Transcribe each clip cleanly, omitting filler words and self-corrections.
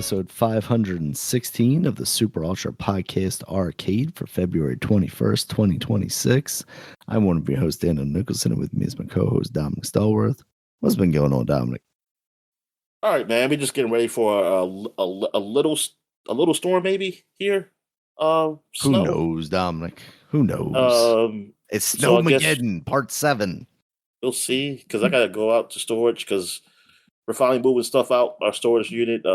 episode 516 of the Super Ultra Podcast Arcade for February 21st, 2026. I'm one of your hosts, Daniel Nicholson, and with me is my co-host, Dominic Stallworth. What's been going on, Dominic? All right, man. We're just getting ready for a little storm, maybe here. Who knows, Dominic? Who knows? It's Snowmageddon, Part 7. We'll see, because I gotta go out to storage because we're finally moving stuff out our storage unit.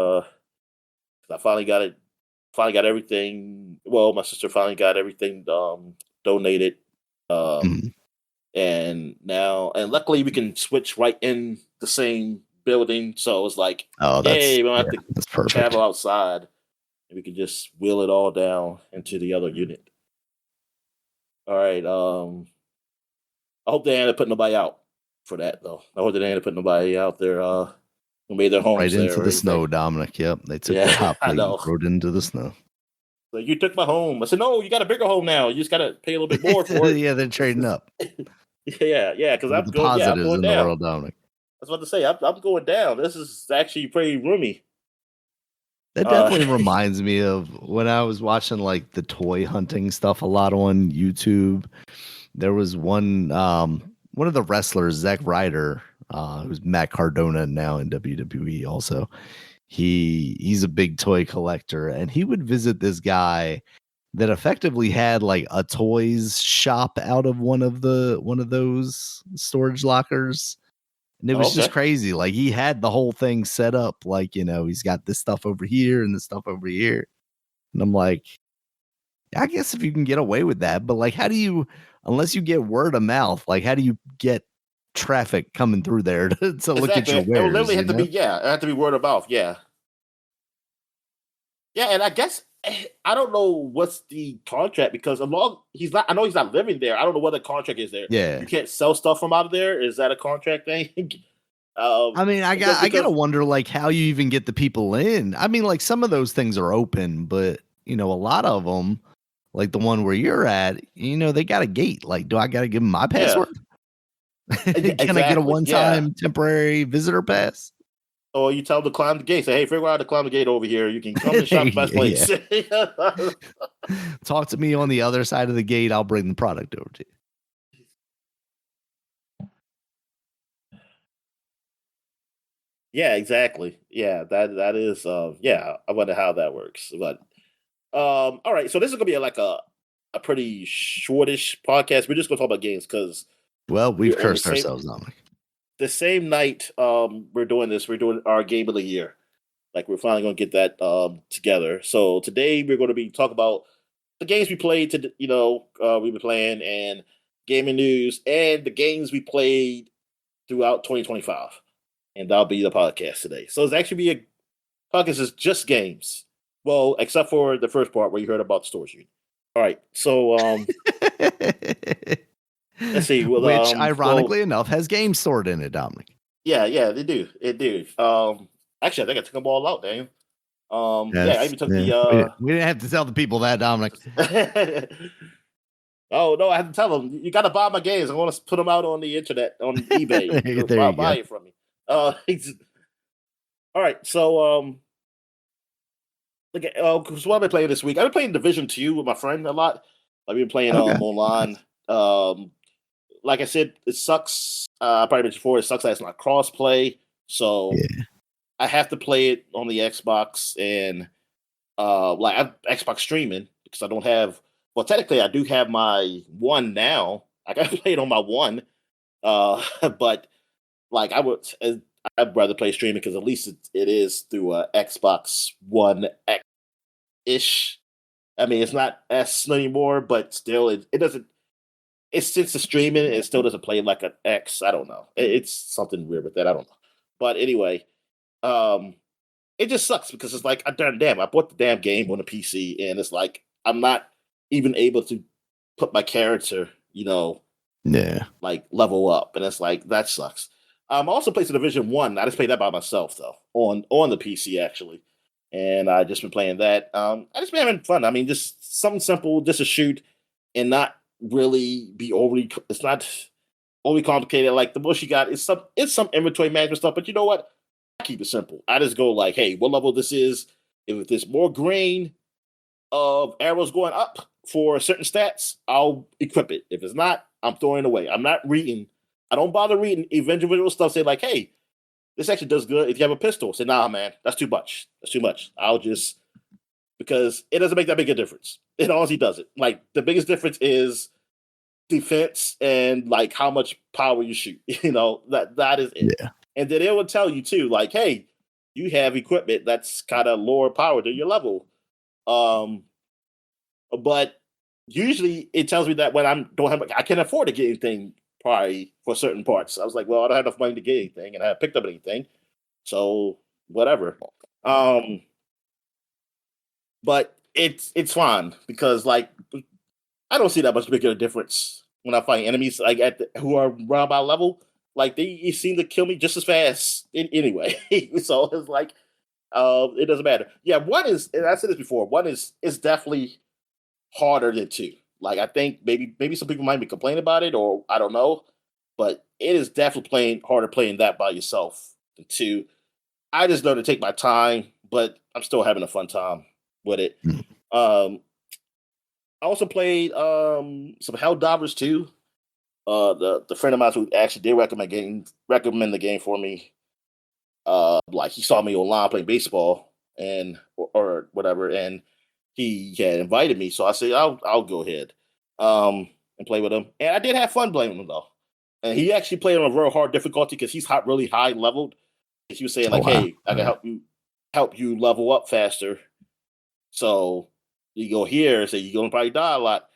I finally got it. Finally got everything. Well, my sister finally got everything donated. And luckily we can switch right in the same building. So it's like, we don't have to travel outside, and we can just wheel it all down into the other unit. All right. I hope they ain't putting nobody out for that, though. I hope they ain't putting nobody out there who made their homes right into the snow, Dominic. Yep, they took the hop and rode into the snow. Like, you took my home. I said, no, you got a bigger home now. You just got to pay a little bit more for it. Yeah, they're trading up. yeah, because I'm going down. The world, Dominic. I was about to say, I'm going down. This is actually pretty roomy. That definitely reminds me of when I was watching like the toy hunting stuff a lot on YouTube. There was one of the wrestlers, Zack Ryder, who's Matt Cardona now in WWE also. He's a big toy collector, and he would visit this guy that effectively had like a toys shop out of one of those storage lockers. And it was just crazy. Like, he had the whole thing set up. Like, he's got this stuff over here and this stuff over here. And I'm like, I guess if you can get away with that, but like, how do you, unless you get word of mouth, like, how do you get traffic coming through there to look at your wares? It would literally have to be, it had to be word of mouth. Yeah. Yeah. And I guess, I don't know what's the contract, because I know he's not living there. I don't know what the contract is there. Yeah. You can't sell stuff from out of there. Is that a contract thing? I mean, I gotta wonder like how you even get the people in. I mean, like, some of those things are open, but a lot of them, like the one where you're at, they got a gate. Like, do I got to give them my password? Can I get a one-time temporary visitor pass? Or you tell them to climb the gate. Say, hey, figure out how to climb the gate over here. You can come and shop at my place. Talk to me on the other side of the gate. I'll bring the product over to you. Yeah, exactly. Yeah, that is. I wonder how that works. But all right. So this is gonna be a pretty shortish podcast. We're just gonna talk about games because we've cursed ourselves, Dominic. The same night we're doing this, we're doing our game of the year. Like, we're finally going to get that together. So today we're going to be talking about the games we played we've been playing, and gaming news, and the games we played throughout 2025. And that'll be the podcast today. So it's actually be a podcast is just games. Well, except for the first part where you heard about the storage unit. All right. So let's see. Well, which, ironically enough, has games stored in it, Dominic. Yeah, they do. It do. Actually, I think I took them all out, Daniel. I even took the. We didn't have to tell the people that, Dominic. Oh no, I had to tell them. You got to buy my games. I want to put them out on the internet, on eBay. Buy it from me. All right, so so what I've been playing this week? I've been playing Division 2 with my friend a lot. I've been playing online. Like I said, it sucks. I probably mentioned before, it sucks that it's not cross-play. So I have to play it on the Xbox, and like, I'm Xbox streaming because I don't have. Well, technically, I do have my One now. I got to play it on my One, but like, I'd rather play streaming because at least it is through a Xbox One X ish. I mean, it's not S anymore, but still, it doesn't. Since the streaming, it still doesn't play like an X. I don't know. It's something weird with that. I don't know. But anyway, it just sucks because it's like, damn, I bought the damn game on a PC, and it's like, I'm not even able to put my character, like, level up, and it's like, that sucks. I also played Division 1. I just played that by myself, though, on the PC, actually. And I just been playing that. I just been having fun. I mean, just something simple, just to shoot and not really be it's not overly complicated. Like, the most you got is some inventory management stuff, but you know what? I keep it simple. I just go like, hey, what level this is? If there's more green of arrows going up for certain stats, I'll equip it. If it's not, I'm throwing it away. I'm not reading. I don't bother reading individual stuff. Say like, hey, this actually does good. If you have a pistol, say, nah, man, that's too much. That's too much. I'll just, because it doesn't make that big a difference. It honestly doesn't. Like the biggest difference is defense and like how much power you shoot. That is it. Yeah. And then it will tell you too, like, hey, you have equipment that's kind of lower power than your level. But usually it tells me that when I can't afford to get anything probably for certain parts. I was like, well, I don't have enough money to get anything, and I haven't picked up anything, so whatever. But it's fine because like I don't see that much bigger difference when I fight enemies like who are around my level. Like they seem to kill me just as fast anyway. So it's like it doesn't matter. Yeah, one is, and I said this before. One is definitely harder than two. Like I think maybe some people might be complaining about it, or I don't know, but it is definitely harder playing that by yourself than two. I just learned to take my time, but I'm still having a fun time with it. I also played some Helldivers too. The friend of mine who actually did recommend the game for me. Like he saw me online playing baseball or whatever, and he had invited me, so I said I'll go ahead and play with him. And I did have fun playing with him though. And he actually played on a real hard difficulty because he's really high leveled. And he was saying like, "Hey, I can help you level up faster." So you go here, so you're gonna probably die a lot.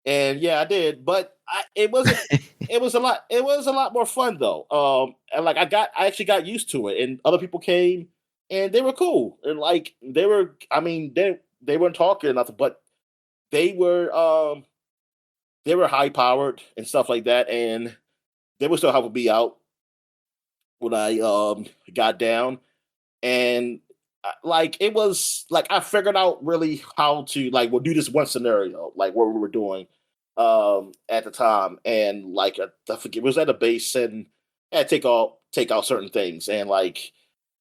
And yeah, I did, but it wasn't. It was a lot more fun though. And like I actually got used to it, and other people came and they were cool, and like they were. I mean, they weren't talking or nothing, but they were high powered and stuff like that, and they were still helping me out when I got down. And like it was like I figured out really how to like we'll do this one scenario like what we were doing at the time, and like I forget it was at a base, and I had to take out certain things, and like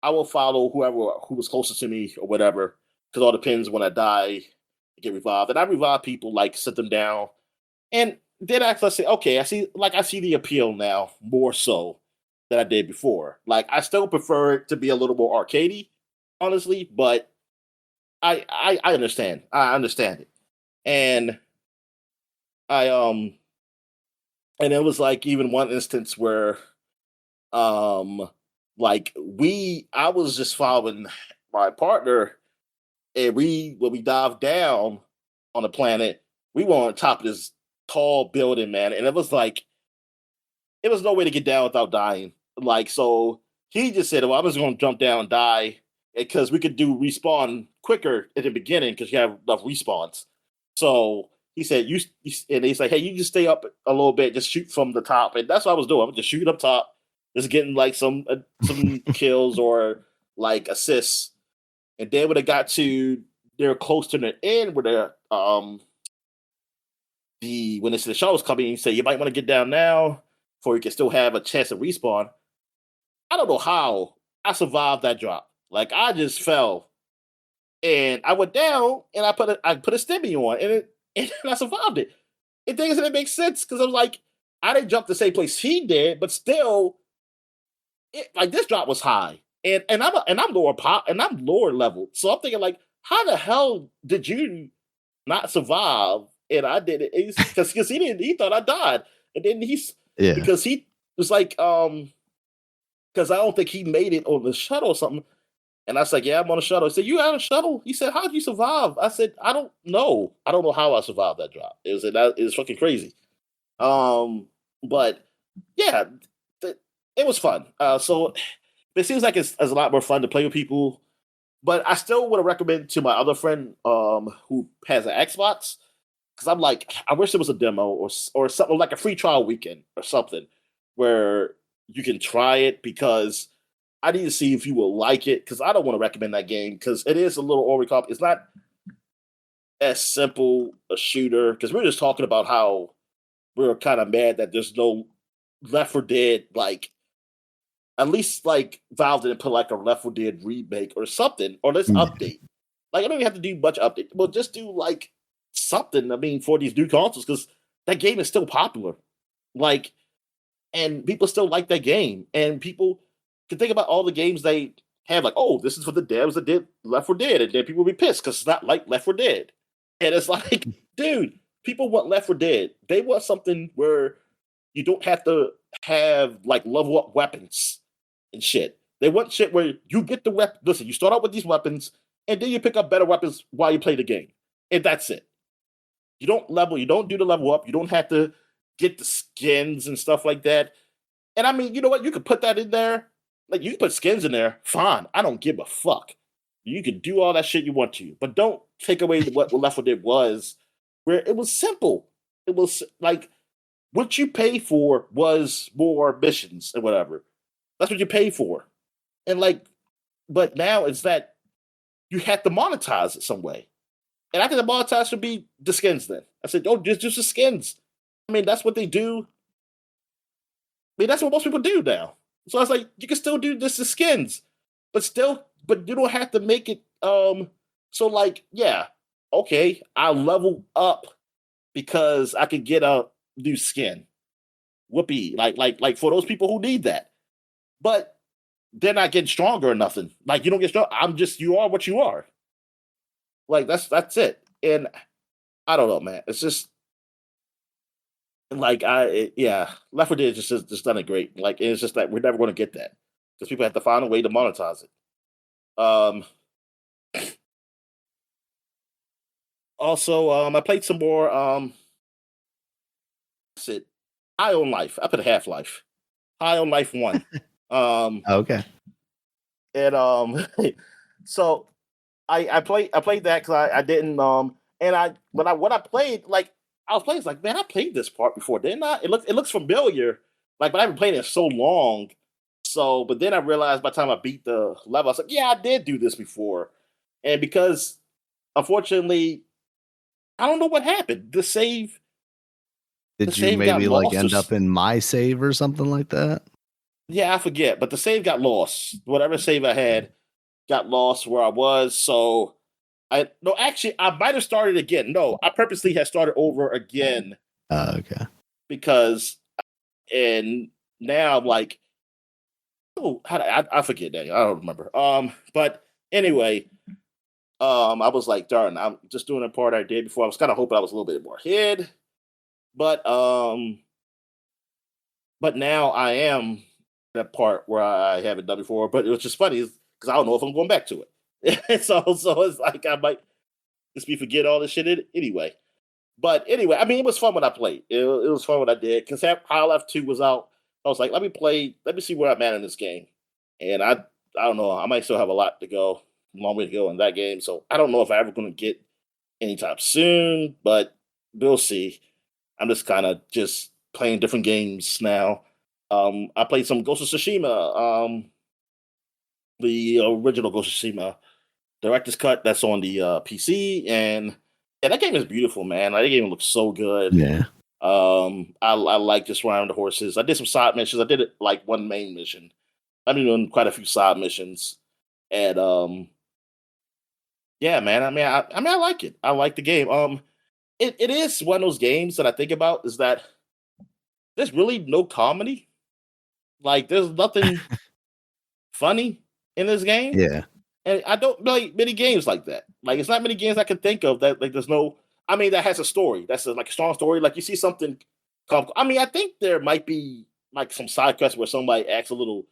I will follow who was closest to me or whatever, because it all depends when I die, I get revived, and I revive people like sit them down, and then I say okay, I see the appeal now more so than I did before. Like I still prefer it to be a little more arcadey, honestly, but I understand. I understand it. And I and it was like even one instance where like I was just following my partner, and when we dived down on the planet, we were on top of this tall building, man, and it was like it was no way to get down without dying. Like so he just said, well, I was gonna jump down and die because we could do respawn quicker at the beginning because you have enough respawns. So he said, and he's like, hey, you just stay up a little bit, just shoot from the top. And that's what I was doing. I was just shooting up top, just getting like some kills or like assists. And then when they're close to the end where when the show was coming, he said, you might want to get down now before you can still have a chance to respawn. I don't know how I survived that drop. Like I just fell, and I went down, and I put a stimmy on, and I survived it. It doesn't make sense because I was like, I didn't jump the same place he did, but still, like this drop was high, and I'm lower level, so I'm thinking like, how the hell did you not survive? And I did it because he thought I died, and then because he was like because I don't think he made it on the shuttle or something. And I was like, yeah, I'm on a shuttle. He said, you on a shuttle? He said, how'd you survive? I said, I don't know. I don't know how I survived that drop. It was fucking crazy. But yeah, it was fun. So it seems like it's a lot more fun to play with people. But I still would recommend to my other friend who has an Xbox, because I'm like, I wish there was a demo or something like a free trial weekend or something where you can try it, because I need to see if you will like it, because I don't want to recommend that game because it is a little overcomplicated. It's not as simple a shooter, because we were just talking about how we were kind of mad that there's no Left 4 Dead, like at least like Valve didn't put like a Left 4 Dead remake or something, or let's update. Like I don't even have to do much update, but just do like something. I mean, for these new consoles because that game is still popular. Like, and people still like that game, and people can think about all the games they have. Like, oh, this is for the devs that did Left 4 Dead, and then people will be pissed because it's not like Left 4 Dead. And it's like, dude, people want Left 4 Dead. They want something where you don't have to have like level up weapons and shit. They want shit where you get the weapon. Listen, you start out with these weapons, and then you pick up better weapons while you play the game, and that's it. You don't level. You don't do the level up. You don't have to get the skins and stuff like that. And I mean, you know what? You could put that in there. Like you can put skins in there. Fine. I don't give a fuck. You can do all that shit you want to, but don't take away what Left 4 Dead was, where it was simple. It was like what you pay for was more missions and whatever. That's what you pay for. And like, but now it's that you have to monetize it some way. And I think the monetize should be the skins then. I said, oh, just the skins. I mean, that's what they do. I mean, that's what most people do now. So I was like, you can still do this the skins, but you don't have to make it so like, yeah, okay, I'll level up because I could get a new skin. Whoopee. Like for those people who need that. But they're not getting stronger or nothing. Like you don't get strong. You are what you are. Like that's it. And I don't know, man. It's just like yeah, Left 4 Dead just done it great. Like it's just that we're never going to get that because people have to find a way to monetize it. Um, also, I played some more. That's it. High on Life. I put a Half Life. High on Life 1. Okay. And so I played that because I didn't and I when I played like I was playing it's like man I played this part before didn't I it looks familiar like but I haven't played it in so long so but then I realized by the time I beat the level I was like yeah I did do this before and because unfortunately I don't know what happened the Did you save got maybe like lost end up in my save or something like that? yeah I forget but the save got lost whatever save I had got lost where I was so actually, I might have started again. No, I purposely had started over again Okay. because, and now I'm like, oh, I forget that. I don't remember. But anyway, I was like, darn, I'm just doing a part I did before. I was kind of hoping I was a little bit more ahead, but but now I am that part where I haven't done before. But it was just funny because I don't know if I'm going back to it. So it's like I might just be forget all this shit anyway. But anyway, I mean, it was fun when I played. It was fun when I did because High Life 2 was out. I was like, let me see where I'm at in this game. And I don't know, I might still have a lot to go, a long way to go in that game. So I don't know if I'm ever going to get anytime soon, but we'll see. I'm just kind of just playing different games now. I played some Ghost of Tsushima, the original Ghost of Tsushima director's cut that's on the PC, and yeah, that game is beautiful, man. Like, that game looks so good. Yeah. I like just riding the horses. I did some side missions. I did it like one main mission. I've been doing quite a few side missions, and yeah, man. I like it. I like the game. It is one of those games that I think about is that there's really no comedy. Like, there's nothing funny in this game. Yeah. And I don't like many games like that. Like it's not many games I can think of that like there's no. I mean that has a story. That's like a strong story. Like you see something. I mean I think there might be like some side quests where somebody acts a little.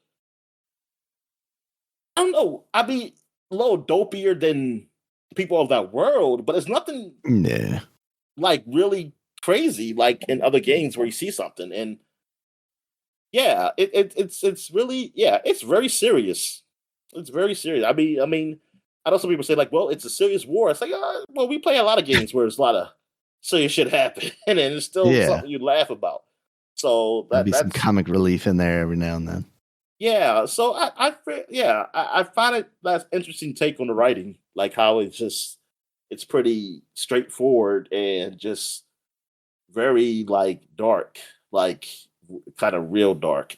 I don't know. I'd be a little dopier than people of that world, but it's nothing Yeah. like really crazy like in other games where you see something and yeah, it's really yeah, it's very serious. It's very serious. I mean, I know some people say like, well, it's a serious war. It's like, well, we play a lot of games where there's a lot of serious shit happen, and then it's still Yeah. something you laugh about. So Maybe some that's comic relief in there every now and then. yeah. So I find it that's interesting take on the writing, like how it's pretty straightforward and just very like dark, like kind of real dark.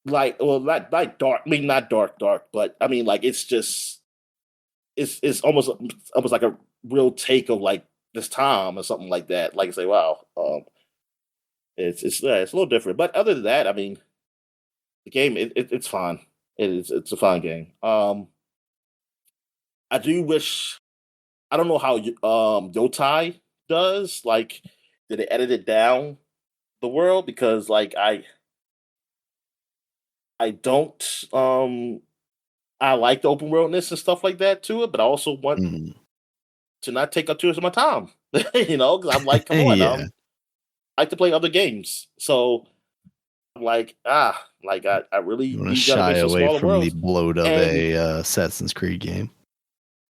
Like well not dark I mean not dark but I mean like it's just it's almost like a real take of like this time or something like that. Like I say, wow, it's a little different. But other than that, I mean, the game it's fine. It's a fun game. I do wish I don't know how Yotai does. Like, did they edit it down the world? Because like I don't I like the open worldness and stuff like that to it, but I also want Mhm. to not take up too much of my time. Because I'm like, come on, Yeah. I like to play other games. So I'm like, like I You really wanna you gotta shy make some away smaller from the worlds. bloat of And a, Assassin's Creed game.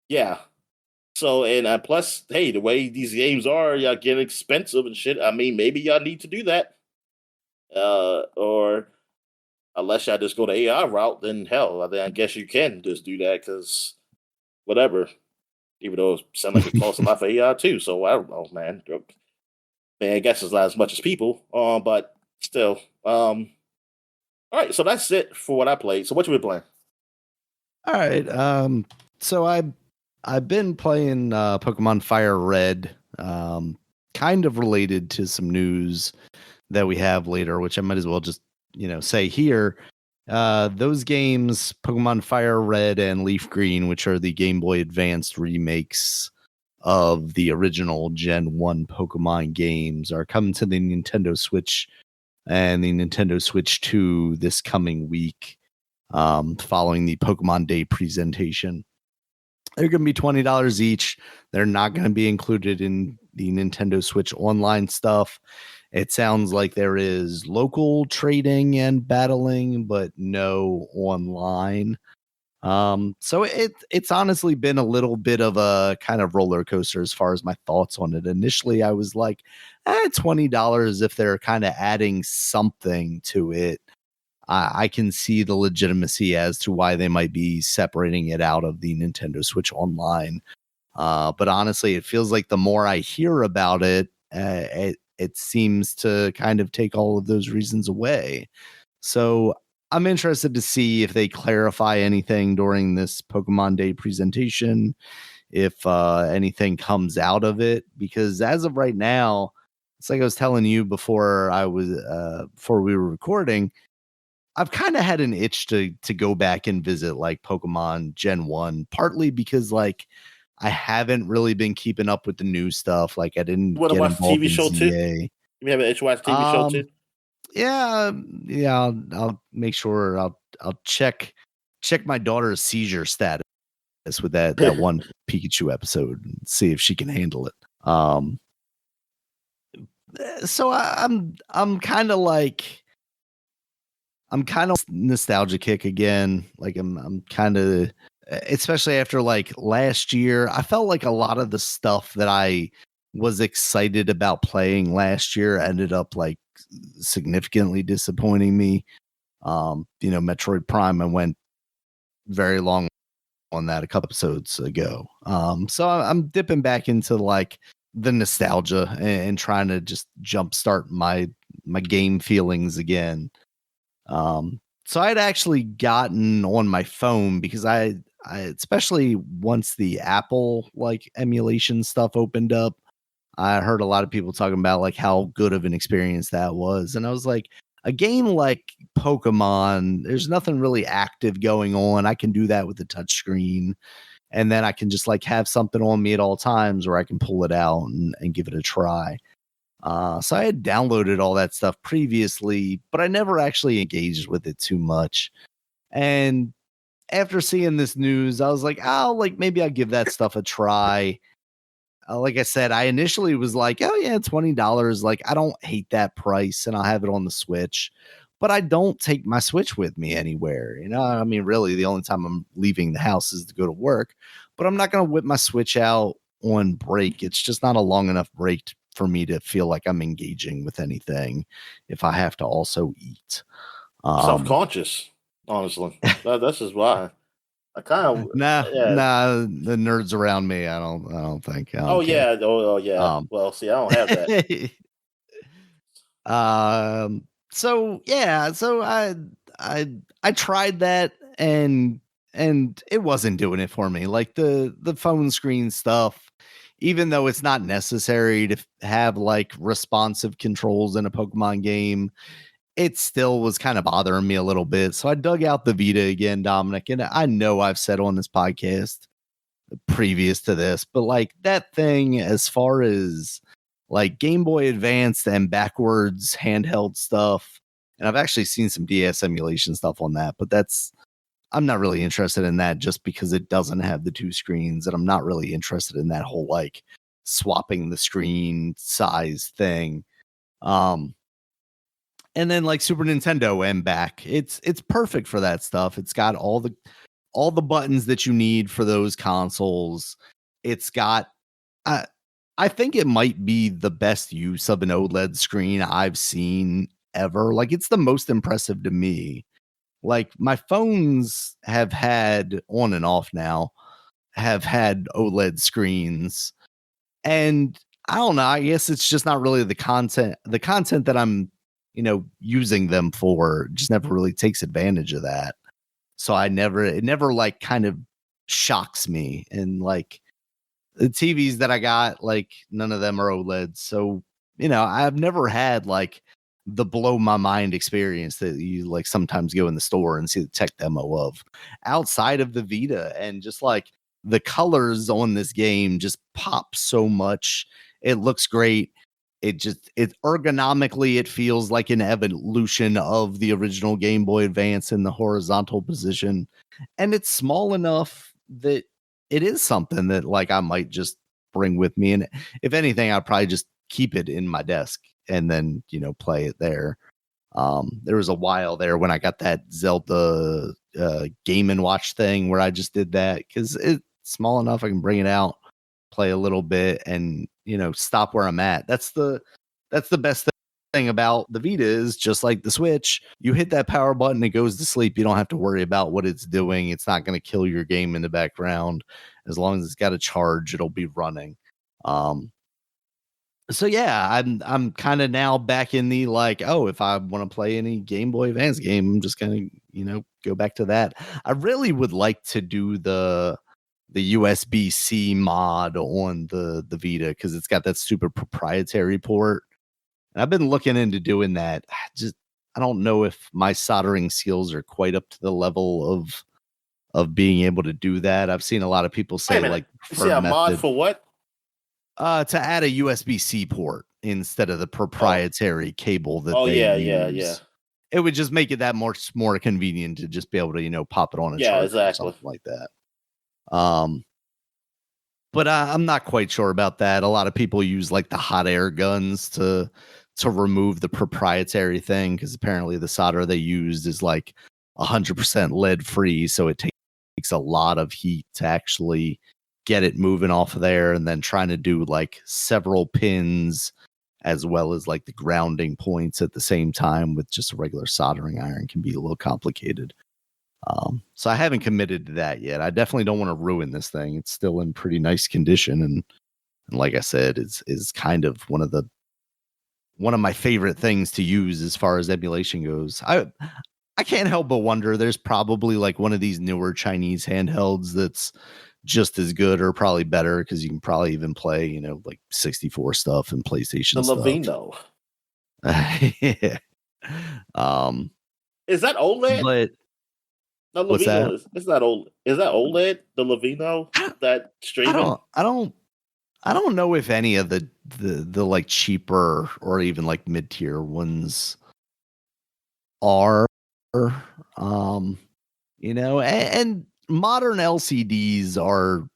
yeah. So and plus, hey, the way these games are, y'all getting expensive and shit. I mean, maybe y'all need to do that. Or unless y'all just go the AI route, then hell, then I guess you can just do that because whatever. Even though it sounds like it costs a lot for AI too. So I don't know, man. Man, I guess it's not as much as people. But still. All right, so that's it for what I played. So what you been playing? Alright, so I've been playing, Pokemon Fire Red, kind of related to some news that we have later, which I might as well just, say here. Those games, Pokemon Fire Red and Leaf Green, which are the Game Boy Advanced remakes of the original Gen 1 Pokemon games, are coming to the Nintendo Switch and the Nintendo Switch 2 this coming week, following the Pokemon Day presentation. They're going to be $20 each. They're not going to be included in the Nintendo Switch Online stuff. It sounds like there is local trading and battling, but no online. So it's honestly been a little bit of a kind of roller coaster as far as my thoughts on it. Initially, I was like, $20 if they're kind of adding something to it. I can see the legitimacy as to why they might be separating it out of the Nintendo Switch Online. But honestly, it feels like the more I hear about it, it seems to kind of take all of those reasons away. So I'm interested to see if they clarify anything during this Pokemon Day presentation, if anything comes out of it, because as of right now, it's like I was telling you before we were recording, I've kind of had an itch to go back and visit like Pokemon Gen 1, partly because like I haven't really been keeping up with the new stuff. Like I You didn't want to get watch the involved TV in show too? ZA. You have an itch watch TV show too? Um yeah, I'll make sure I'll check my daughter's seizure status with that one Pikachu episode and see if she can handle it. So I'm kind of nostalgia kick again. Like I'm kind of, especially after like last year, I felt like a lot of the stuff that I was excited about playing last year ended up like significantly disappointing me. Metroid Prime, I went very long on that a couple episodes ago. So I'm dipping back into like the nostalgia and trying to just jumpstart my game feelings again. So I'd actually gotten on my phone because I especially once the Apple like emulation stuff opened up, I heard a lot of people talking about like how good of an experience that was. And I was like, a game like Pokemon, there's nothing really active going on. I can do that with the touchscreen. And then I can just like have something on me at all times where I can pull it out and give it a try. So I had downloaded all that stuff previously, but I never actually engaged with it too much. And after seeing this news, I was like, oh, like maybe I'll give that stuff a try. Like I said, I initially was like, oh yeah, $20. Like I don't hate that price, and I'll have it on the Switch. But I don't take my Switch with me anywhere. I mean, really, the only time I'm leaving the house is to go to work. But I'm not going to whip my Switch out on break. It's just not a long enough break for me to feel like I'm engaging with anything if I have to also eat. Self Um, conscious, honestly. That's just why. I kind of yeah. nah, the nerds around me, I don't think, I Oh don't care. yeah. Oh yeah. Um, Well, see, I don't have that. so yeah, so I tried that, and and it wasn't doing it for me. Like the phone screen stuff, even though it's not necessary to have like responsive controls in a Pokemon game, it still was kind of bothering me a little bit. So I dug out the Vita again, Dominic, and I know I've said on this podcast previous to this, but like that thing, as far as like Game Boy Advanced and backwards handheld stuff, and I've actually seen some DS emulation stuff on that, but I'm not really interested in that just because it doesn't have the two screens, and I'm not really interested in that whole like swapping the screen size thing. And then like Super Nintendo and back, it's perfect for that stuff. It's got all the buttons that you need for those consoles. It's got I think it might be the best use of an OLED screen I've seen ever. Like it's the most impressive to me. Like my phones have had on and off now have had OLED screens, and I don't know, I guess it's just not really the content that I'm, using them for just never really takes advantage of that. So it never like kind of shocks me. And like the TVs that I got, like none of them are OLED. So, I've never had like the blow my mind experience that you like sometimes go in the store and see the tech demo of outside of the Vita. And just like the colors on this game just pop so much. It looks great. It ergonomically, it feels like an evolution of the original Game Boy Advance in the horizontal position. And it's small enough that it is something that like I might just bring with me. And if anything, I'd probably just keep it in my desk and then, play it there. There was a while there when I got that Zelda Game and Watch thing where I just did that because it's small enough I can bring it out, play a little bit, and stop where I'm at. That's the best thing about the Vita is just like the Switch. You hit that power button, it goes to sleep. You don't have to worry about what it's doing. It's not going to kill your game in the background. As long as it's got a charge, it'll be running. So yeah, I'm kind of now back in the like, oh, if I want to play any Game Boy Advance game, I'm just gonna, go back to that. I really would like to do the USB-C mod on the Vita because it's got that super proprietary port. And I've been looking into doing that. I don't know if my soldering skills are quite up to the level of being able to do that. I've seen a lot of people say like a mod for what? To add a USB-C port instead of the proprietary cable that they use. Yeah. It would just make it that more convenient to just be able to, pop it on a charger or something like that. But I'm not quite sure about that. A lot of people use like the hot air guns to remove the proprietary thing because apparently the solder they used is like 100% lead free, so it takes a lot of heat to actually get it moving off of there, and then trying to do like several pins as well as like the grounding points at the same time with just a regular soldering iron can be a little complicated. So I haven't committed to that yet. I definitely don't want to ruin this thing. It's still in pretty nice condition, and like I said, is kind of one of my favorite things to use as far as emulation goes. I can't help but wonder there's probably like one of these newer Chinese handhelds that's just as good or probably better because you can probably even play, like 64 stuff and PlayStation stuff. The Levino. Yeah. Is that OLED? But no, what's that? It's not OLED. Is that OLED? The Levino that streaming? I don't know if any of the like cheaper or even like mid-tier ones are, and modern LCDs are,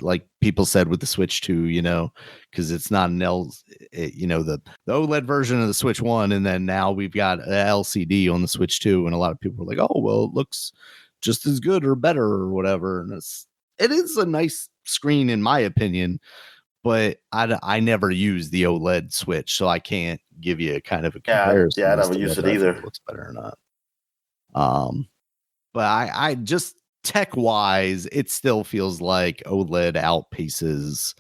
like people said with the Switch 2, because it's not an the OLED version of the Switch 1, and then now we've got an LCD on the Switch 2, and a lot of people are like, oh, well, it looks just as good or better or whatever, and it is a nice screen in my opinion, but I never use the OLED Switch, so I can't give you a kind of a comparison. Yeah, I never use it either. It looks better or not. But I just tech wise, it still feels like OLED outpaces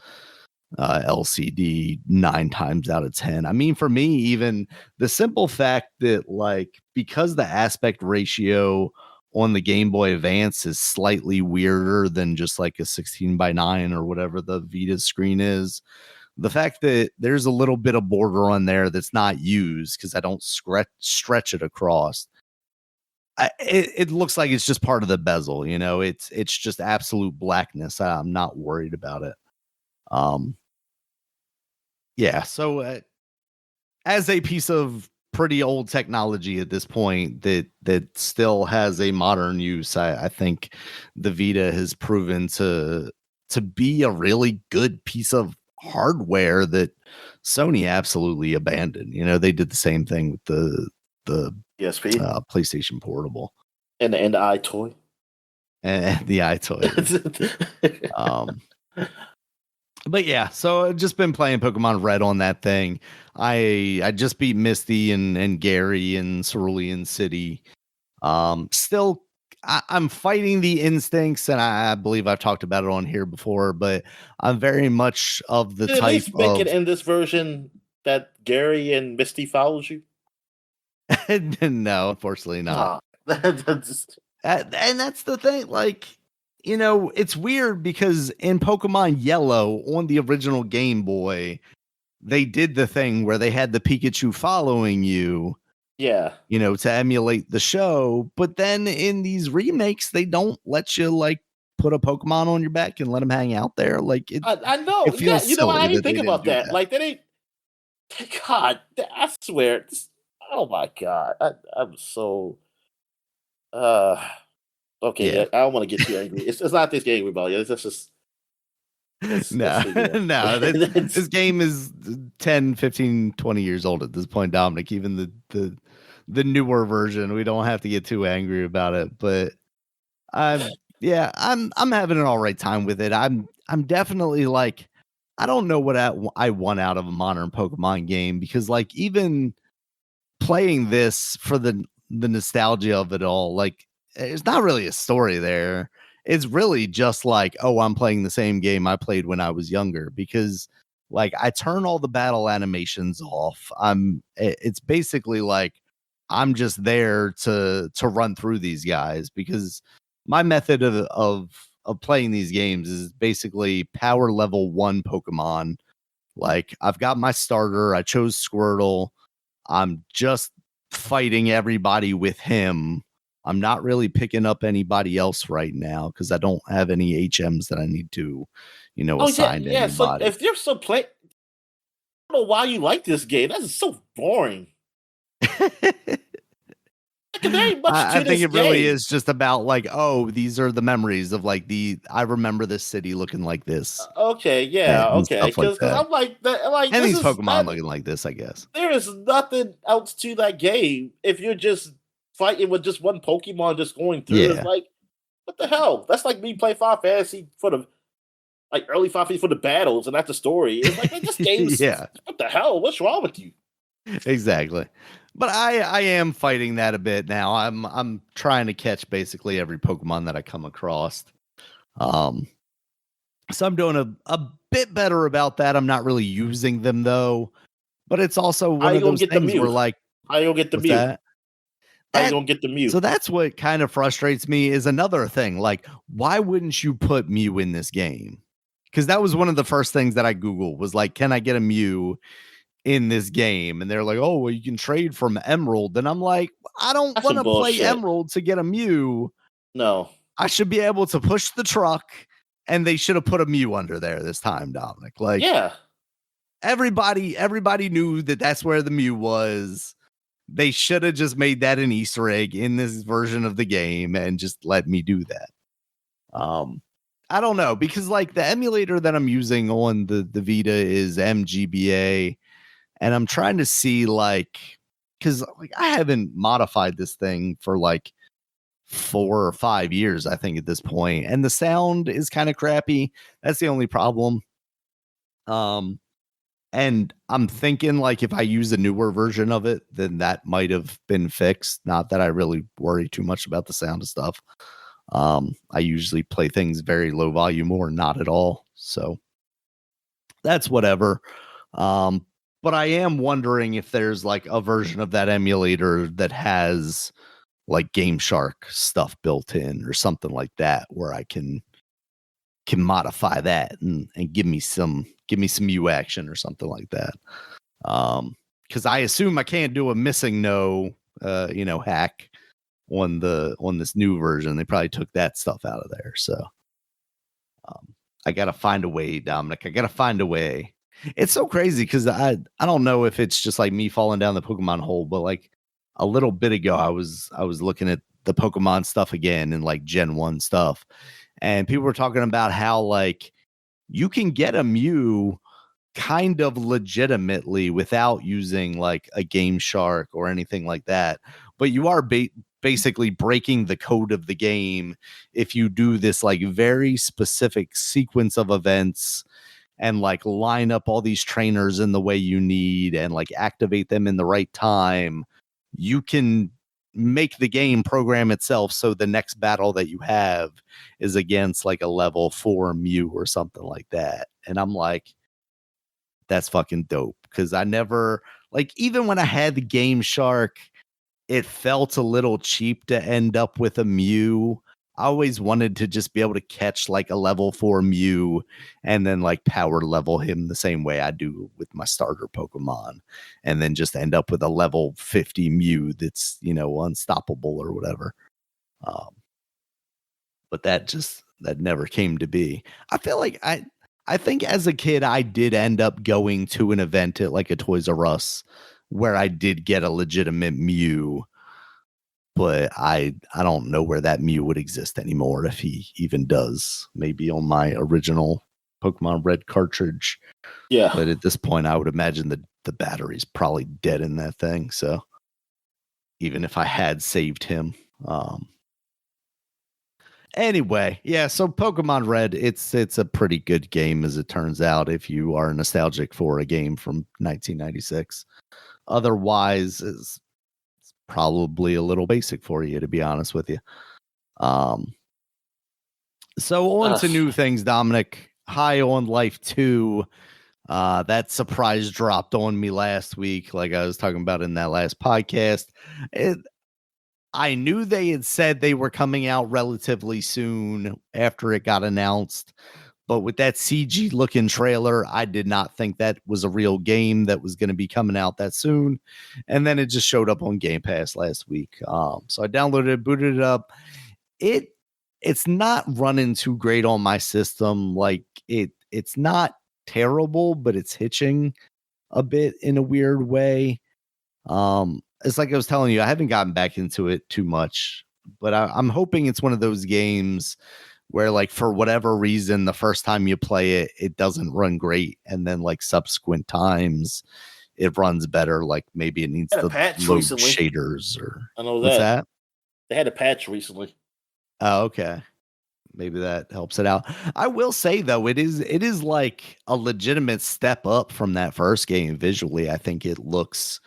LCD 9 times out of 10. I mean, for me, even the simple fact that like because the aspect ratio on the Game Boy Advance is slightly weirder than just like a 16:9 or whatever the Vita screen is. The fact that there's a little bit of border on there that's not used because I don't stretch it across. It looks like it's just part of the bezel, you know. It's just absolute blackness. I'm not worried about it. Yeah. So as a piece of pretty old technology at this point that still has a modern use, I think the Vita has proven to be a really good piece of hardware that Sony absolutely abandoned. You know, they did the same thing with the PSP, PlayStation Portable, and the iToy, and the iToy. But yeah, so I've just been playing Pokemon Red on that thing. I just beat Misty and Gary and Cerulean City. Still, I'm fighting the instincts, and I believe I've talked about it on here before, but I'm very much of the Did type they make of it in this version that Gary and Misty follows you? No, unfortunately not. Just... And that's the thing, like, you know, it's weird because in Pokemon Yellow on the original Game Boy, they did the thing where they had the Pikachu following you. Yeah. You know, to emulate the show. But then in these remakes, they don't let you like put a Pokemon on your back and let them hang out there. Like I know. it feels Yeah, you know, I silly didn't that they think didn't about do that. Like, they didn't. God, I swear. Oh my God, I'm so. Okay, yeah. I don't want to get too angry. It's not this game about you. It's just. No, no. This game is 10, 15, 20 years old at this point, Dominic. Even the newer version, we don't have to get too angry about it. But I'm having an all right time with it. I'm definitely like, I don't know what I want out of a modern Pokemon game, because like even playing this for the nostalgia of it all, like there's not really a story there. It's really just like, oh, I'm playing the same game I played when I was younger, because like I turn all the battle animations off. It's basically like I'm just there to run through these guys, because my method of playing these games is basically power level 1 Pokemon. Like I've got my starter, I chose Squirtle. I'm just fighting everybody with him. I'm not really picking up anybody else right now because I don't have any HMs that I need to, you know, assign to yeah. So anybody. if you're so I don't know why you like this game. That's so boring. Very much I think it game. really is just about like, oh, these are the memories of like I remember this city looking like this. Okay, yeah, And okay. stuff like Because that. I'm like, And this these is Pokemon looking like this, I guess. there is nothing else to that game if you're just fighting with just one Pokemon just going through. Yeah. It's like, what the hell? That's like me playing Final Fantasy for the early Final Fantasy for the battles and not the story. It's like, this game's yeah. What the hell? What's wrong with you? Exactly. But I am fighting that a bit now. I'm trying to catch basically every Pokemon that I come across. So I'm doing a bit better about that. I'm not really using them though. But it's also one of those things where like, how you gonna get the Mew? How you gonna get the Mew? So that's what kind of frustrates me is another thing. Like, why wouldn't you put Mew in this game? Because that was one of the first things that I Googled was like, can I get a Mew in this game? And they're like, oh, well, you can trade from Emerald. And I'm like, I don't want to play Emerald to get a Mew. No. I should be able to push the truck, and they should have put a Mew under there this time, Dominic. Like, yeah. Everybody knew that that's where the Mew was. They should have just made that an Easter egg in this version of the game and just let me do that. I don't know, because like the emulator that I'm using on the Vita is MGBA, and I'm trying to see like, because like I haven't modified this thing for like 4 or 5 years, I think, at this point, and the sound is kind of crappy. That's the only problem. And I'm thinking like if I use a newer version of it, then that might have been fixed. Not that I really worry too much about the sound of stuff. I usually play things very low volume or not at all. So that's whatever. But I am wondering if there's like a version of that emulator that has like Game Shark stuff built in or something like that, where I can modify that and give me some U action or something like that. Because I assume I can't do a missing no hack on this new version. They probably took that stuff out of there. So I gotta find a way, Dominic. I gotta find a way. It's so crazy because I don't know if it's just like me falling down the Pokemon hole, but like a little bit ago I was looking at the Pokemon stuff again and like Gen 1 stuff. And people were talking about how like you can get a Mew kind of legitimately without using like a Game Shark or anything like that. But you are basically breaking the code of the game if you do this like very specific sequence of events and like line up all these trainers in the way you need and like activate them in the right time. You can make the game program itself so the next battle that you have is against like a level 4 Mew or something like that. And I'm like, that's fucking dope. Because I never, like, even when I had the Game Shark, it felt a little cheap to end up with a Mew. I always wanted to just be able to catch like a level 4 Mew and then like power level him the same way I do with my starter Pokemon, and then just end up with a level 50 Mew that's, unstoppable or whatever. But that never came to be. I feel like I think as a kid, I did end up going to an event at like a Toys R Us where I did get a legitimate Mew, but I don't know where that Mew would exist anymore, if he even does. Maybe on my original Pokemon Red cartridge. Yeah. But at this point, I would imagine that the battery's probably dead in that thing. So even if I had saved him. Anyway, yeah, so Pokemon Red, it's a pretty good game as it turns out if you are nostalgic for a game from 1996. Otherwise, it's probably a little basic for you, to be honest with you. So on to new things, Dominic. High on Life 2. That surprise dropped on me last week, like I was talking about in that last podcast. I knew they had said they were coming out relatively soon after it got announced, but with that CG looking trailer, I did not think that was a real game that was going to be coming out that soon. And then it just showed up on Game Pass last week. So I downloaded it, booted it up. It's not running too great on my system. Like it's not terrible, but it's hitching a bit in a weird way. It's like I was telling you, I haven't gotten back into it too much, but I'm hoping it's one of those games where, like, for whatever reason, the first time you play it, it doesn't run great, and then like subsequent times, it runs better. Like maybe it needs to load shaders or I know what's that? They had a patch recently. Oh, okay. Maybe that helps it out. I will say though, it is like a legitimate step up from that first game visually. I think it looks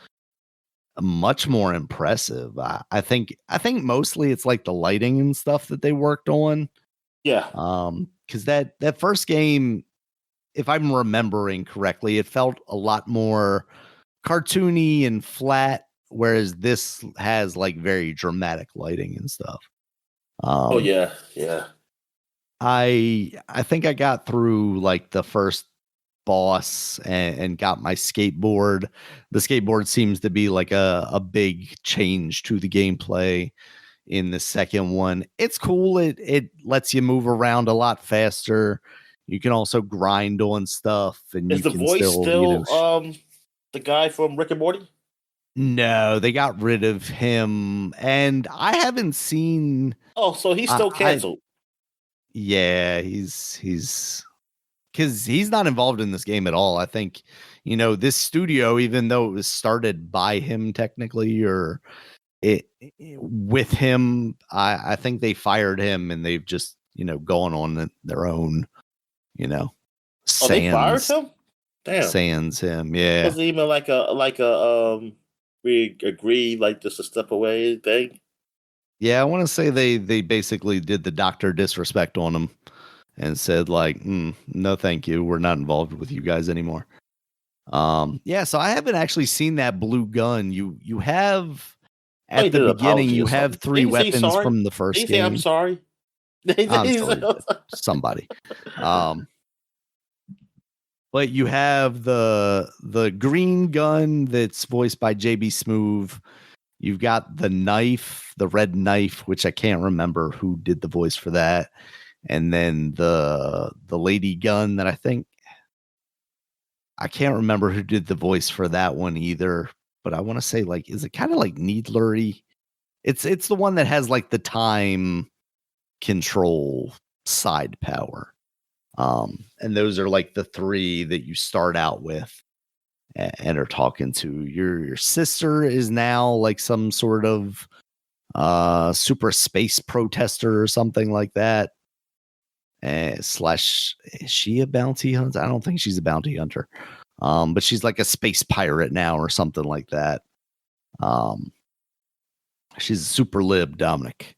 much more impressive. I think mostly it's like the lighting and stuff that they worked on. Yeah. Because that first game, if I'm remembering correctly, it felt a lot more cartoony and flat, whereas this has like very dramatic lighting and stuff. Oh yeah. I think I got through like the first boss and got my skateboard. The skateboard seems to be like a big change to the gameplay in the second one. It's cool. It lets you move around a lot faster. You can also grind on stuff, and is you the can voice still the guy from Rick and Morty? No, they got rid of him, and I haven't seen. Oh, so he's still canceled. Yeah, he's because he's not involved in this game at all. I think, this studio, even though it was started by him technically, or with him, I think they fired him and they've just, gone on their own, Oh, they fired him? Damn. Sans him, yeah. It wasn't even like a we agree, like just a step away thing. Yeah, I want to say they basically did the doctor disrespect on him and said like, no, thank you. We're not involved with you guys anymore. Yeah, so I haven't actually seen that blue gun. You have at the beginning, you have 3 weapons sorry? from the Did first he say I'm game. sorry? I'm sure he did. Somebody. But you have the green gun that's voiced by JB Smoove. You've got the knife, the red knife, which I can't remember who did the voice for that. And then the lady gun that I can't remember who did the voice for that one either. But I want to say, like, is it kind of like Needlery? It's the one that has like the time control side power. And those are like the 3 that you start out with and are talking to. Your sister is now like some sort of super space protester or something like that. Slash, is she a bounty hunter? I don't think she's a bounty hunter. But she's like a space pirate now or something like that. She's super lib, Dominic.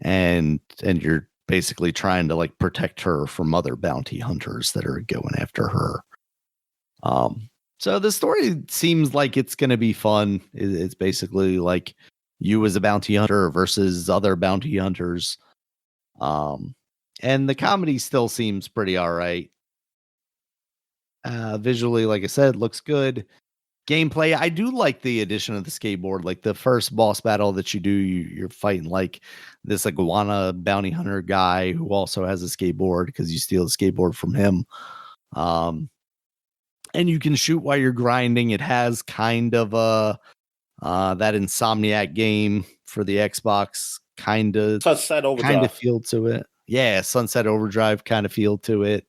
And you're basically trying to like protect her from other bounty hunters that are going after her. So the story seems like it's going to be fun. It's basically like you as a bounty hunter versus other bounty hunters. And the comedy still seems pretty all right. Visually, like I said, looks good. Gameplay, I do like the addition of the skateboard. Like the first boss battle that you do, you're fighting like this iguana bounty hunter guy who also has a skateboard because you steal the skateboard from him. And you can shoot while you're grinding. It has kind of a that Insomniac game for the Xbox kind of feel to it. Yeah, Sunset Overdrive kind of feel to it.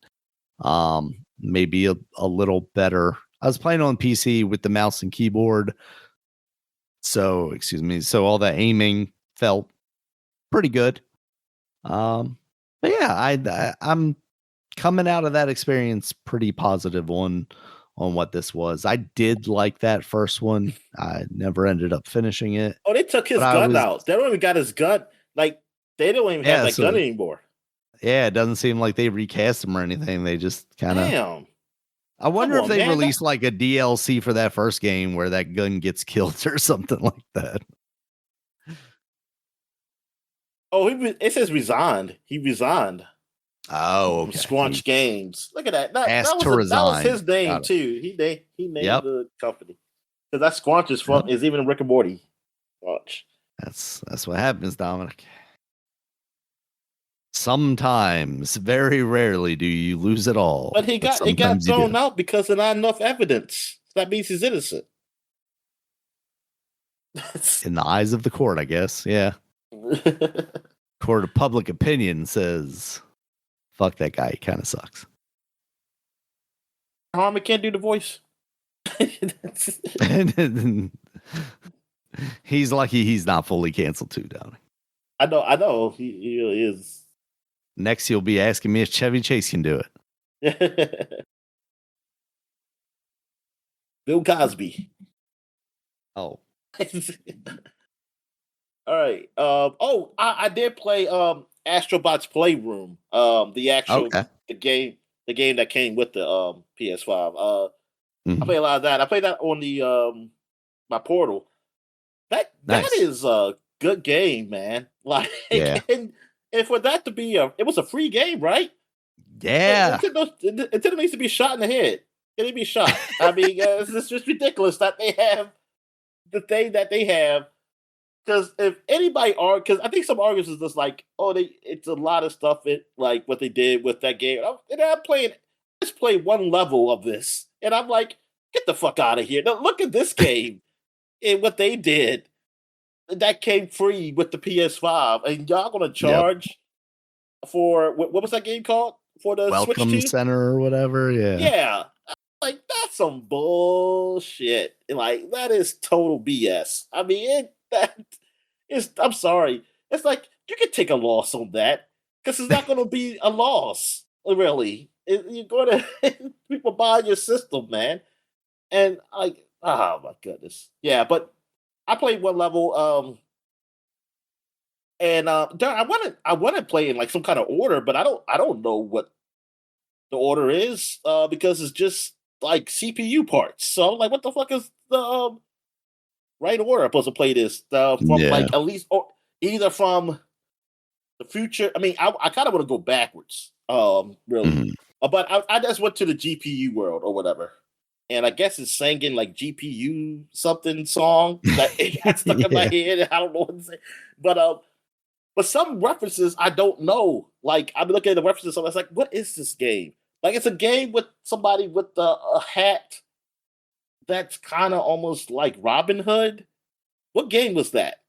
Maybe a little better. I was playing on PC with the mouse and keyboard. So, so all the aiming felt pretty good. But yeah, I'm coming out of that experience pretty positive on what this was. I did like that first one. I never ended up finishing it. Oh, they took his gun out. They don't even got his gun. Like, they don't even have that gun anymore. Yeah, it doesn't seem like they recast him or anything. They just kind of... Damn. I wonder if they released like a DLC for that first game where that gun gets killed or something like that. Oh, it says resigned. He resigned. Oh, okay. Squanch Games. Look at that. That was his name too. He named the company because that Squanch is even Rick and Morty. Watch. That's what happens, Dominic. Sometimes, very rarely, do you lose it all. But it got thrown out because of not enough evidence. That means he's innocent. In the eyes of the court, I guess. Yeah. Court of public opinion says, fuck that guy. He kind of sucks. Harmon can't do the voice. He's lucky he's not fully canceled too, Dominic. I know. He really is. Next, you'll be asking me if Chevy Chase can do it. Bill Cosby. Oh. All right. I did play Astrobot's Playroom. The actual the game that came with the PS5. I played a lot of that. I played that on the my Portal. That is a good game, man. Like, and for that to be it was a free game, right? Yeah. It needs to be shot in the head. It needs to be shot. I mean, it's just ridiculous that they have the thing that they have. Because if anybody because I think some arguments is just like, it's a lot of stuff like what they did with that game. Let's play one level of this, and I'm like, get the fuck out of here! Now look at this game and what they did. That came free with the PS5, and y'all gonna charge for what was that game called for the Welcome Switch 2? Center or whatever? Yeah, like that's some bullshit. Like that is total BS. I mean, I'm sorry. It's like you can take a loss on that because it's not going to be a loss, really. You're going to people buy your system, man, and like, oh my goodness, yeah. But I played one level, and I want to play in like some kind of order, but I don't know what the order is because it's just like CPU parts. So I'm like, what the fuck is the right order. I'm supposed to play this from like at least or either from the future. I mean, I kind of want to go backwards, really. Mhm. But I just went to the GPU world or whatever, and I guess it's singing like GPU something song that it got stuck in my Yeah. head. I don't know what to say, but some references I don't know. Like I'm looking at the references, so I was like, "What is this game?" Like it's a game with somebody with a hat that's kind of almost like Robin Hood. What game was that?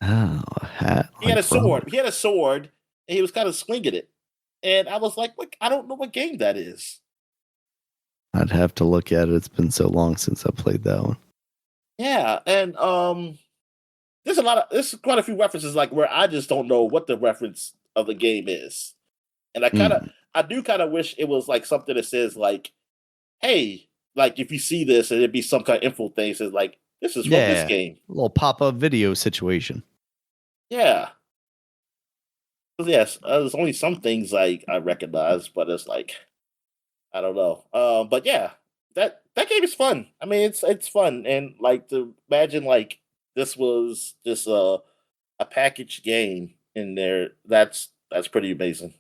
Oh, a hat He had a like Robin. sword. He had a sword, and he was kind of swinging it. And I was like, "What? I don't know what game that is." I'd have to look at it. It's been so long since I played that one. Yeah, and there's quite a few references like where I just don't know what the reference of the game is, and Mm. I do kind of wish it was like something that says like, "Hey, like if you see this, and it'd be some kind of info thing says like this is from this Yeah, game." a little pop-up video situation. Yeah, 'cause yes, there's only some things like I recognize, but it's like I don't know. But yeah, that game is fun. I mean, it's fun, and like to imagine like this was just a packaged game in there. That's pretty amazing.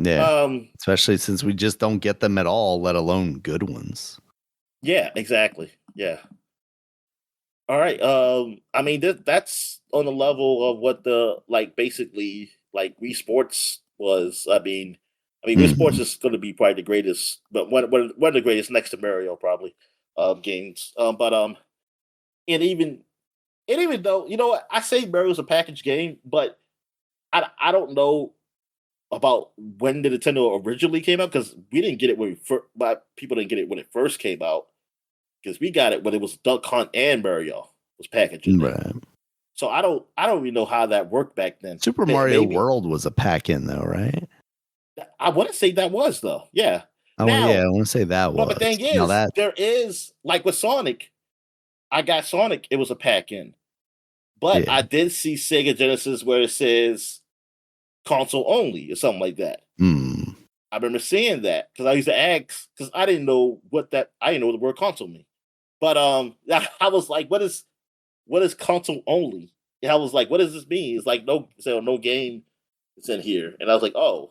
Yeah, Um, especially since we just don't get them at all, let alone good ones. yeah, exactly. Yeah. All right. I mean that's on the level of what the like basically like Wii Sports was. I mean Wii Sports Mhm. is going to be probably the greatest, but one of the greatest next to Mario probably games. And even though you know what I say Mario's a packaged game, but I don't know about when the Nintendo originally came out because we didn't get it when but people didn't get it when it first came out because we got it when it was Duck Hunt and Mario was packaged in there. Right. So I don't really know how that worked back then. Super Mario Maybe World was a pack-in though, right? I want to say that was though. Yeah. Oh, yeah, Now, I wanna say that but the was. thing Now is, that there is like with Sonic. I got Sonic. It was a pack in, but yeah. I did see Sega Genesis where it says console only or something like that. Mm. I remember seeing that because I used to ask because I didn't know I didn't know what the word console mean. But I was like, what is console only? And I was like, what does this mean? It's like no game is in here. And I was like, oh.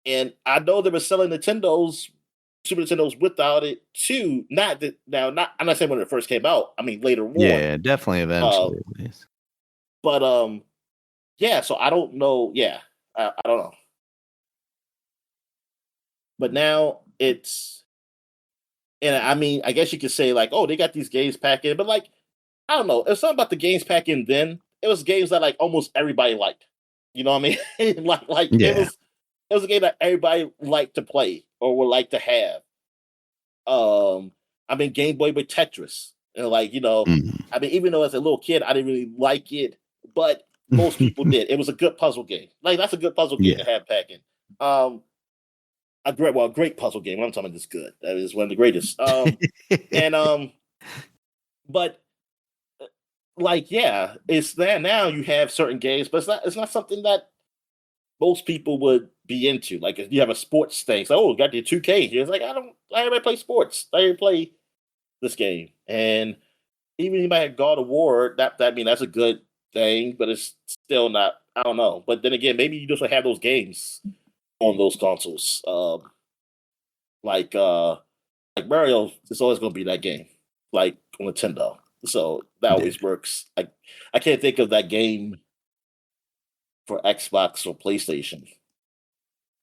And I know they were selling Super Nintendos without it too. Not that now, not I'm not saying when it first came out. I mean later on. Yeah, definitely Uh, eventually at least. but yeah. So I don't know. Yeah, I don't know. But now it's and I mean I guess you could say like, oh, they got these games packed in, but like I don't know. It's something about the games pack in then. It was games that like almost everybody liked. You know what I mean? like Yeah. it was a game that everybody liked to play or would like to have. I mean Game Boy with Tetris. And like, Mhm. I mean, even though as a little kid I didn't really like it, but most people did. It was a good puzzle game. Like that's a good puzzle game to Yeah. have pack in. A great puzzle game. I'm talking about this good. That is one of the greatest. And but like yeah, it's there now. You have certain games, but it's not something that most people would be into. Like if you have a sports thing, it's like, oh, got the 2K here. It's like I don't play sports. I don't play this game. And even you might have God of War, that mean that's a good thing, but it's still not. I don't know. But then again, maybe you just have those games on those consoles. Like uh like Mario is always gonna be that game. Like on Nintendo. So that Yeah. always works. I can't think of that game for Xbox or PlayStation. Like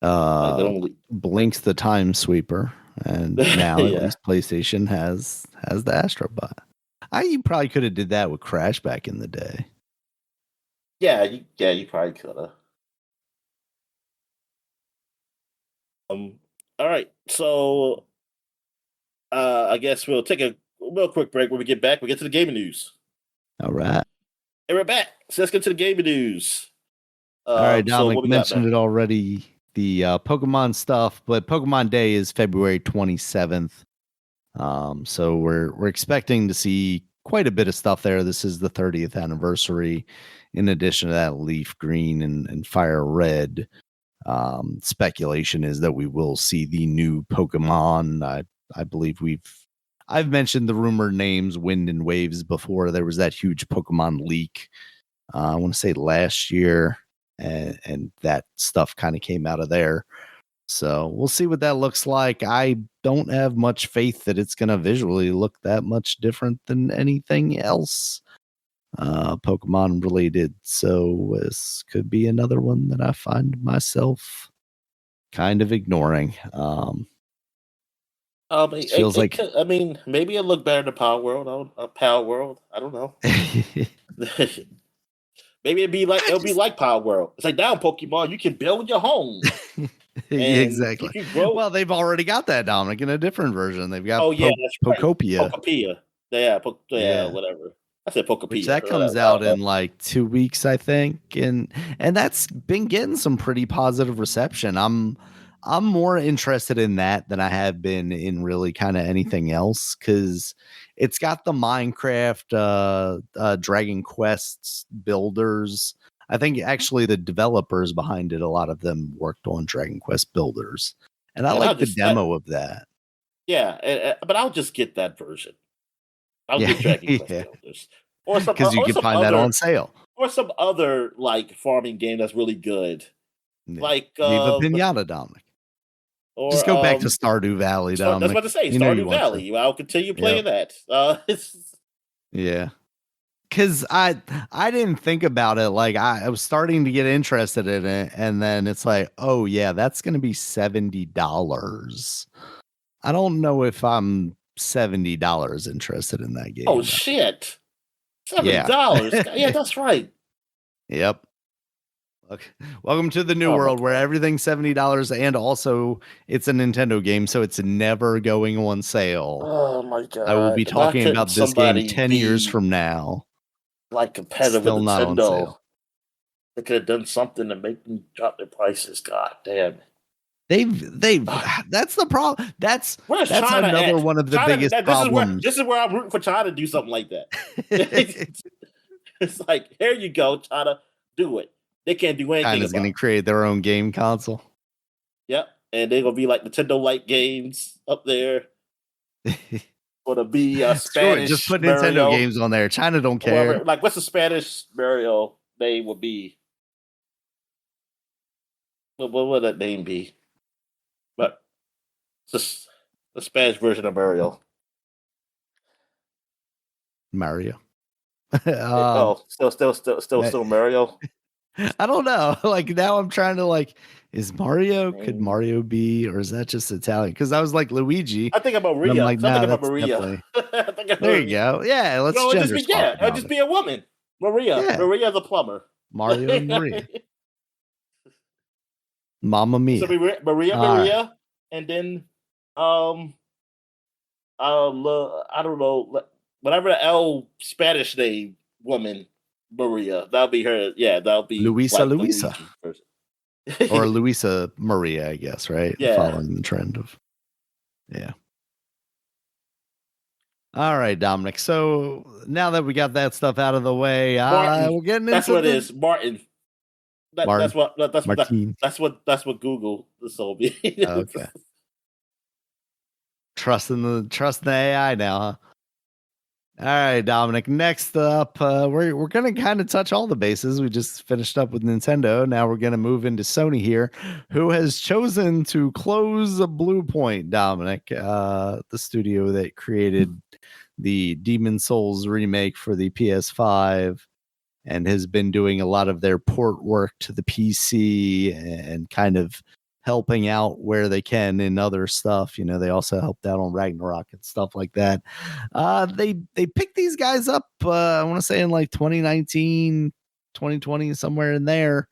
they Uh, don't really Blink's the Time Sweeper, and now at yeah. least PlayStation has the Astrobot. You probably could have did that with Crash back in the day. Yeah, you probably could have. Um all right. So I guess we'll take a real quick break. When we get back, we get to the gaming news. All right. And we're back. So let's get to the gaming news. All right, So Dominic what we got, mentioned man? it already, the Pokemon stuff, but Pokemon Day is February 27th. So we're expecting to see quite a bit of stuff there. This is the 30th anniversary. In addition to that, Leaf Green and Fire Red. Speculation is that we will see the new Pokemon. I believe I've mentioned the rumored names Wind and Waves before. There was that huge Pokemon leak, I want to say last year, and that stuff kind of came out of there. So we'll see what that looks like. I don't have much faith that it's going to visually look that much different than anything else Pokemon related. So this could be another one that I find myself kind of ignoring. It feels like I mean, maybe it look better than Power World. Power World. I don't know. Maybe it'll be like Power World. It's like now in Pokemon, you can build your home. Exactly. Well, they've already got that, Dominic, in a different version. They've got that's right. Pokopia. Yeah, whatever. I said Pokopia. Which that comes out in like 2 weeks, I think, and that's been getting some pretty positive reception. I'm more interested in that than I have been in really kind of anything else, because it's got the Minecraft, Dragon Quest builders. I think actually the developers behind it, a lot of them worked on Dragon Quest builders, and I like the demo of that. Yeah, but I'll just get that version. I'll get Dragon Quest builders, or some, because you can find that on sale, or some other like farming game that's really good, like Viva Pinata, Dominic. Or, just go back to Stardew Valley, Dominic. That's what to say. Stardew Valley. I'll continue playing that. Yeah. Because I didn't think about it. Like I was starting to get interested in it, and then it's like, oh yeah, that's going to be $70. I don't know if I'm $70 interested in that game. Oh shit, $70. Yeah, that's right. Yep. Welcome to the new world where everything's $70, and also it's a Nintendo game, so it's never going on sale. Oh my god! I will be talking about this game 10 years from now. Like competitive with Nintendo, they could have done something to make them drop their prices. God damn. They've that's the problem. That's another one of the biggest problems. This is where I'm rooting for China to do something like that. It's like, here you go, China, do it. They can't do anything. China's going to create their own game console. Yep, and they're going to be like Nintendo Light Games up there. Going to be Spanish. Just put Nintendo games on there. China don't care. Whatever. Like, what's the Spanish Mario name would be? What would that name be? But it's just the Spanish version of Mario. Mario. Still Mario. I don't know. Like now I'm trying to like, is Mario, could Mario be, or is that just Italian? Because I was like Luigi. I think about Maria. Like, Maria. There you go. Yeah, let's it'll just be a woman. Maria. Yeah. Maria the plumber. Mario and Maria. Mamma Mia. So Maria, and then I don't know, whatever the L Spanish name woman. Maria, that'll be her. Yeah, that'll be Luisa or Luisa Maria, I guess, right? Yeah, following the trend of All right, Dominic. So now that we got that stuff out of the way, we're getting that's into what it is, Martin. That's what Google told me. Okay. Trusting the AI now, huh? All right, Dominic. Next up, we're going to kind of touch all the bases. We just finished up with Nintendo. Now we're going to move into Sony here, who has chosen to close Bluepoint, Dominic, the studio that created the Demon Souls remake for the PS5 and has been doing a lot of their port work to the PC and kind of helping out where they can in other stuff. You know, they also helped out on Ragnarok and stuff like that. They picked these guys up, I want to say in like 2019, 2020, somewhere in there.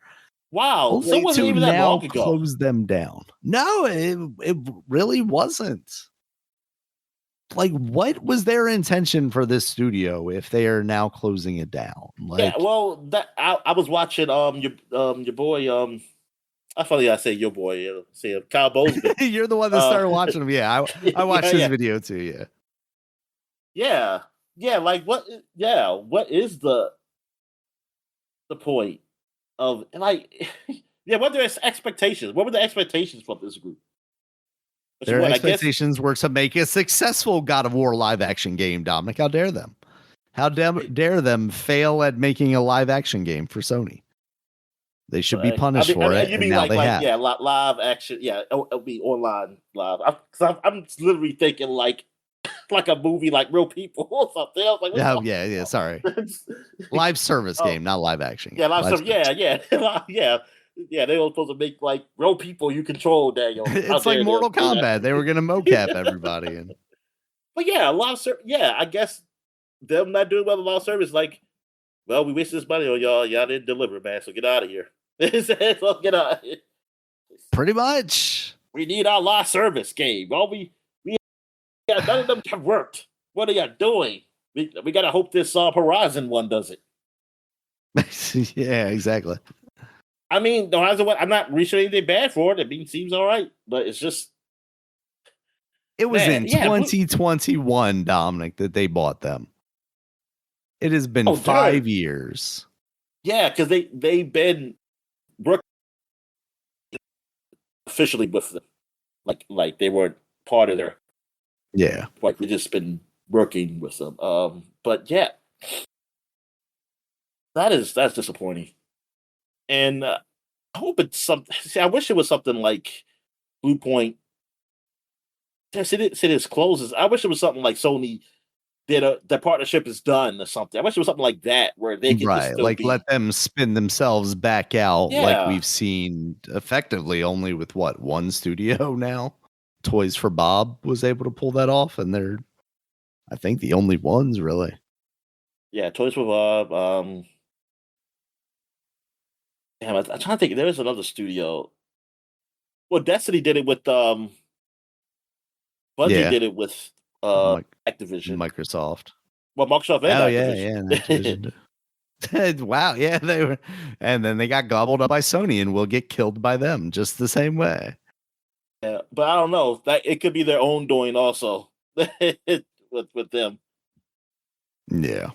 Wow. So it wasn't even that long ago. Close them down. No, it really wasn't. Like, what was their intention for this studio if they are now closing it down? Like, yeah, well, I was watching your boy I finally I say your boy, say Kyle Bozeman. You're the one that started watching him. Yeah, I watched his video too. Yeah. Like what? Yeah, what is the point of like? Yeah, what are their expectations? What were the expectations from this group? Their expectations were to make a successful God of War live action game, Dominic. How dare them? How dare them fail at making a live action game for Sony? They should be punished for it. You mean like live action? Yeah, it'll be online live. I'm literally thinking like a movie, like real people or something. I was like, yeah. Sorry, live service game, not live action. Yeah, live service. Yeah. They were supposed to make like real people you control, Daniel. It's like Mortal Kombat. They were gonna mocap everybody, but yeah, live service. Yeah, I guess them not doing well in live service, like, well, we wasted this money on y'all. Y'all didn't deliver, man. So get out of here. So get out. Pretty much. We need our live service game. Well, none of them have worked. What are y'all doing? We gotta hope this Horizon one does it. Yeah, exactly. I mean, the Horizon one, I'm not reaching anything bad for it. It seems all right, but it's just. It was in 2021, Dominic, that they bought them. It has been 5 years. Yeah, because they've been working officially with them, like they weren't part of their. Yeah, like we just been working with them. But yeah, that's disappointing, and I hope it's something. See, I wish it was something like Bluepoint. Yes, it is closes. I wish it was something like Sony did the partnership is done or something. I wish it was something like that where they could just still let them spin themselves back out, like we've seen effectively only with one studio now. Toys for Bob was able to pull that off, and they're, I think, the only ones really. Yeah, Toys for Bob. Damn, I'm trying to think. There was another studio. Well, Destiny did it with Bungie did it with Activision, Microsoft. Well, Microsoft and Activision. And wow, yeah, they were, and then they got gobbled up by Sony, and will get killed by them just the same way. Yeah, but I don't know. That it could be their own doing also with them. Yeah.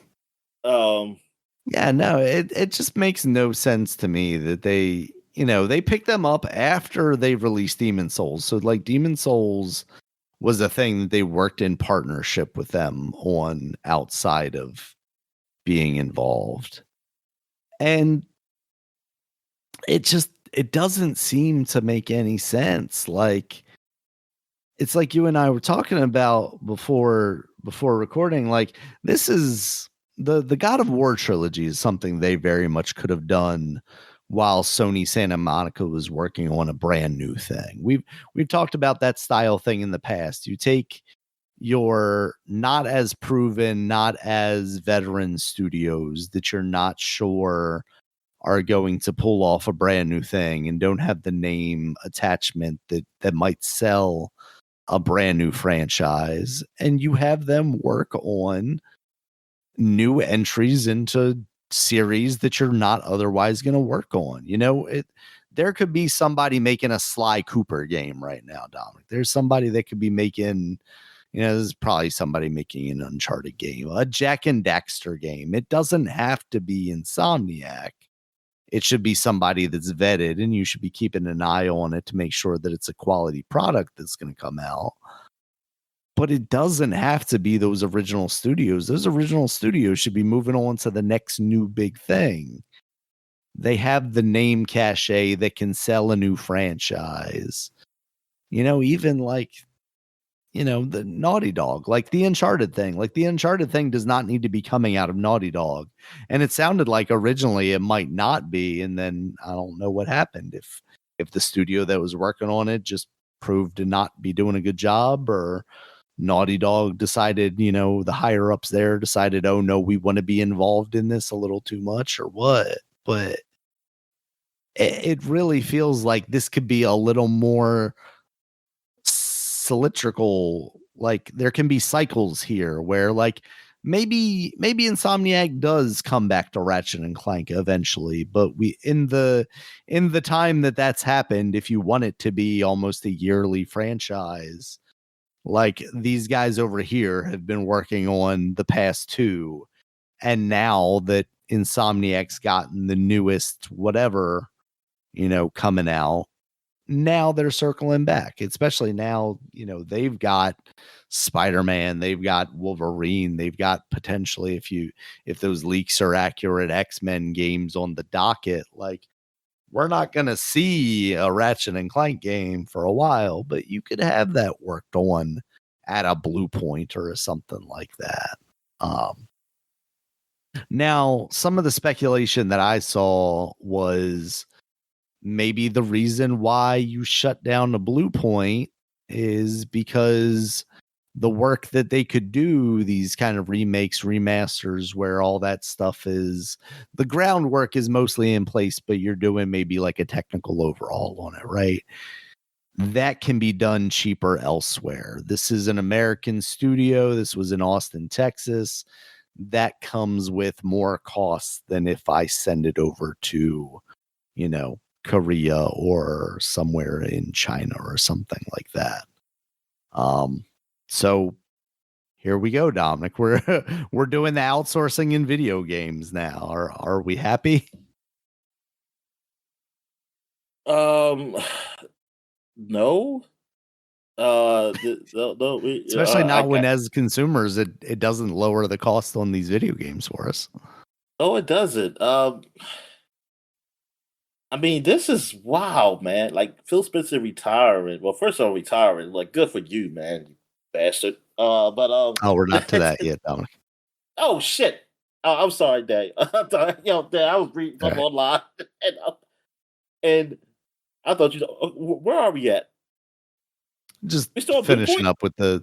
Yeah, no, it just makes no sense to me that they picked them up after they released Demon Souls. So like Demon Souls was a thing that they worked in partnership with them on outside of being involved. And it doesn't seem to make any sense. Like, it's like you and I were talking about before recording, like this is the God of War trilogy is something they very much could have done while Sony Santa Monica was working on a brand new thing. We've talked about that style thing in the past. You take your not as proven, not as veteran studios that you're not sure are going to pull off a brand new thing and don't have the name attachment that might sell a brand new franchise, and you have them work on new entries into series that you're not otherwise going to work on. There could be somebody making a Sly Cooper game right now, Dominic. There's somebody that could be making, there's probably somebody making an Uncharted game, a Jack and Daxter game. It doesn't have to be Insomniac. It should be somebody that's vetted, and you should be keeping an eye on it to make sure that it's a quality product that's going to come out. But it doesn't have to be those original studios. Those original studios should be moving on to the next new big thing. They have the name cachet that can sell a new franchise. Even like, the Naughty Dog, like the Uncharted thing. Like the Uncharted thing does not need to be coming out of Naughty Dog. And it sounded like originally it might not be. And then I don't know what happened. If the studio that was working on it just proved to not be doing a good job, or Naughty Dog decided, the higher ups there decided, oh no, we want to be involved in this a little too much, or what. But it really feels like this could be a little more cylindrical. Like there can be cycles here where like maybe Insomniac does come back to Ratchet and Clank eventually, but we in the time that's happened, if you want it to be almost a yearly franchise, like these guys over here have been working on the past two, and now that Insomniac's gotten the newest whatever, coming out, now they're circling back, especially now, they've got Spider-Man, they've got Wolverine, they've got potentially, if those leaks are accurate, X-Men games on the docket. Like, we're not going to see a Ratchet and Clank game for a while, but you could have that worked on at a Bluepoint or something like that. Now, some of the speculation that I saw was maybe the reason why you shut down the Bluepoint is because the work that they could do, these kind of remakes, remasters, where all that stuff is, the groundwork is mostly in place, but you're doing maybe like a technical overhaul on it, right? That can be done cheaper elsewhere. This is an American studio. This was in Austin, Texas. That comes with more costs than if I send it over to, Korea or somewhere in China or something like that. So here we go, Dominic. We're doing the outsourcing in video games now. Are we happy? No. Especially not when, as consumers, it doesn't lower the cost on these video games for us. Oh, it doesn't. I mean, this is wow, man. Like, Phil Spencer retiring. Well, first of all, retiring. Like, good for you, man, you bastard. Oh, we're not to that yet, Dominic. Oh shit. Oh, I'm sorry, Dave. Dave, I was reading something online, and I thought where are we at? Just finishing up with the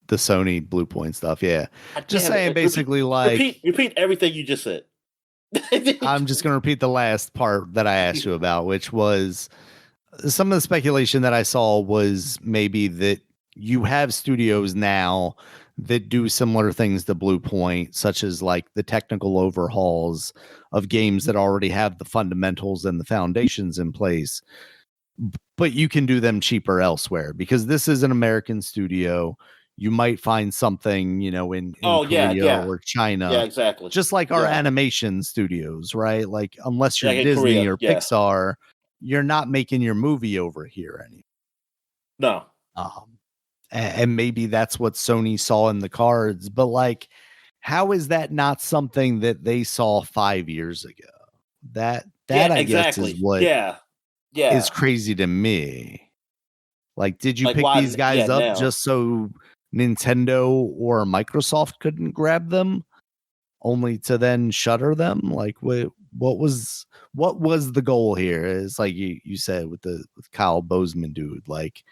Sony Bluepoint stuff. Yeah, just saying, basically, repeat everything you just said. I'm just going to repeat the last part that I asked you about, which was some of the speculation that I saw was maybe that you have studios now that do similar things to Bluepoint, such as like the technical overhauls of games that already have the fundamentals and the foundations in place, but you can do them cheaper elsewhere because this is an American studio. You might find something, in Korea or China. Yeah, exactly. Just like our animation studios, right? Like, unless you're Disney Korea, or Pixar, you're not making your movie over here anymore. No. And maybe that's what Sony saw in the cards. But, like, how is that not something that they saw 5 years ago? That I guess is what is crazy to me. Like, did you pick these guys up just so Nintendo or Microsoft couldn't grab them, only to then shutter them? Like, what was the goal here? It's like you said with Kyle Bozeman dude. Like,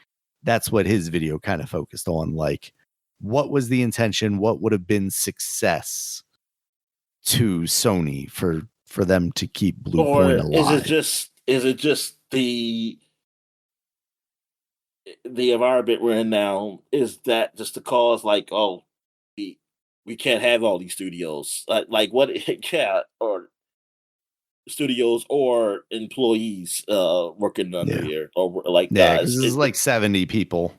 that's what his video kind of focused on. Like, what was the intention? What would have been success to Sony for them to keep Bluepoint alive? Is it just the environment we're in now? Is that just the cause? Like, oh, we can't have all these studios. Like what? Yeah, or studios or employees working under here, or like guys. This is like 70 people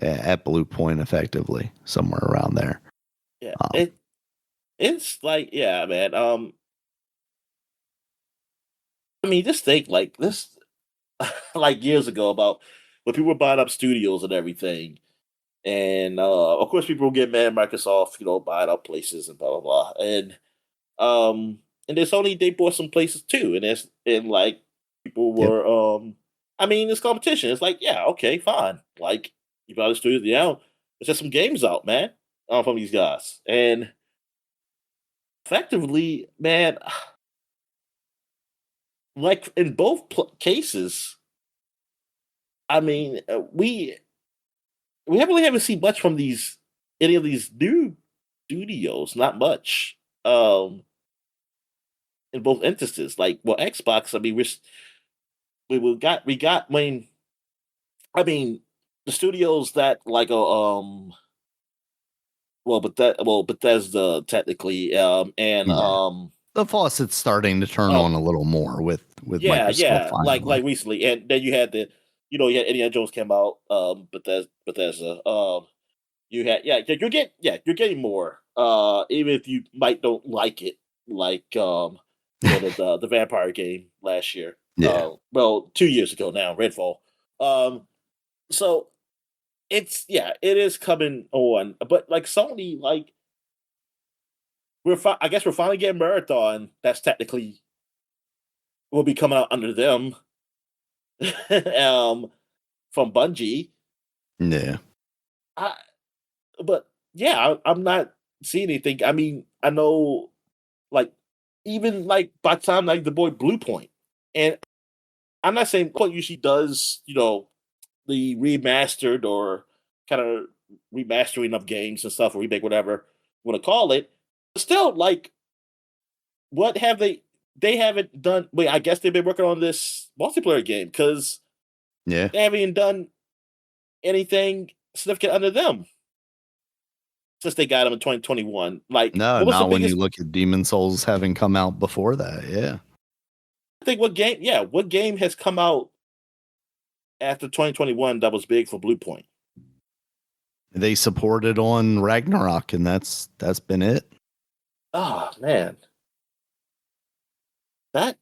at Bluepoint, effectively, somewhere around there. Yeah, it's like, yeah, man. I mean, just think like this, like years ago, about when people were buying up studios and everything. And of course, people will get mad at Microsoft, buying up places and blah blah blah. And then Sony, they bought some places too, and like people were I mean, it's competition. It's like, yeah, okay, fine. Like, you bought the studios, let's get some games out, man, from these guys. And effectively, man, like in both cases, I mean, we haven't seen much from any of these new studios. Not much. In both instances, like, well, Xbox. I mean, we got. I mean, the studios that like Bethesda technically, and the faucet's starting to turn on a little more with Microsoft. Finally. like recently, and then you had you had Indiana Jones came out, Bethesda. You had you're getting more. Even if you might don't like it, like the vampire game last year. 2 years ago now, Redfall. So it is coming on, but like Sony, like I guess we're finally getting Marathon. That's technically will be coming out under them, from Bungie. Yeah. I, but yeah, I'm not seeing anything. I mean, I know, like, even like by the time like the boy Bluepoint, and I'm not saying Bluepoint usually does, the remastered or kind of remastering of games and stuff, or remake, whatever you want to call it. But still, like, what have they? They haven't done. Wait, I guess they've been working on this multiplayer game because Yeah. they haven't even done anything significant under them since they got them in 2021. Like, No, what was the not when you biggest? look at Demon Souls having come out before that. Yeah. I think what game? Yeah, what game has come out after 2021 that was big for Bluepoint? They supported on Ragnarok, and that's been it. Oh man, that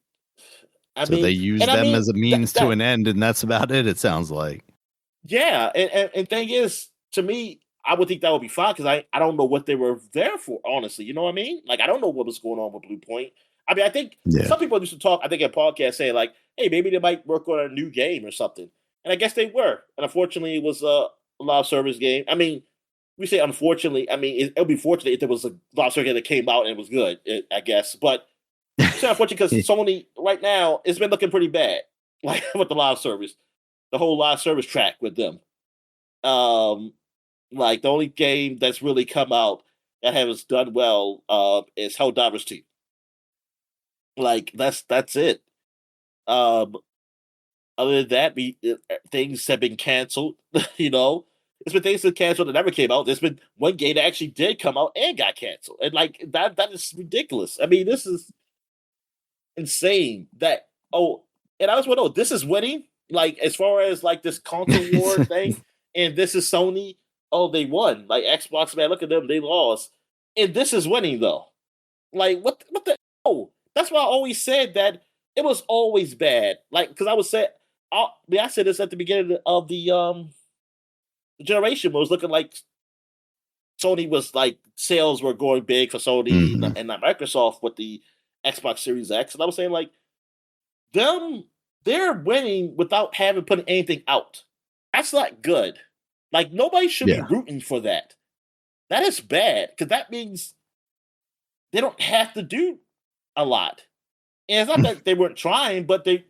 So they use them as a means to an end, and that's about it. It sounds like. Yeah, and thing is, to me, I would think that would be fine because I don't know what they were there for. Honestly, you know what I mean? Like, I don't know what was going on with Bluepoint. I mean, I think some people used to talk. I think in podcasts saying like, "Hey, maybe they might work on a new game or something." And I guess they were. And unfortunately, it was a live service game. I mean, we say unfortunately. I mean, it would be fortunate if there was a live service game that came out and it was good. I guess, but it's unfortunate because Sony right now it's been looking pretty bad, like with the live service, the whole live service track with them. Um, like the only game that's really come out that has done well is Helldivers 2. Like that's it. Um, Other than that, things have been canceled. you know, there's been things that canceled that never came out. There's been one game that actually did come out and got canceled, and like that is ridiculous. I mean, this is insane. And I was wondering, this is winning. Like as far as like this console war thing, and this is Sony. Oh, they won. Like Xbox, man, look at them, they lost, and this is winning though. Like what the? Oh, that's why I always said that it was always bad. Like because I said this at the beginning of the generation, where it was looking like Sony was like sales were going big for Sony and not Microsoft with the Xbox Series X, and I was saying like they're winning without having put anything out. That's not good. Like nobody should be rooting for that. That is bad because that means they don't have to do a lot. And it's not that they weren't trying, but they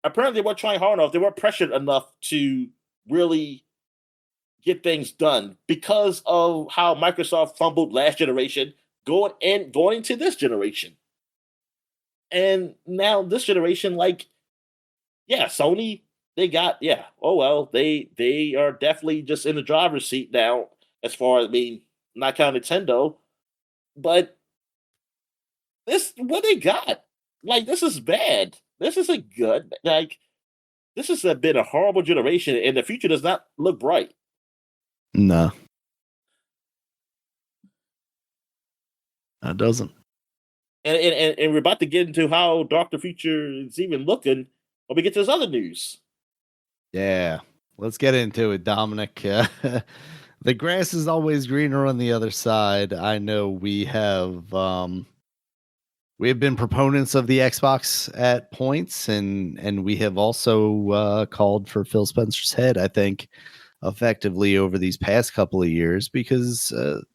apparently weren't trying hard enough. They weren't pressured enough to really get things done because of how Microsoft fumbled last generation, going into this generation. And now this generation, like, Sony, oh well, they are definitely just in the driver's seat now, as far as not counting Nintendo. But what they got. Like, this is bad. This isn't good. Like, this has been a horrible generation, and the future does not look bright. No. It doesn't. And we're about to get into how dark the future is even looking when we get to this other news. Yeah. Let's get into it, Dominic. The grass is always greener on the other side. I know we have been proponents of the Xbox at points, and we have also called for Phil Spencer's head, I think, effectively over these past couple of years, because the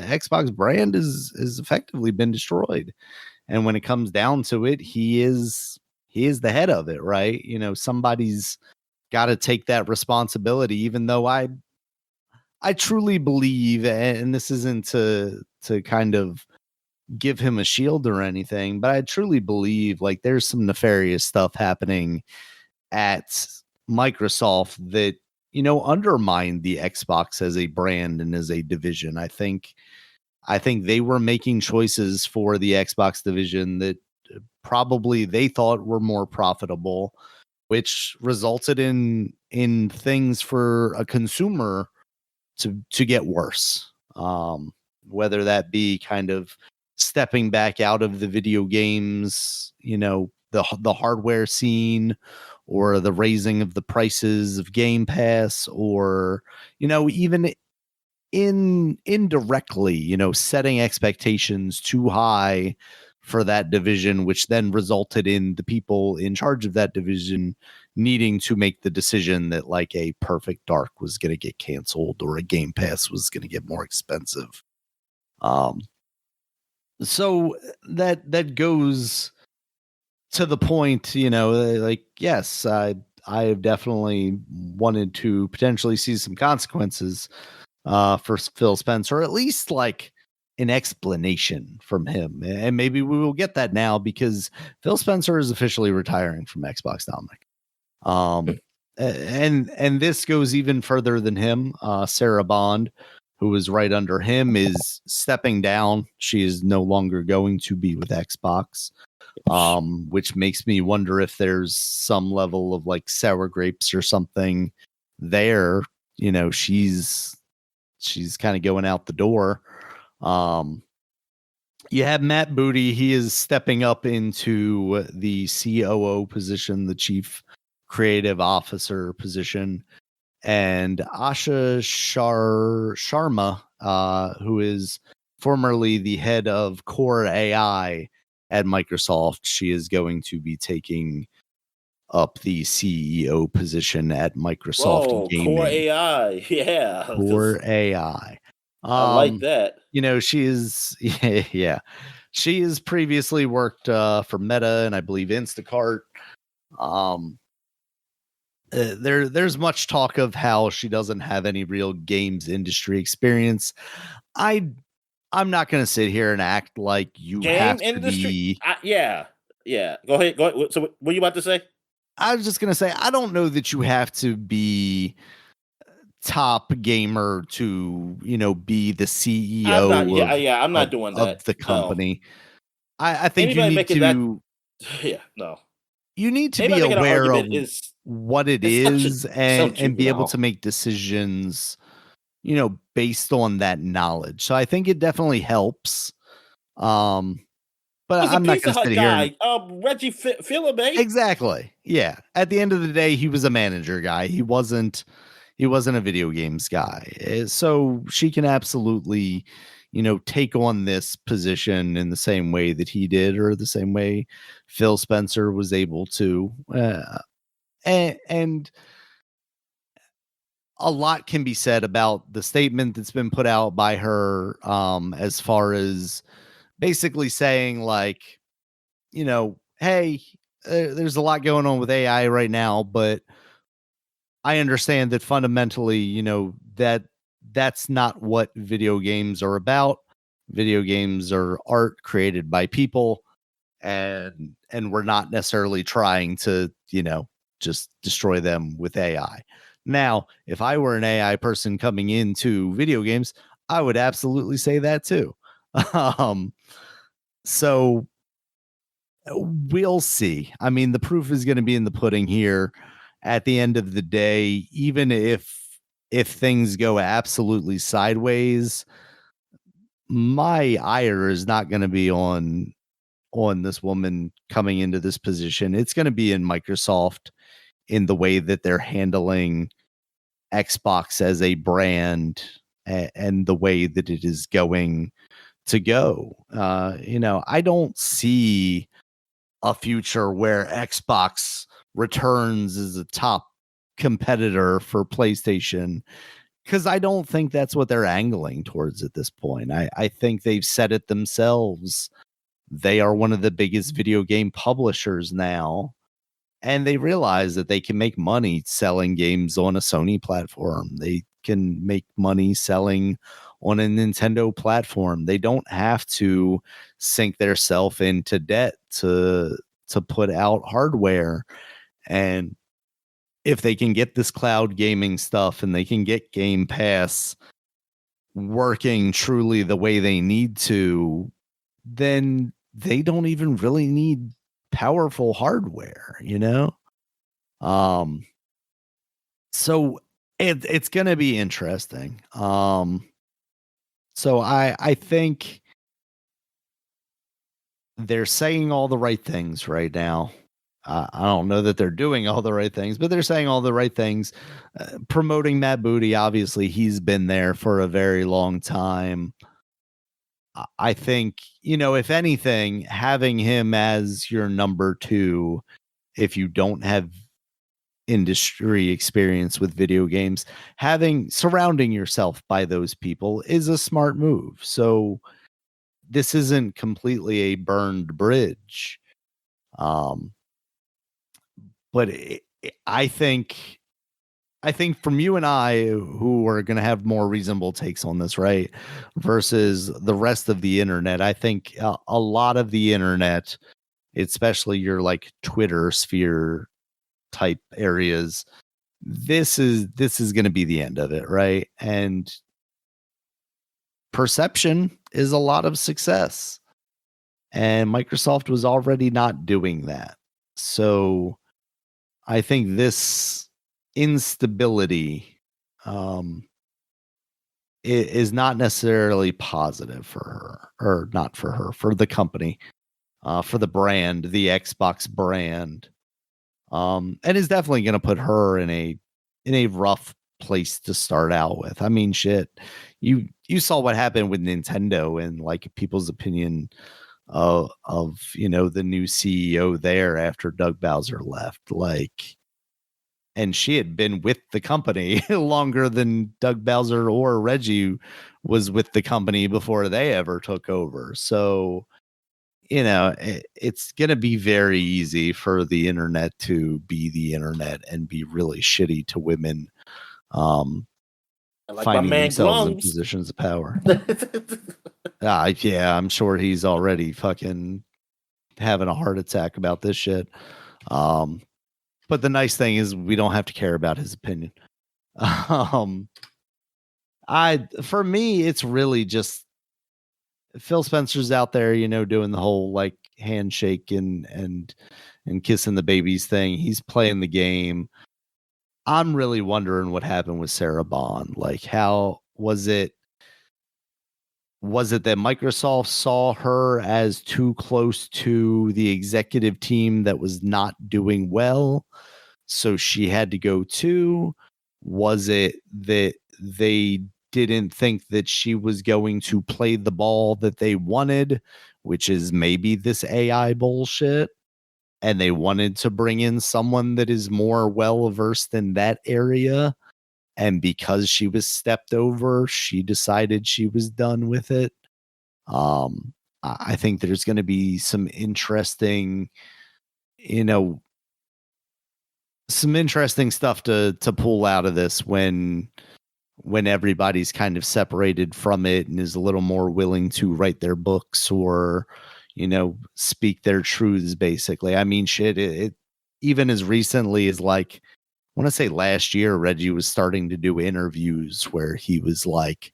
Xbox brand is effectively been destroyed. And when it comes down to it, he is the head of it, right? You know, somebody's got to take that responsibility, even though I truly believe, and this isn't to kind of give him a shield or anything, but I truly believe like there's some nefarious stuff happening at Microsoft that, you know, undermined the Xbox as a brand and as a division. I think they were making choices for the Xbox division that probably they thought were more profitable, which resulted in things for a consumer to get worse. Whether that be kind of stepping back out of the video games, you know, the hardware scene, or the raising of the prices of Game Pass, or, even indirectly, setting expectations too high for that division, which then resulted in the people in charge of that division needing to make the decision that like a Perfect Dark was going to get canceled or a Game Pass was going to get more expensive. So that goes to the point, like, yes, I have definitely wanted to potentially see some consequences for Phil Spencer, or at least like an explanation from him. And maybe we will get that now because Phil Spencer is officially retiring from Xbox, Dominic. And this goes even further than him. Sarah Bond, who was right under him, is stepping down. She is no longer going to be with Xbox, which makes me wonder if there's some level of like sour grapes or something there. She's kind of going out the door. You have Matt Booty. He is stepping up into the COO position, the Chief Creative Officer position. And Asha Sharma, who is formerly the head of CoreAI at Microsoft, she is going to be taking up the CEO position at Microsoft Gaming. CoreAI, yeah. CoreAI. I like that. She is, yeah. She has previously worked for Meta and I believe Instacart. There's much talk of how she doesn't have any real games industry experience. I'm not going to sit here and act like you have to be. Yeah. Go ahead. So, what are you about to say? I was just going to say, I don't know that you have to be top gamer to, be the CEO. I'm not doing that of the company. No. I think Anybody you need to. No. You need to be aware of what it is and be able to make decisions, based on that knowledge. So I think it definitely helps. But I'm not going to sit here. Reggie Fils-Aimé. Exactly. Yeah. At the end of the day, he was a manager guy. He wasn't a video games guy. So she can absolutely, take on this position in the same way that he did, or the same way Phil Spencer was able to. And a lot can be said about the statement that's been put out by her, as far as basically saying like, hey, there's a lot going on with AI right now, but I understand that fundamentally, that's not what video games are about. Video games are art created by people, and we're not necessarily trying to, just destroy them with AI. Now, if I were an AI person coming into video games, I would absolutely say that too. So we'll see. I mean, the proof is going to be in the pudding here. At the end of the day, even if things go absolutely sideways, my ire is not going to be on this woman coming into this position. It's going to be in Microsoft, in the way that they're handling Xbox as a brand, and the way that it is going to go. I don't see a future where Xbox returns as a top competitor for PlayStation, because I don't think that's what they're angling towards at this point. I think they've said it themselves. They are one of the biggest video game publishers now, and they realize that they can make money selling games on a Sony platform. They can make money selling on a Nintendo platform. They don't have to sink themselves into debt to put out hardware. And if they can get this cloud gaming stuff and they can get Game Pass working truly the way they need to, then they don't even really need powerful hardware, So it's going to be interesting. So I think they're saying all the right things right now. I don't know that they're doing all the right things, but they're saying all the right things. Promoting Matt Booty, obviously, he's been there for a very long time. I think, if anything, having him as your number 2, if you don't have industry experience with video games, surrounding yourself by those people is a smart move. So this isn't completely a burned bridge. But I think from you and I, who are going to have more reasonable takes on this, right, versus the rest of the internet, I think a lot of the internet, especially your like Twitter sphere type areas, this is going to be the end of it, right? And perception is a lot of success, and Microsoft was already not doing that. So I think this instability is not necessarily positive for her, or not for her, for the company, for the brand, the Xbox brand, and is definitely going to put her in a rough place to start out with. I mean, shit, you saw what happened with Nintendo and like people's opinion of the new CEO there after Doug Bowser left, like. And she had been with the company longer than Doug Bowser or Reggie was with the company before they ever took over. So, it's going to be very easy for the internet to be the internet and be really shitty to women, like finding my man themselves in Grungs. positions of power. Yeah, I'm sure he's already fucking having a heart attack about this shit. But the nice thing is we don't have to care about his opinion. For me, it's really just Phil Spencer's out there, doing the whole like handshake and kissing the babies thing. He's playing the game. I'm really wondering what happened with Sarah Bond. Like, how was it? Was it that Microsoft saw her as too close to the executive team that was not doing well, so she had to go too? Was it that they didn't think that she was going to play the ball that they wanted, which is maybe this AI bullshit, and they wanted to bring in someone that is more well-versed in that area, and because she was stepped over, she decided she was done with it? I think there's going to be some interesting, stuff to pull out of this when everybody's kind of separated from it and is a little more willing to write their books or, speak their truths, basically. I mean, shit, it even as recently as like, I want to say last year, Reggie was starting to do interviews where he was like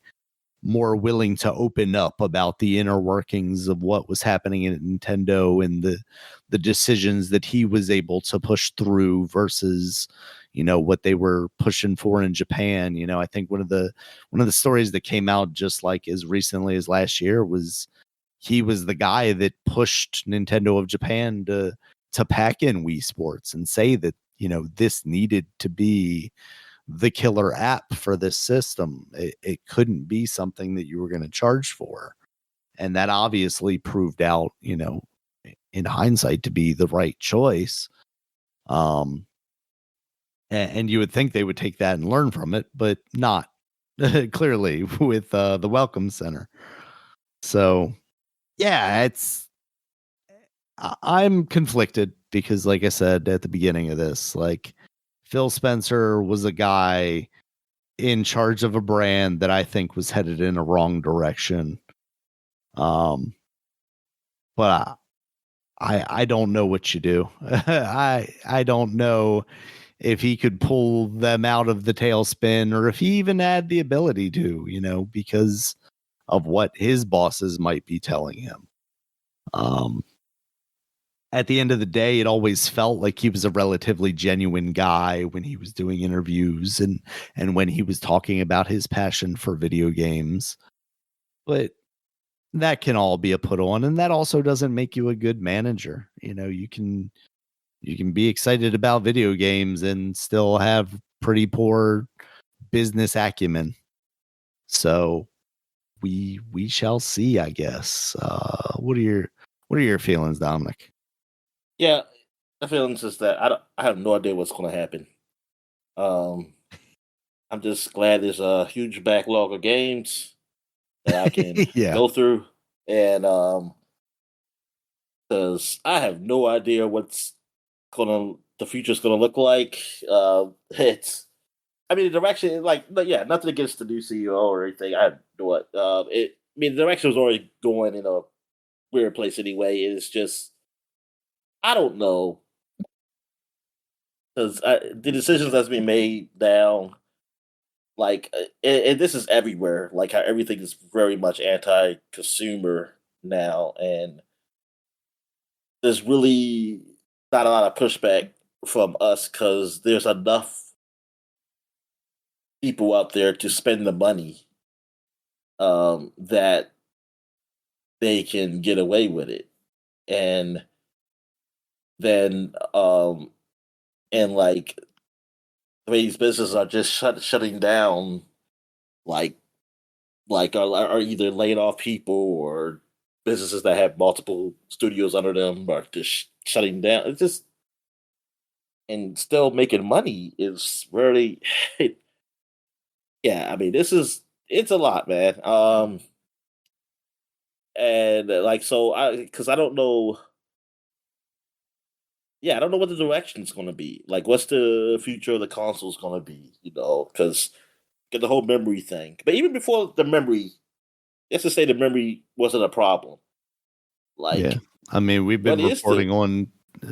more willing to open up about the inner workings of what was happening at Nintendo and the decisions that he was able to push through versus, what they were pushing for in Japan. I think one of the stories that came out just like as recently as last year was he was the guy that pushed Nintendo of Japan to pack in Wii Sports and say that, this needed to be the killer app for this system. It couldn't be something that you were going to charge for. And that obviously proved out, in hindsight, to be the right choice. And you would think they would take that and learn from it, but not clearly with the Welcome Center. So, yeah, I'm conflicted because, like I said at the beginning of this, like Phil Spencer was a guy in charge of a brand that I think was headed in a wrong direction. But I don't know what you do. I don't know if he could pull them out of the tailspin or if he even had the ability to, because of what his bosses might be telling him. At the end of the day, it always felt like he was a relatively genuine guy when he was doing interviews and when he was talking about his passion for video games. But that can all be a put on, and that also doesn't make you a good manager. You can you can be excited about video games and still have pretty poor business acumen. So we shall see, I guess. What are your feelings, Dominic? Yeah, the feelings is that I have no idea what's going to happen. I'm just glad there's a huge backlog of games that I can Yeah. go through, and because I have no idea the future's gonna look like. It's I mean the direction like but yeah, nothing against the new CEO or anything. I have no the direction was already going in a weird place anyway. It's just I don't know because the decisions that's being made now, like, and this is everywhere. Like how everything is very much anti-consumer now, and there's really not a lot of pushback from us because there's enough people out there to spend the money that they can get away with it, and then and like the way these businesses are just shutting down, like are either laying off people or businesses that have multiple studios under them are just shutting down. It's just and still making money is really yeah. I mean, it's a lot, man. And like so, I don't know. Yeah, I don't know what the direction's going to be. Like, what's the future of the console's going to be? Because get the whole memory thing. But even before the memory, let's just say the memory wasn't a problem. Yeah. Like, I mean, we've been what is the reporting on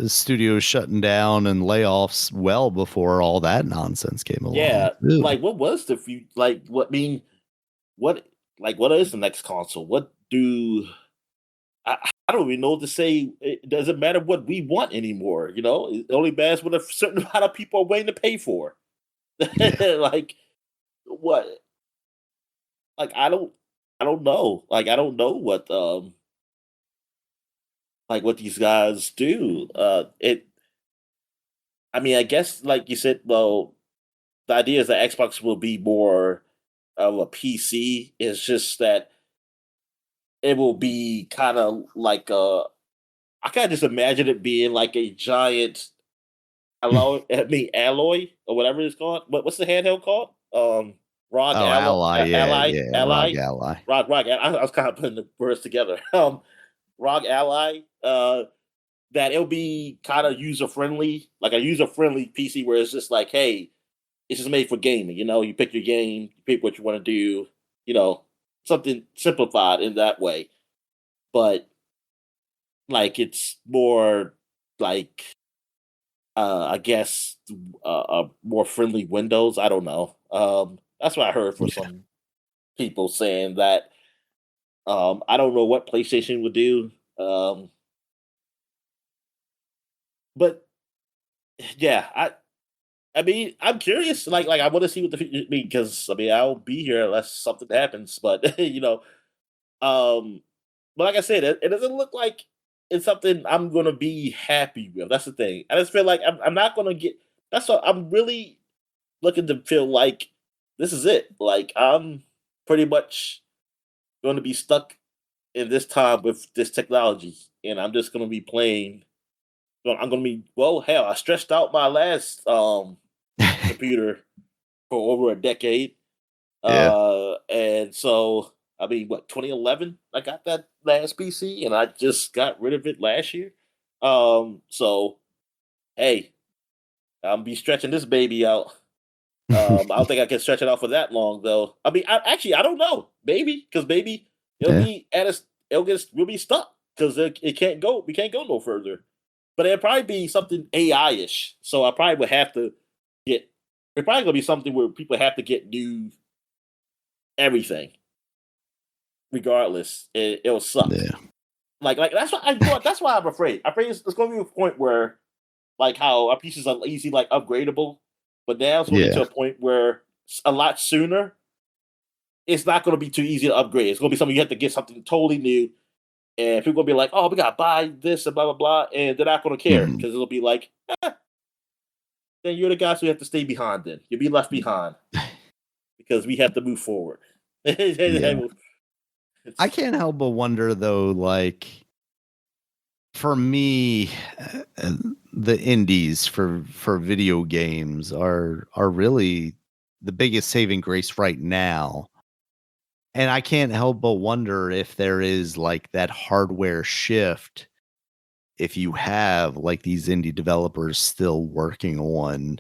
studios shutting down and layoffs well before all that nonsense came along. yeah? Too. Like, what was the future? Like, what mean? What what is the next console? What do I don't even know what to say. It doesn't matter what we want anymore. It only matters what a certain amount of people are willing to pay for. Yeah. Like what? Like I don't know. Like I don't know what these guys do. I mean, I guess like you said, well, the idea is that Xbox will be more of a PC. It's just that it will be kind of like I kind of just imagine it being like a giant alloy or whatever it's called. What's the handheld called? Rock Oh, Alloy, Ally. Yeah. Ally, Yeah. ROG Ally, Ally. Rock. I was kind of putting the words together. Rock Ally. That it'll be kind of user friendly, like a user friendly PC where it's just like, hey, it's just made for gaming. You pick your game, you pick what you want to do. You know, something simplified in that way. But it's more like I guess more friendly Windows. I don't know. That's what I heard for Yeah. some people saying that. I don't know what PlayStation would do. But yeah, I mean, I'm curious. Like I want to see what the future because I mean, I'll be here unless something happens. But um, but like I said, it doesn't look like it's something I'm gonna be happy with. That's the thing. I just feel like I'm not gonna get. That's what I'm really looking to feel like. This is it. Like I'm pretty much going to be stuck in this time with this technology, and I'm just going to be playing. I'm going to be well. Hell, I stretched out my last computer for over a decade, Yeah. and so I mean, what 2011? I got that last PC, and I just got rid of it last year. So hey, I'm be stretching this baby out. I don't think I can stretch it out for that long, though. I mean, I don't know. Maybe because maybe it'll Yeah. be at us. We'll be stuck because it can't go. We can't go no further. But it'll probably be something AI ish. So I probably would have to get. It's probably gonna be something where people have to get new everything, regardless. It'll suck. Yeah. Like that's why that's why I'm afraid. I'm afraid it's going to be a point where like how our pieces are easy like upgradable, but now it's going to get Yeah. to a point where a lot sooner it's not going to be too easy to upgrade. It's going to be something you have to get something totally new, and people will be like, "Oh, we gotta buy this and blah blah blah," and they're not gonna care Mhm. because it'll be like, then you're the guys who have to stay behind. Then you'll be left behind because we have to move forward. Yeah. I It's- can't help but wonder though, like for me, the indies for video games are really the biggest saving grace right now. And I can't help but wonder if there is like that hardware shift if you have like these indie developers still working on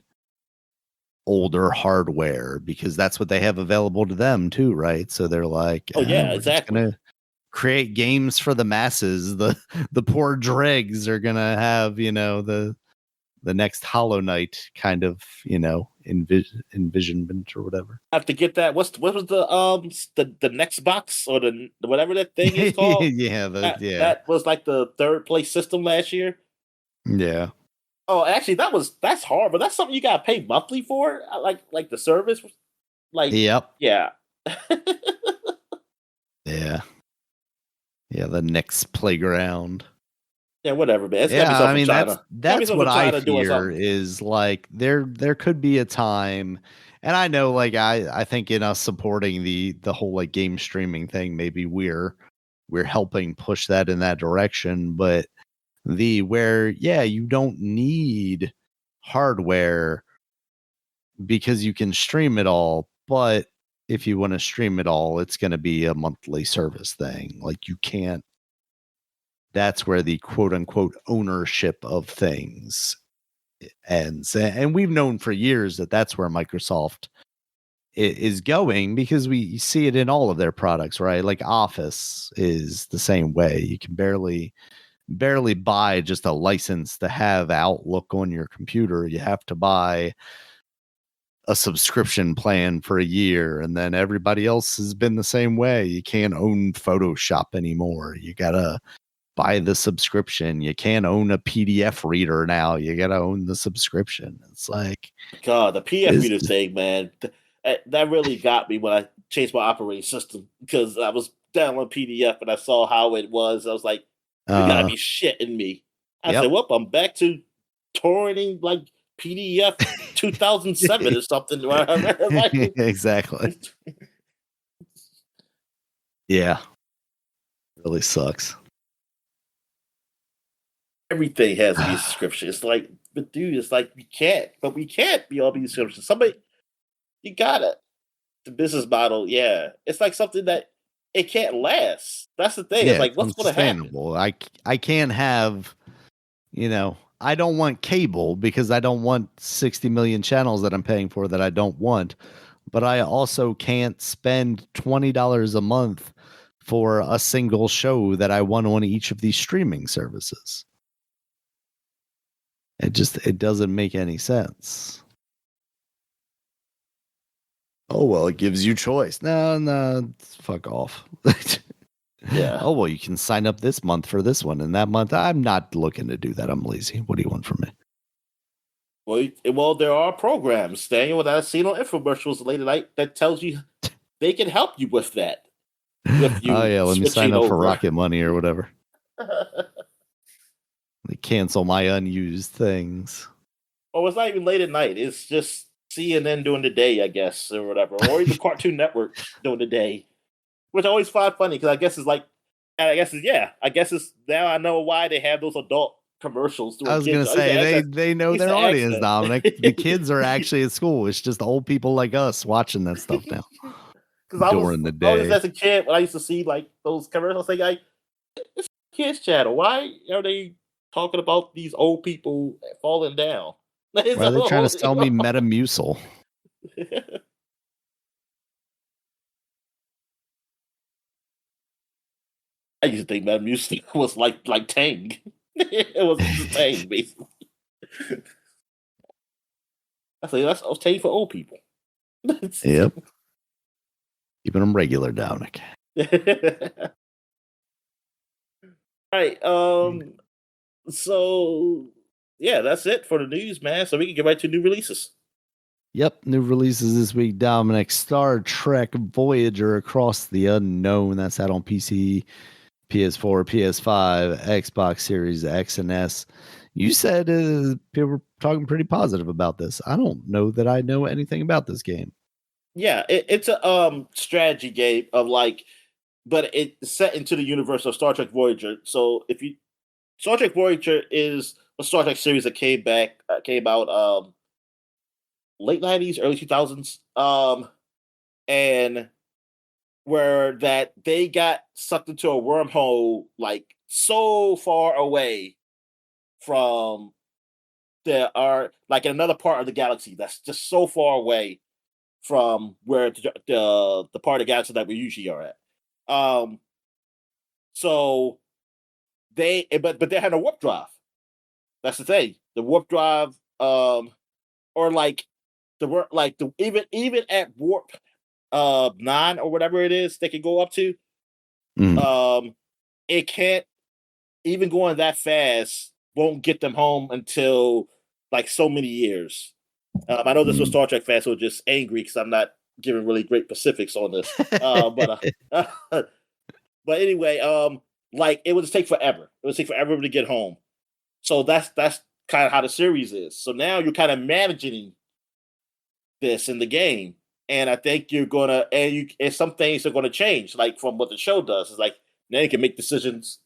older hardware because that's what they have available to them too, right? So they're like, oh yeah, we're just exactly. gonna create games for the masses. The poor dregs are gonna have, the next Hollow Knight kind of, envisionment or whatever. I have to get that. What was the next box or the whatever that thing is called? Yeah, yeah. That was like the third place system last year. Yeah. Oh, actually, that's hard, but that's something you gotta pay monthly for. Like the service, like Yep. yeah, Yeah. Yeah, the next playground. yeah, whatever, man. It's gotta be Yeah, I something mean from that's China. Gotta be that's something what from I China doing fear something. is like there could be a time, and I know like I think in us supporting the whole like game streaming thing, maybe we're helping push that in that direction, but the where yeah, you don't need hardware because you can stream it all, but if you want to stream it all, it's going to be a monthly service thing. Like you can't that's where the quote unquote ownership of things ends. And we've known for years that that's where Microsoft is going because we see it in all of their products, right? Like Office is the same way. You can barely buy just a license to have Outlook on your computer. You have to buy a subscription plan for a year, and then everybody else has been the same way. You can't own Photoshop anymore. You gotta buy the subscription. You can't own a PDF reader now. You gotta own the subscription. It's like God, the PF this. reader thing, man, that really got me when I changed my operating system because I was downloading PDF and I saw how it was. I was like, "You gotta Uh, be shitting me!" I said, yep. "Well, I'm back to torrenting like PDF 2007 or something." Like, Exactly. Yeah, really sucks. everything has to be a subscription. It's like, but dude, it's like we can't be all these subscriptions. Somebody, you gotta. The business model, yeah, it's like something that it can't last. That's the thing. It's Yeah, like, it's what's going to happen? unsustainable. I can't have, I don't want cable because I don't want 60 million channels that I'm paying for that I don't want. But I also can't spend $20 a month for a single show that I want on each of these streaming services. It doesn't make any sense. Oh well, it gives you choice. No, fuck off. Yeah. Oh well, you can sign up this month for this one, and that month I'm not looking to do that. I'm lazy. What do you want from me? Well, there are programs, Daniel, that I've seen on infomercials late at night that tells you they can help you with that. With Oh you yeah, let me sign switching up for over. Rocket Money or whatever. They cancel my unused things. Or it's not even late at night. It's just CNN during the day, I guess, or whatever, or even Cartoon Network during the day, which I always find funny because I guess it's like, and I guess it's now I know why they have those adult commercials I during was gonna kids. say they I know used their to ask audience, that Dominic. The kids are actually at school. It's just old people like us watching that stuff now because I was during the always day. as a kid when I used to see like those commercials, like it's a kids channel. Why are they talking about these old people falling down? It's Why are they trying to all- sell me Metamucil? I used to think that music was like Tang. It was just Tang, basically. I say that's Tang for old people. Yep, keeping them regular, Dominic. All right. So yeah, that's it for the news, man. So we can get right to new releases. Yep, new releases this week, Dominic. Star Trek Voyager Across the Unknown. That's out on PC PS4, PS5, Xbox Series X and S. You said people were talking pretty positive about this. I don't know that I know anything about this game. Yeah, it's a strategy game of like, but it's set into the universe of Star Trek Voyager. So if you Star Trek Voyager is a Star Trek series that came out late 90s, early 2000s, and where that they got sucked into a wormhole like so far away from like in another part of the galaxy that's just so far away from where the part of the galaxy that we usually are at. Um, so but they had a warp drive. That's the thing. The warp drive, or like even at warp 9 or whatever it is they can go up to. It can't even going that fast won't get them home until like so many years. I know this was Star Trek fans who are just angry because I'm not giving really great specifics on this. But anyway, like it would just take forever. It would take forever to get home. So that's kind of how the series is. So now you're kind of managing this in the game, and I think you're gonna and some things are gonna change, like from what the show does. It's like now you can make decisions.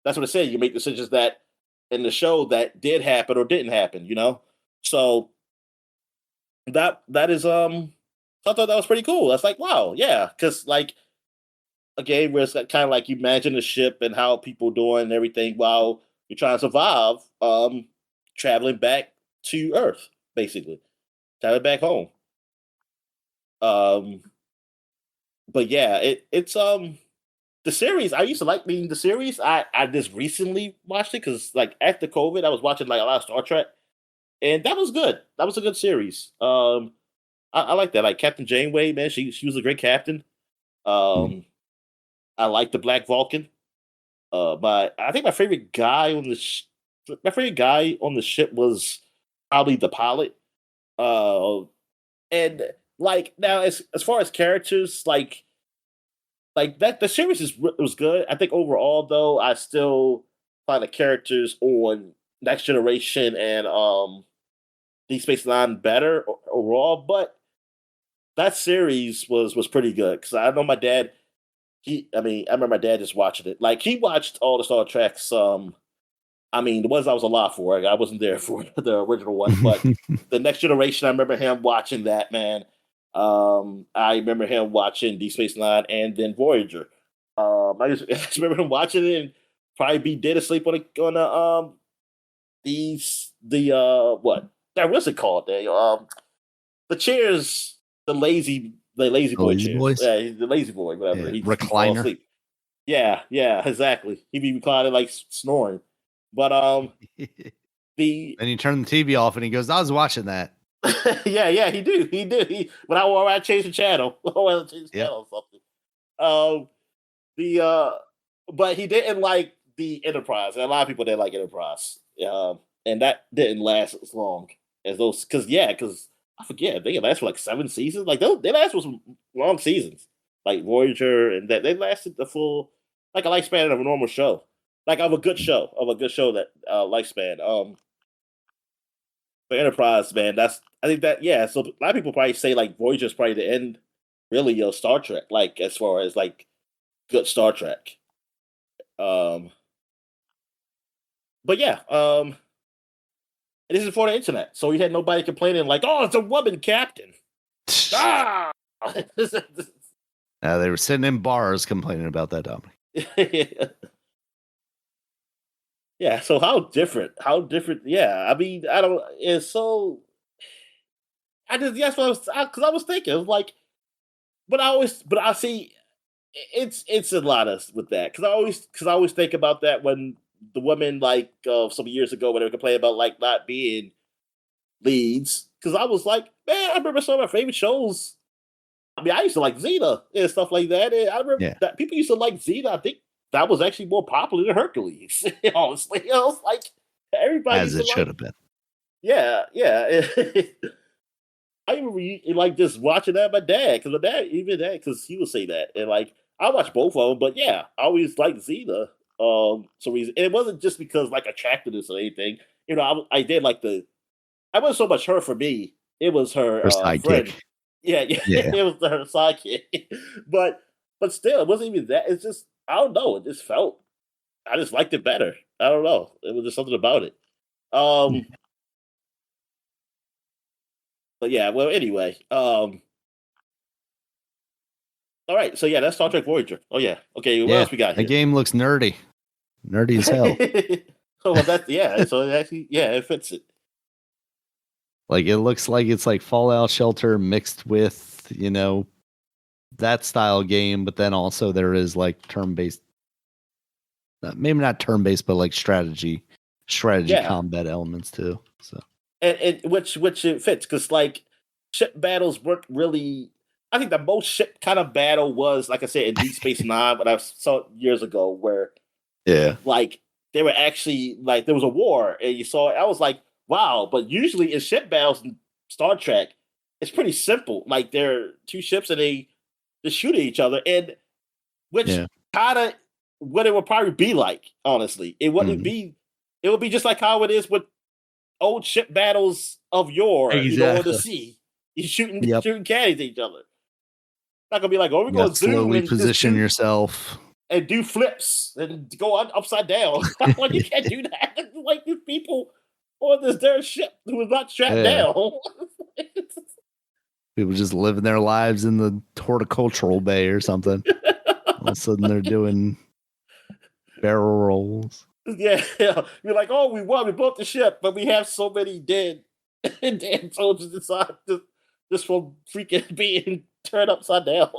That's what it said. You make decisions that in the show that did happen or didn't happen. So that is I thought that was pretty cool. That's like wow, yeah, because like a game where it's kind of like you imagine the ship and how people doing and everything while you're trying to survive, traveling back to Earth, basically. Traveling back home. But yeah, it's the series. I used to like reading the series. I just recently watched it because like after COVID, I was watching like a lot of Star Trek, and that was good. That was a good series. I like that. Like Captain Janeway, man, she was a great captain. I like the Black Vulcan. But I think my favorite guy on the ship was probably the pilot. And like now, as far as characters, like that, the series was good. I think overall, though, I still find the characters on Next Generation and Deep Space Nine better overall. But that series was pretty good because I know my dad. I remember my dad just watching it. Like he watched all the Star Treks. The ones I was alive for. I wasn't there for the original one, but the Next Generation. I remember him watching that, man. I remember him watching Deep Space Nine and then Voyager. I just remember him watching it and probably be dead asleep on what that what's it called? The chairs, the lazy boy chairs. Boys? Yeah, the lazy boy, whatever. Yeah, He'd recliner. fall asleep. Yeah, exactly. He'd be reclining like snoring. But and you turn the TV off and he goes, I was watching that. yeah, he do. When I change the channel, or something. But he didn't like the Enterprise. And a lot of people didn't like Enterprise. And that didn't last as long as those. Because I forget, they last for like 7 seasons. Like they last for some long seasons. Like Voyager and that they lasted the full like a lifespan of a normal show. Like of a good show that lifespan. For Enterprise, man, I think that so a lot of people probably say like Voyager is probably the end really of Star Trek, like as far as like good Star Trek. But yeah, it isn't for the internet, so you had nobody complaining like, "Oh, it's a woman captain." They were sitting in bars complaining about that, Dominic. Yeah. So how different? Yeah. I mean, I don't. It's so. That's what I was thinking. It was like, but I see. It's a lot of with that because I always think about that when the women like some years ago when they were complaining about like not being leads because I was like, man, I remember some of my favorite shows. I mean, I used to like Xena and stuff like that. And I remember that people used to like Xena. I think that was actually more popular than Hercules. Honestly, it was like everybody as it should have been. Yeah. I remember like just watching that with my dad because he would say that and like I watched both of them, but yeah, I always liked Xena. So it wasn't just because like attractiveness or anything. I did like I wasn't so much her for me. It was her Her friend. sidekick. Yeah, yeah, Yeah. it was her sidekick. but but still, it wasn't even that. It's just I don't know. It just felt I just liked it better. I don't know. It was just something about it. Um, but yeah. Well, anyway. All right. So yeah, that's Star Trek Voyager. Oh yeah. Okay. What Yeah. else we got The here? game looks nerdy. Nerdy as hell. Oh, well, that's yeah. So it actually, yeah, it fits it. Like it looks like it's like Fallout Shelter mixed with, that style game, but then also there is like turn-based, maybe not turn-based, but like strategy Yeah, combat elements too. So and which it fits because like ship battles weren't really. I think the most ship kind of battle was like I said in Deep Space Nine, but I saw it years ago where yeah, like they were actually like there was a war and you saw it. I was like, wow. But usually in ship battles in Star Trek, it's pretty simple. Like there are two ships and they just shoot at each other, and which yeah, kind of what it would probably be like. Honestly, it wouldn't mhm. be. It would be just like how it is with old ship battles of yore. On the Exactly. sea, you shooting Yep. shooting cannons at each other. Not gonna be like, oh, we're You got gonna to zoom slowly and just position do yourself. and do flips and go on upside down. Like you can't do that. Like these people on this their ship who is not strapped Yeah. down. People just living their lives in the horticultural bay or something. All of a sudden they're doing barrel rolls. Yeah, you're like, oh, we won, we blew up the ship, but we have so many dead, dead soldiers inside just from freaking being turned upside down.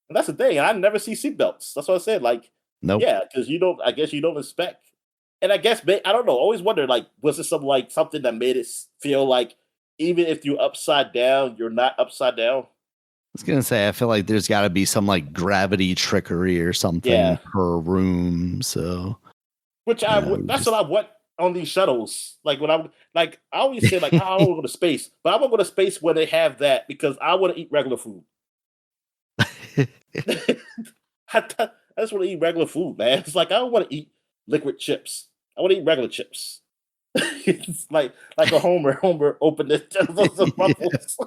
And that's the thing. I never see seatbelts. That's what I said. Like, Nope. yeah, because you don't. I guess you don't expect. And I guess I don't know. Always wonder like, was it something that made it feel like even if you're upside down, you're not upside down? Was gonna say, I feel like there's got to be some like gravity trickery or something Yeah, per room. So which you that's what just I want on these shuttles. Like when I'm like, I always say like, oh, I don't want to go to space, but I want to go to space where they have that because I want to eat regular food. I just want to eat regular food, man. It's like I don't want to eat liquid chips. I want to eat regular chips. It's like a Homer opened it some yeah, muffles.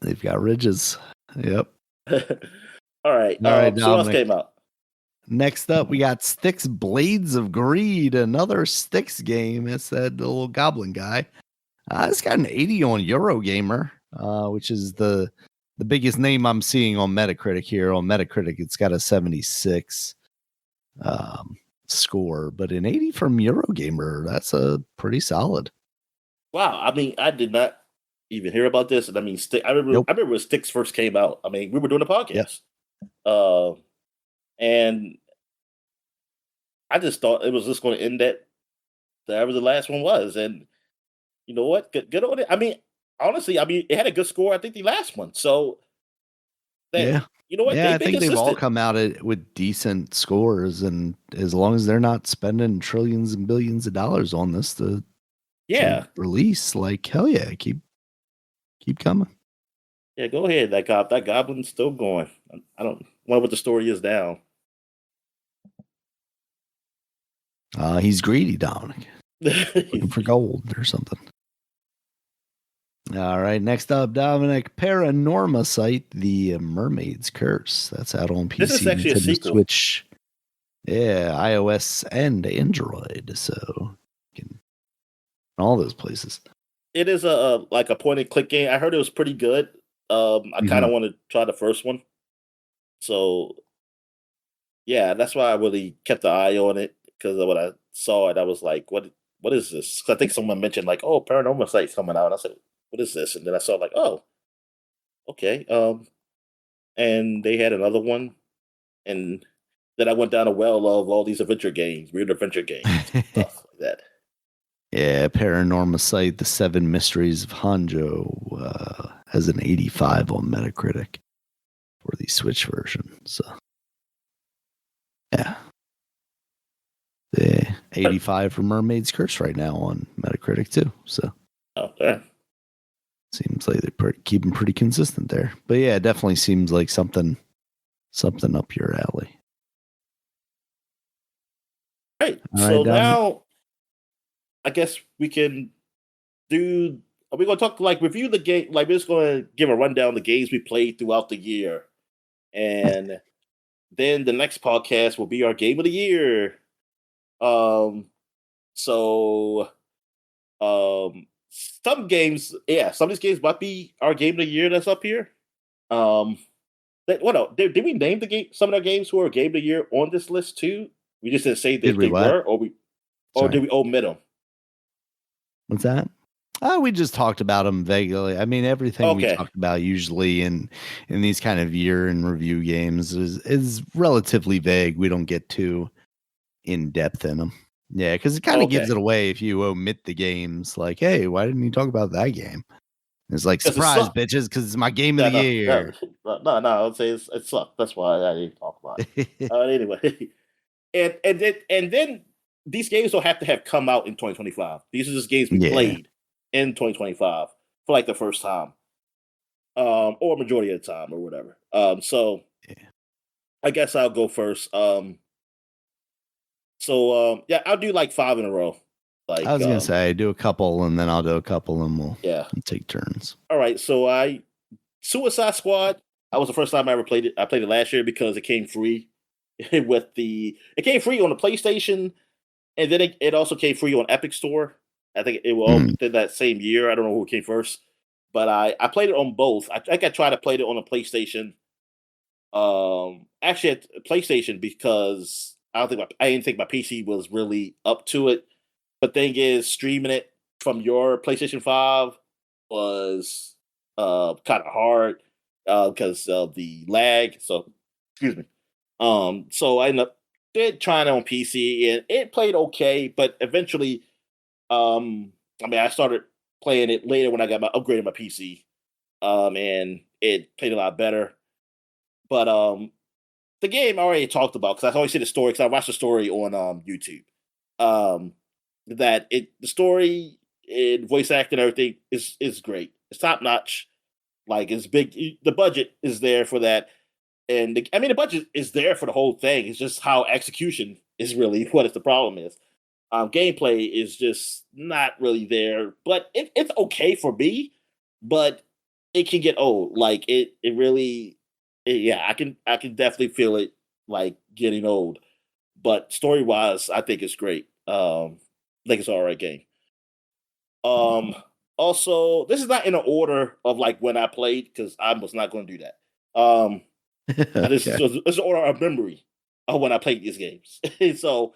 they've got ridges. Yep. All right. All right, So what else Dominic. came out? Next up, we got Styx Blades of Greed, another Styx game. It's that little goblin guy. It's got an 80 on Eurogamer, which is the biggest name I'm seeing on Metacritic here. On Metacritic, it's got a 76 score, but an 80 from Eurogamer, that's a pretty solid. Wow. I mean, I did not even hear about this. And I mean, Nope. I remember when Sticks first came out. I mean, we were doing a Yep. podcast. And I just thought it was just going to end that was the last one was. And you know what? Good on it. I mean, honestly, it had a good score. I think the last one. So that Yeah. you know what? Yeah, I They've been think they've all consistent. come out with decent scores, and as long as they're not spending trillions and billions of dollars on this to Yeah. release, like hell yeah, keep coming. Yeah, go ahead. That goblin's still going. I don't wonder what the story is now. He's greedy, Dominic, looking for gold or something. All right, next up, Dominic, Paranorma Site, The Mermaid's Curse. That's out on This is PC, actually a Nintendo sequel. Switch, yeah, iOS and Android. So you can all those places. It is a like a point and click game. I heard it was pretty good. I kind of want to try the first one. So yeah, that's why I really kept the eye on it because when I saw it, I was like, what is this?" 'Cause I think someone mentioned like, "Oh, Paranormal Site's coming out." And I said, "What is this?" And then I saw like, "Oh, okay." And they had another one, and then I went down a well of all these adventure games, weird adventure games, stuff like that. Yeah, Paranorma Site, The Seven Mysteries of Hanjo has an 85 on Metacritic for the Switch version. So, yeah. The 85 for Mermaid's Curse right now on Metacritic, too. So, Oh, yeah. Seems like they're keeping pretty consistent there. But yeah, it definitely seems like something up your alley. Right. All So right, Dominic. now I guess we can do. Are we going to talk like review the game? Like we're just going to give a rundown of the games we played throughout the year, and then the next podcast will be our game of the year. Um. So, some games, yeah, some of these games might be our game of the year that's up here. Um. What else? Did we name the game? Some of the games who are game of the year on this list too. We just didn't say Did that we they what? were, or did we omit them? What's that? We just talked about them vaguely. I mean, everything we talked about usually in these kind of year in review games is relatively vague. We don't get too in depth in them. Yeah, because it kind of gives it away if you omit the games. Like, hey, why didn't you talk about that game? It's like surprise, bitches, because it's my game of the year. No, I'll say it sucked. That's why I didn't talk about it. Anyway, and then these games don't have to have come out in 2025. These are just games we played in 2025 for like the first time, or majority of the time, or whatever. So I guess I'll go first. Yeah, I'll do like 5 in a row. Like I was gonna say, do a couple, and then I'll do a couple, and we'll take turns. All right, so Suicide Squad. That was the first time I ever played it. I played it last year because it came free it came free on the PlayStation, and then it also came free on Epic Store. I think it all did that same year. I don't know who came first, but I played it on both. I think I tried to play it on a PlayStation. Actually, at PlayStation because I didn't think my PC was really up to it. But thing is, streaming it from your PlayStation 5 was kind of hard because of the lag. So, excuse me. So I ended up trying it on PC, and it played okay, but eventually, I started playing it later when I got upgraded my PC, and it played a lot better. But the game I already talked about because I always see the story because I watched the story on YouTube. The story and voice acting and everything is great. It's top notch. Like it's big. The budget is there for that, and the budget is there for the whole thing. It's just how execution is really what the problem is. Gameplay is just not really there, but it's okay for me. But it can get old. Like it really, yeah. I can definitely feel it like getting old. But story wise, I think it's great. I think it's an alright game. Also, this is not in an order of like when I played because I was not going to do that. This is an order of memory of when I played these games. So,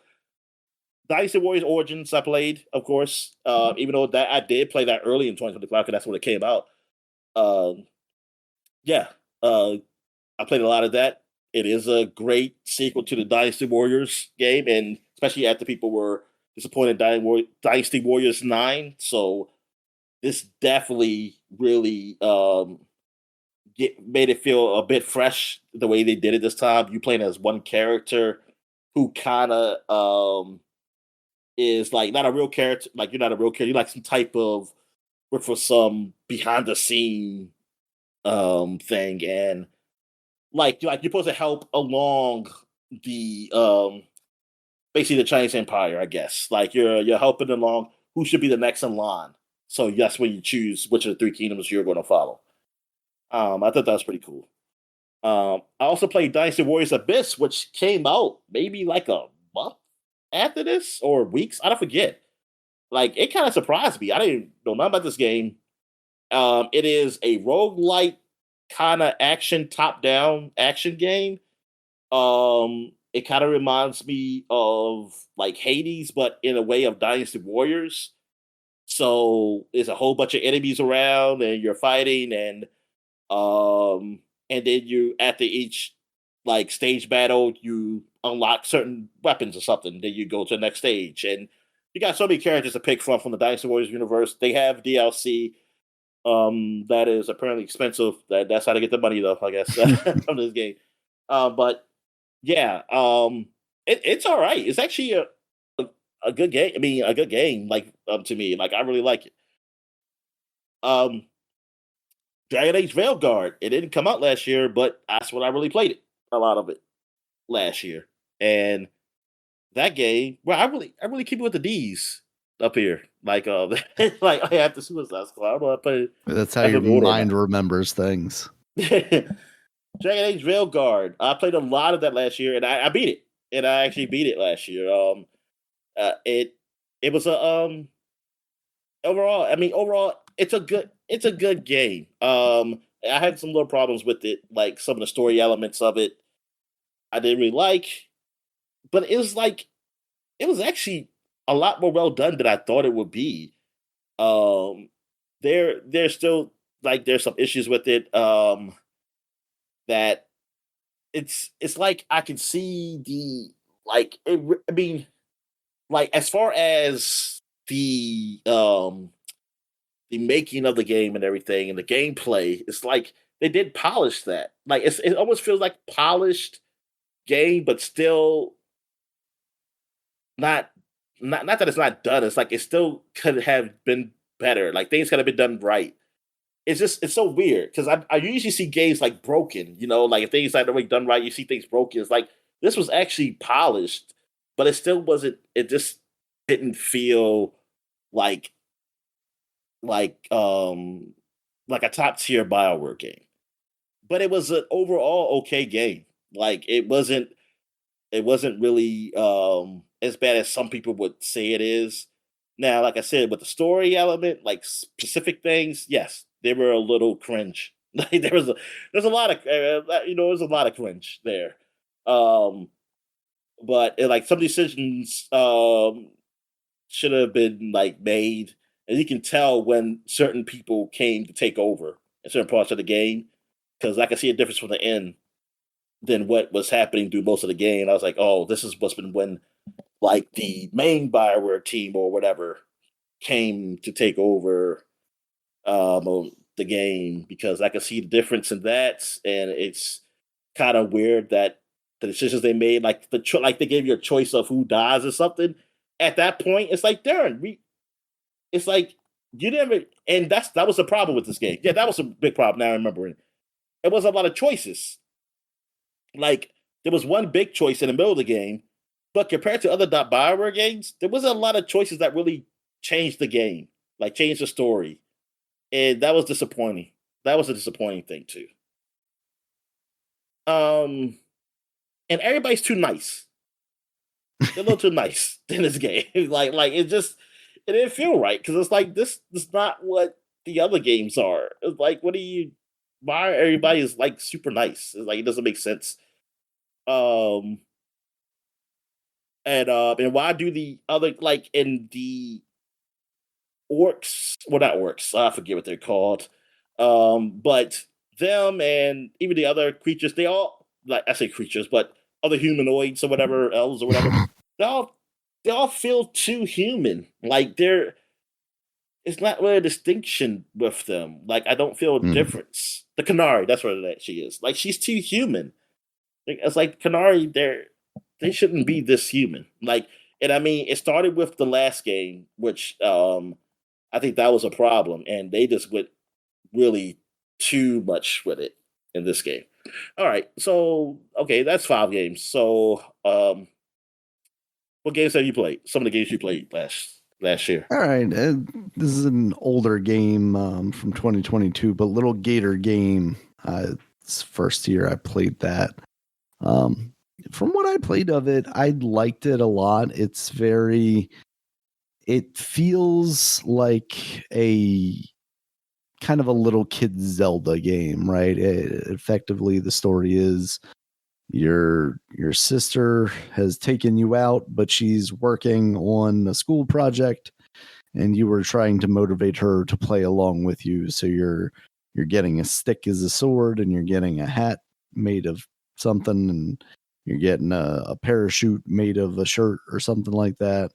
Dynasty Warriors Origins I played, of course. Even though that I did play that early in 2025 because that's when it came out. Yeah, I played a lot of that. It is a great sequel to the Dynasty Warriors game, and especially after people were disappointed in Dynasty Warriors 9. So this definitely really made it feel a bit fresh the way they did it this time. You playing as one character who kind of is like not a real character. Like you're not a real character. You're like some type of work for some behind the scene thing, and you're supposed to help along the basically the Chinese Empire, I guess. Like you're helping along who should be the next in line. So that's when you choose which of the 3 kingdoms you're going to follow. I thought that was pretty cool. I also played Dynasty Warriors Abyss, which came out maybe like a month after this or weeks. I don't forget. Like it kind of surprised me. I didn't know nothing about this game. It is a roguelike kind of action, top-down action game. It kind of reminds me of like Hades, but in a way of Dynasty Warriors. So there's a whole bunch of enemies around, and you're fighting, and then you after each like stage battle, you unlock certain weapons or something. Then you go to the next stage, and you got so many characters to pick from the Dynasty Warriors universe. They have DLC. That is apparently expensive. That's how to get the money, though. I guess from this game. But yeah, it's all right. It's actually a good game. I mean, a good game. Like to me, like I really like it. Dragon Age Veilguard. It didn't come out last year, but that's when I really played it. A lot of it last year, and that game. Well, I really keep it with the D's up here. Like like I have the Suicide Squad. I don't know. I put it. That's how I your put the order mind remembers things. Dragon Age Veilguard. I played a lot of that last year, and I beat it. And I actually beat it last year. It was a overall. I mean, overall, it's a good game. I had some little problems with it, like some of the story elements of it. I didn't really like, but it was actually a lot more well done than I thought it would be. Um, there's still like there's some issues with it. That it's like I can see the like it. I mean, like as far as the making of the game and everything and the gameplay, it's like they did polish that. Like it almost feels like polished game, but still not not that it's not done. It's like it still could have been better. Like things could have been done right. It's so weird because I usually see games like broken, you know, like if things like the done right, you see things broken. It's like this was actually polished, but it still wasn't. It just didn't feel like like um like a top tier Bioware game. But it was an overall okay game. Like it wasn't really as bad as some people would say it is. Now, like I said, with the story element, like specific things, yes, they were a little cringe. Like there's a lot of there's a lot of cringe there. Um, but like some decisions should have been like made, and you can tell when certain people came to take over in certain parts of the game because I can see a difference from the end than what was happening through most of the game. I was like, oh, this is what's been when like the main Bioware team or whatever came to take over the game because I can see the difference in that, and it's kind of weird that the decisions they made, like like they gave you a choice of who dies or something. At that point, it's like, darn, it's like you never, and that was the problem with this game. Yeah, that was a big problem. Now I remember it. It was a lot of choices. Like there was one big choice in the middle of the game, but compared to other Bioware games, there wasn't a lot of choices that really changed the game, like changed the story, and that was disappointing. That was a disappointing thing too. Um, and everybody's too nice. They're a little too nice in this game. Like it didn't feel right because it's like this is not what the other games are. It's like what do you? Why everybody is like super nice? It's like it doesn't make sense. Um, and why do the other like in the orcs? Well, not orcs. I forget what they're called. But them and even the other creatures, they all like I say creatures, but other humanoids or whatever, elves or whatever, they all they all feel too human. Like they're it's not really a distinction with them. Like I don't feel a Mm. difference. The Canary, that's what she is. Like she's too human. It's like Canary, they shouldn't be this human. Like, and I mean, it started with the last game, which I think that was a problem, and they just went really too much with it in this game. All right, so okay, that's 5 games. So, what games have you played? Some of the games you played last year. All right. This is an older game from 2022, but Little Gator Game. It's first year I played that. From what I played of it, I liked it a lot. It feels like a kind of a little kid Zelda game, right? Effectively, the story is your sister has taken you out, but she's working on a school project, and you were trying to motivate her to play along with you. So you're getting a stick as a sword, and you're getting a hat made of something, and you're getting a parachute made of a shirt or something like that,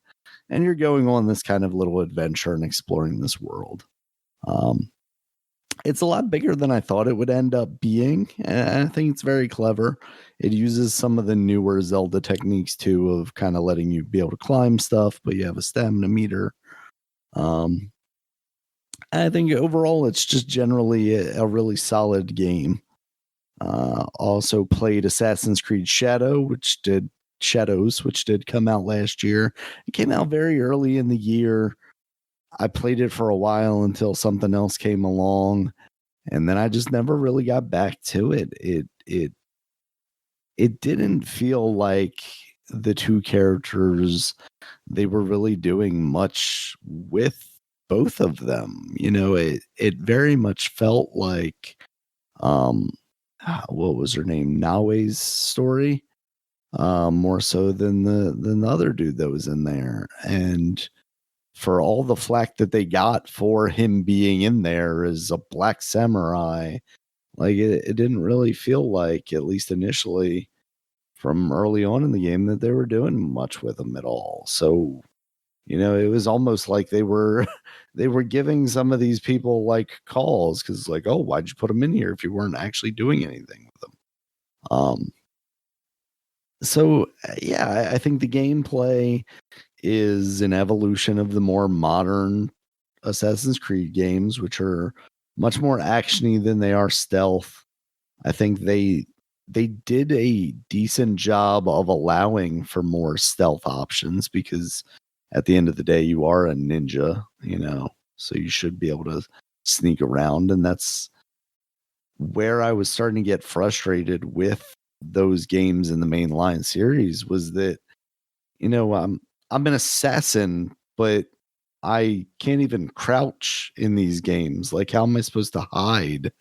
and you're going on this kind of little adventure and exploring this world. Um, it's a lot bigger than I thought it would end up being, and I think it's very clever. It uses some of the newer Zelda techniques too, of kind of letting you be able to climb stuff, but you have a stamina meter. Um, I think overall it's just generally a really solid game. Also played Assassin's Creed Shadows, which did come out last year. It came out very early in the year. I played it for a while until something else came along, and then I just never really got back to it. It didn't feel like the two characters, they were really doing much with both of them. It very much felt like what was her name? Nawe's story. More so than the other dude that was in there. And for all the flack that they got for him being in there as a black samurai, like it didn't really feel like, at least initially from early on in the game, that they were doing much with him at all. So, it was almost like they were giving some of these people like calls, because like, oh, why'd you put them in here if you weren't actually doing anything with them? So yeah, I think the gameplay is an evolution of the more modern Assassin's Creed games, which are much more actiony than they are stealth. I think they did a decent job of allowing for more stealth options, because at the end of the day, you are a ninja, so you should be able to sneak around. And that's where I was starting to get frustrated with those games in the mainline series, was that, I'm an assassin, but I can't even crouch in these games. Like, how am I supposed to hide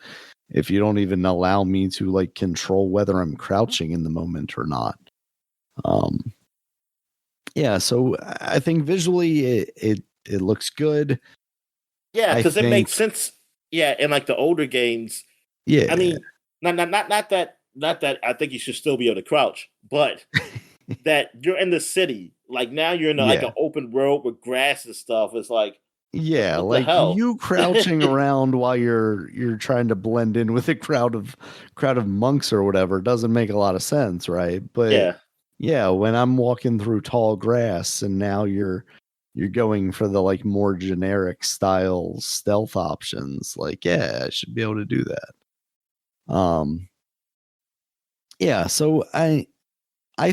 if you don't even allow me to like control whether I'm crouching in the moment or not? Yeah, so I think visually it looks good. Yeah, because it makes sense. Yeah, in like the older games. Yeah, I mean, not that I think you should still be able to crouch, but that you're in the city. Like now you're in like an open road with grass and stuff. It's like, yeah, what like the hell? you crouching around while you're trying to blend in with a crowd of monks or whatever doesn't make a lot of sense, right? But yeah, when I'm walking through tall grass and now you're going for the like more generic style stealth options, like, yeah, I should be able to do that. Yeah, so I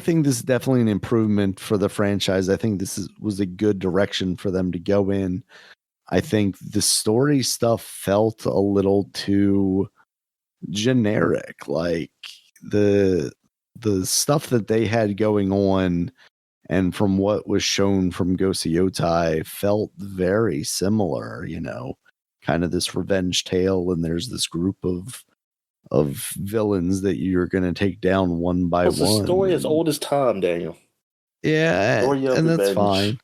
think this is definitely an improvement for the franchise. I think this was a good direction for them to go in. I think the story stuff felt a little too generic. Like the stuff that they had going on, and from what was shown from Yotai, felt very similar, kind of this revenge tale, and there's this group of villains that you're going to take down one by one. The story as old as time, Daniel. Yeah, and that's fine.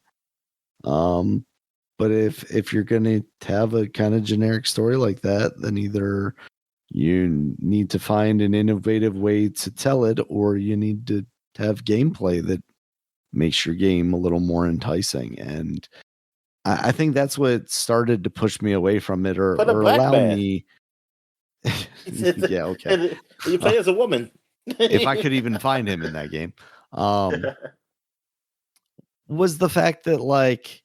But if you're going to have a kind of generic story like that, then either you need to find an innovative way to tell it, or you need to have gameplay that makes your game a little more enticing. And I think that's what started to push me away from it, or allow me. Yeah, okay. You play as a woman. If I could even find him in that game. Was the fact that like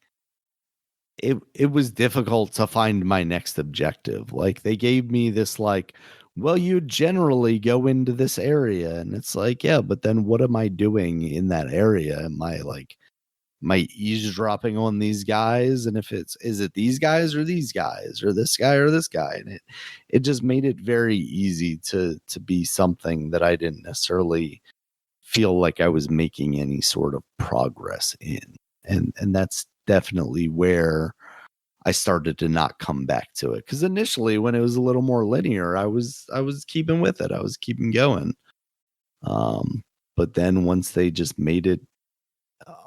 it was difficult to find my next objective. Like they gave me this like, well, you generally go into this area, and it's like, yeah, but then what am I doing in that area? Am I eavesdropping on these guys? And if is it these guys or these guys, or this guy or this guy? And it just made it very easy to be something that I didn't necessarily feel like I was making any sort of progress in. And that's definitely where I started to not come back to it. Because initially, when it was a little more linear, I was keeping with it. I was keeping going. But then once they just made it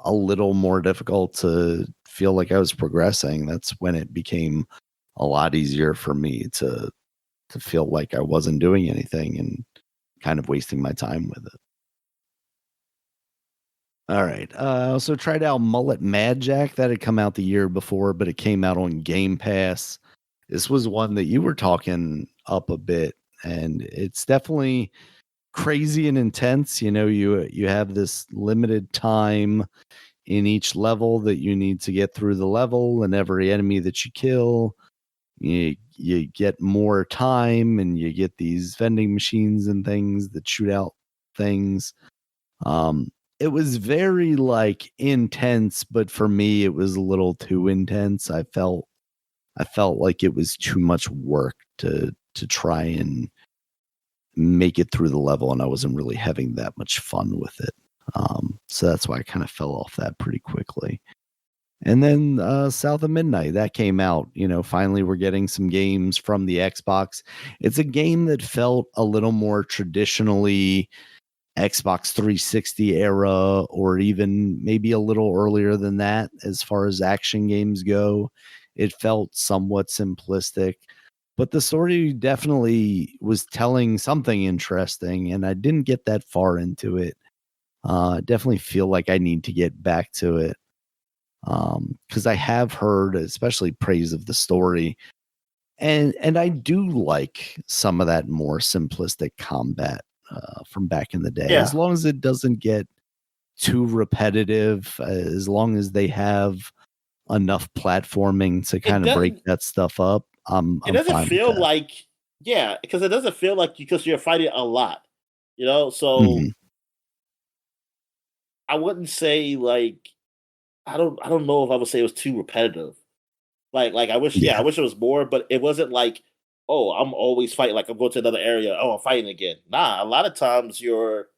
a little more difficult to feel like I was progressing, that's when it became a lot easier for me to feel like I wasn't doing anything and kind of wasting my time with it. All right. I also tried out Mullet Mad Jack. That had come out the year before, but it came out on Game Pass. This was one that you were talking up a bit, and it's definitely crazy and intense. You have this limited time in each level that you need to get through the level, and every enemy that you kill, you get more time, and you get these vending machines and things that shoot out things. It was very like intense, but for me it was a little too intense. I felt like it was too much work to try and make it through the level, and I wasn't really having that much fun with it. So that's why I kind of fell off that pretty quickly. And then South of Midnight, that came out. Finally we're getting some games from the Xbox. It's a game that felt a little more traditionally Xbox 360 era, or even maybe a little earlier than that as far as action games go. It felt somewhat simplistic, but the story definitely was telling something interesting, and I didn't get that far into it. Definitely feel like I need to get back to it, because I have heard especially praise of the story, and I do like some of that more simplistic combat from back in the day, as long as it doesn't get too repetitive, as long as they have enough platforming to kind of break that stuff up. I'm doesn't fine feel with that. like, because it doesn't feel like, because you're fighting a lot, so Mhm. I wouldn't say like, I don't know if I would say it was too repetitive. Like I wish, I Yeah. wish it was more, but it wasn't like, oh, I'm always fighting. Like I'm going to another area. Oh, I'm fighting again. Nah, a lot of times you're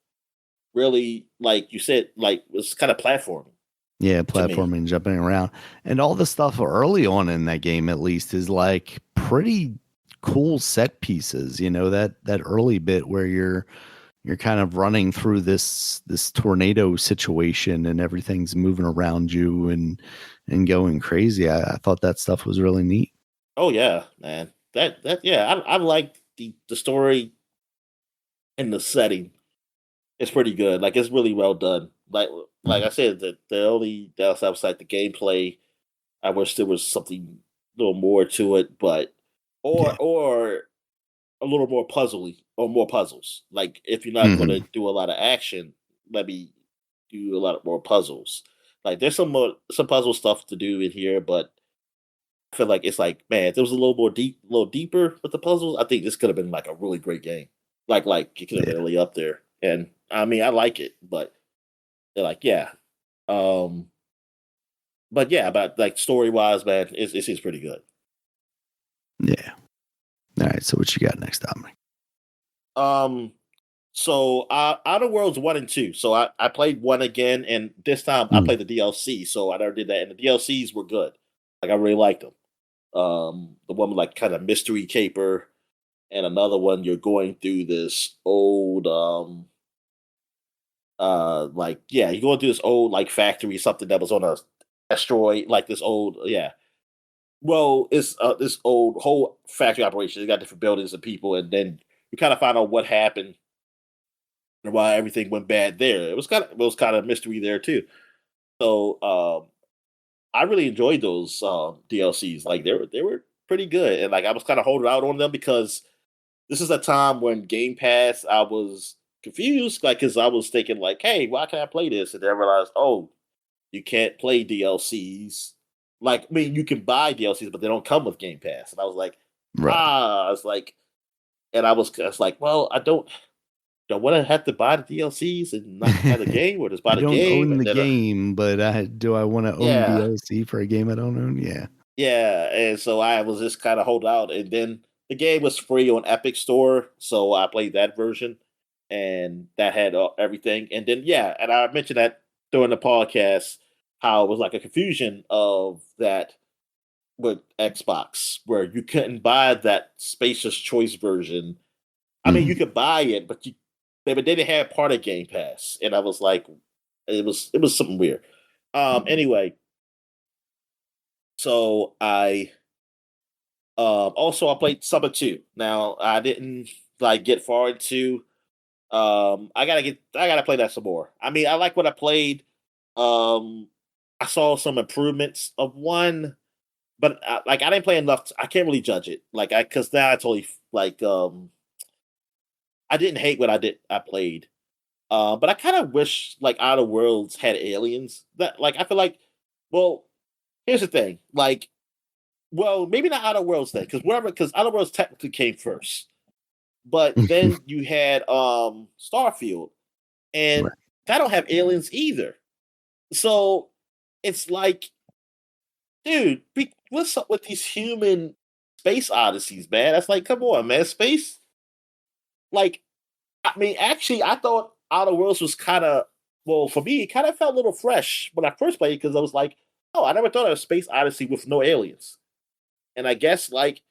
really, like you said, like it's kind of platforming Yeah, to me. platforming, jumping around. And all the stuff early on in that game at least is like pretty cool set pieces, that early bit where you're kind of running through this tornado situation, and everything's moving around you and going crazy. I thought that stuff was really neat. Oh yeah, man. I like the story and the setting. It's pretty good. Like it's really well done. Like I Mhm. said, the only downside was like the gameplay. I wish there was something a little more to it, but Yeah. or a little more puzzly, or more puzzles. Like if you're not going to Mhm. do a lot of action, let me do a lot more puzzles. Like there's some puzzle stuff to do in here, but I feel like it's like, man, if there was a little more a little deeper with the puzzles, I think this could have been like a really great game. Like it could have been Yeah. really up there. And I mean, I like it, but they're like, yeah. Um, but yeah, but like story wise, man, it seems pretty good. Yeah. All right. So what you got next, Dominic? Um, so Outer Worlds 1 and 2. So I played one again, and this time I Mhm. played the DLC. So I never did that, and the DLCs were good. Like I really liked them. The one with like kind of mystery caper, and another one you're going through this old like, yeah, you're going through this old like factory, something that was on a asteroid, like this old, yeah. Well, it's this old whole factory operation. They got different buildings and people, and then you kind of find out what happened and why everything went bad there. It was kind of mystery there too. So I really enjoyed those DLCs. Like they were pretty good, and like I was kind of holding out on them because this is a time when Game Pass, I was confused, like because I was thinking like, hey, why can't I play this? And then I realized, oh, you can't play DLCs. Like, I mean, you can buy DLCs, but they don't come with Game Pass. And I was like, Right. I was like, and I was like, well, do I want to have to buy the DLCs and not have the game, or just buy I the don't game? own And the then, game, but do I want to own yeah, DLC for a game I don't own? Yeah. yeah. And so I was just kind of hold out. And then the game was free on Epic Store. So I played that version, and that had everything. And then, yeah, and I mentioned that during the podcast, how it was like a confusion of that with Xbox, where you couldn't buy that Spacious Choice version. I mean, you Mhm. could buy it, but they didn't have part of Game Pass, and I was like, it was something weird. Anyway, so I also I played Summer 2. Now I didn't like get far into. I gotta play that some more. I mean, I like what I played. Um, I saw some improvements of one, but like I didn't play enough. I can't really judge it. Like because now I totally like I didn't hate what I played. But I kind of wish like Outer Worlds had aliens. That like I feel like, well, here's the thing. Like well, maybe not Outer Worlds then, because Outer Worlds technically came first. But then you had Starfield, and Right. that don't have aliens either. So it's like, dude, what's up with these human space odysseys, man? That's like, come on, man, space. Like, I mean, actually, I thought Outer Worlds was kind of, well, for me, it kind of felt a little fresh when I first played it because I was like, oh, I never thought of a space odyssey with no aliens. And I guess, like,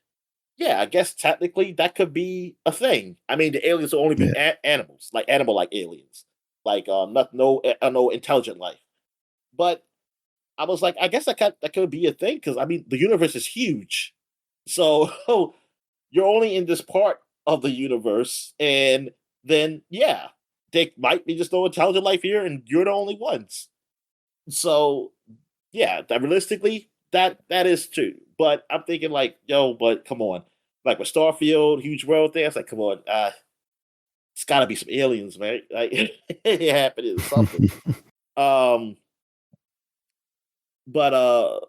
yeah, I guess technically that could be a thing. I mean, the aliens will only be Yeah. animals, like animal-like aliens, like no intelligent life. But I was like, I guess that could be a thing because I mean, the universe is huge, so you're only in this part of the universe, and then yeah, there might be just no intelligent life here, and you're the only ones. So yeah, that realistically, that is true. But I'm thinking like, yo, but come on, like with Starfield, huge world there, it's like, come on, it's got to be some aliens, man. Like it happened or something. Um, but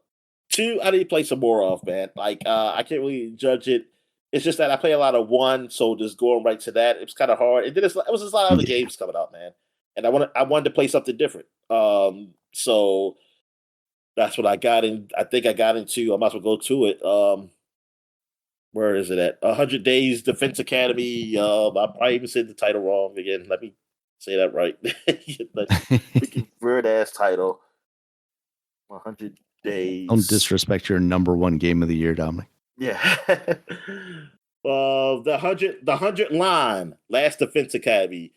two, I need to play some more of, man. Like I can't really judge it. It's just that I play a lot of one, so just going right to that, it's kind of hard. And then it was just a lot of other Yeah. games coming out, man. And I wanted to play something different. So that's what I got in. I think I got into. I might as well go to it. Where is it at? 100 Days Defense Academy. I probably even said the title wrong again. Let me say that right. The freaking weird ass title. 100 Don't Days. disrespect your number one game of the year, Dominic. Yeah. The hundred line. Last Defense Academy.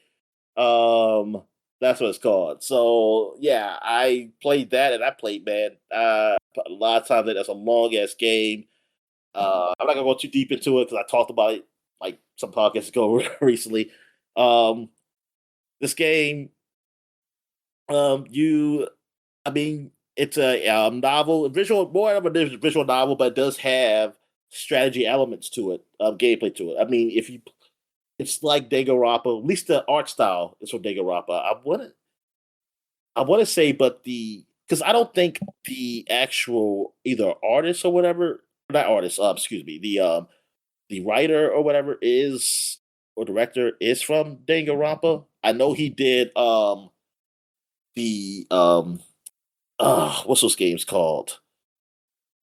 That's what it's called. So yeah, I played that and I played, man. A lot of times that's a long ass game. I'm not gonna go too deep into it because I talked about it like some podcasts ago recently. Um, this game, I mean, it's a novel, visual, more of a visual novel, but it does have strategy elements to it, gameplay to it. I mean, it's like Danganronpa, at least the art style is from Danganronpa. I want to say, but because I don't think the actual either artist or whatever, not artist, excuse me, the writer or whatever is or director is from Danganronpa. I know he did the what's those games called?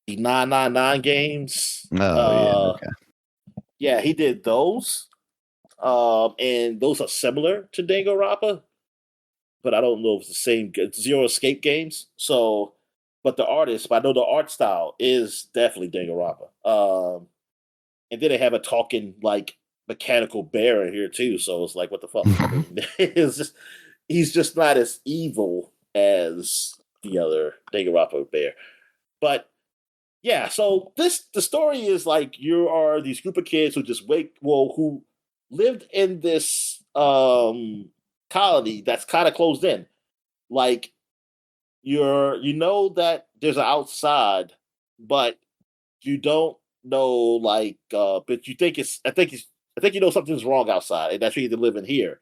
The 999 games. Oh yeah, okay. Yeah, he did those. And those are similar to Danganronpa, but I don't know if it's the same. Zero Escape games. So, but I know the art style is definitely Danganronpa. And then they have a talking like mechanical bear in here too. So it's like, what the fuck? I mean, it's just he's just not as evil as the other Danganronpa bear. But yeah, so the story is like you are these group of kids who just who lived in this colony that's kind of closed in. Like you know that there's an outside, but you don't know like but you think I think you know something's wrong outside, and that's why you live in here.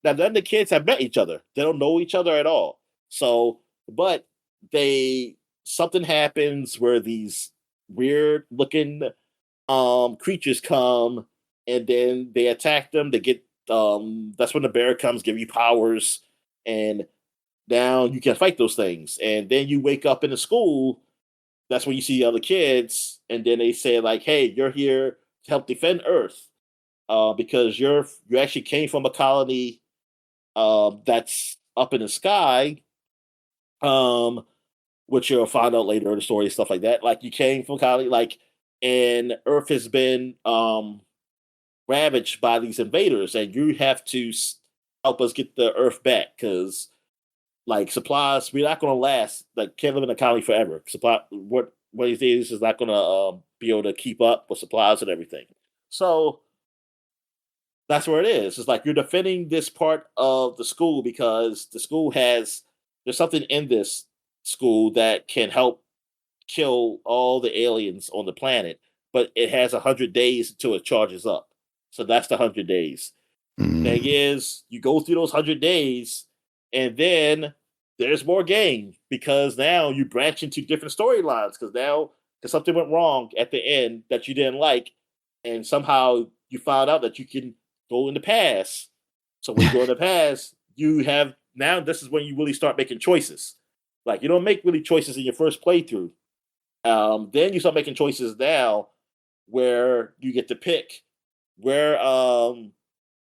Now then the kids have met each other. They don't know each other at all. So but they something happens where these weird looking creatures come and then they attack them. They get that's when the bear comes, give you powers, and now you can fight those things. And then you wake up in the school. That's when you see the other kids, and then they say like, "Hey, you're here to help defend Earth, because you actually came from a colony that's up in the sky, um, which you'll find out later in the story, stuff like that. Like you came from colony, like, and Earth has been ravaged by these invaders, and you have to help us get the Earth back because." Like supplies, we're not going to last. Like can't live in a colony forever. Supply what these days is not going to be able to keep up with supplies and everything. So that's where it is. It's like you're defending this part of the school because the school there's something in this school that can help kill all the aliens on the planet, but it has 100 days until it charges up. So that's the 100 days. Thing is, you go through those 100 days, and then there's more game because now you branch into different storylines because now because something went wrong at the end that you didn't like, and somehow you found out that you can go in the past. So when you go in the past, you have now this is when you really start making choices. Like you don't make really choices in your first playthrough. Then you start making choices now where you get to pick where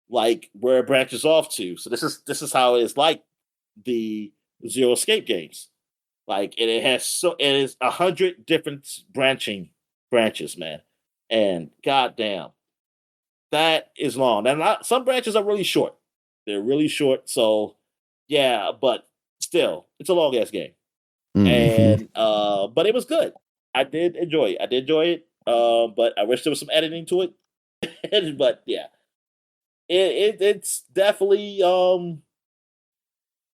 where it branches off to. So this is how it's like the Zero Escape games. Like and it is 100 different branches, man. And goddamn, that is long. And some branches are really short. They're really short. So yeah, but still, it's a long ass game. Mm-hmm. And but it was good. I did enjoy it. I did enjoy it. But I wish there was some editing to it. But yeah, it's definitely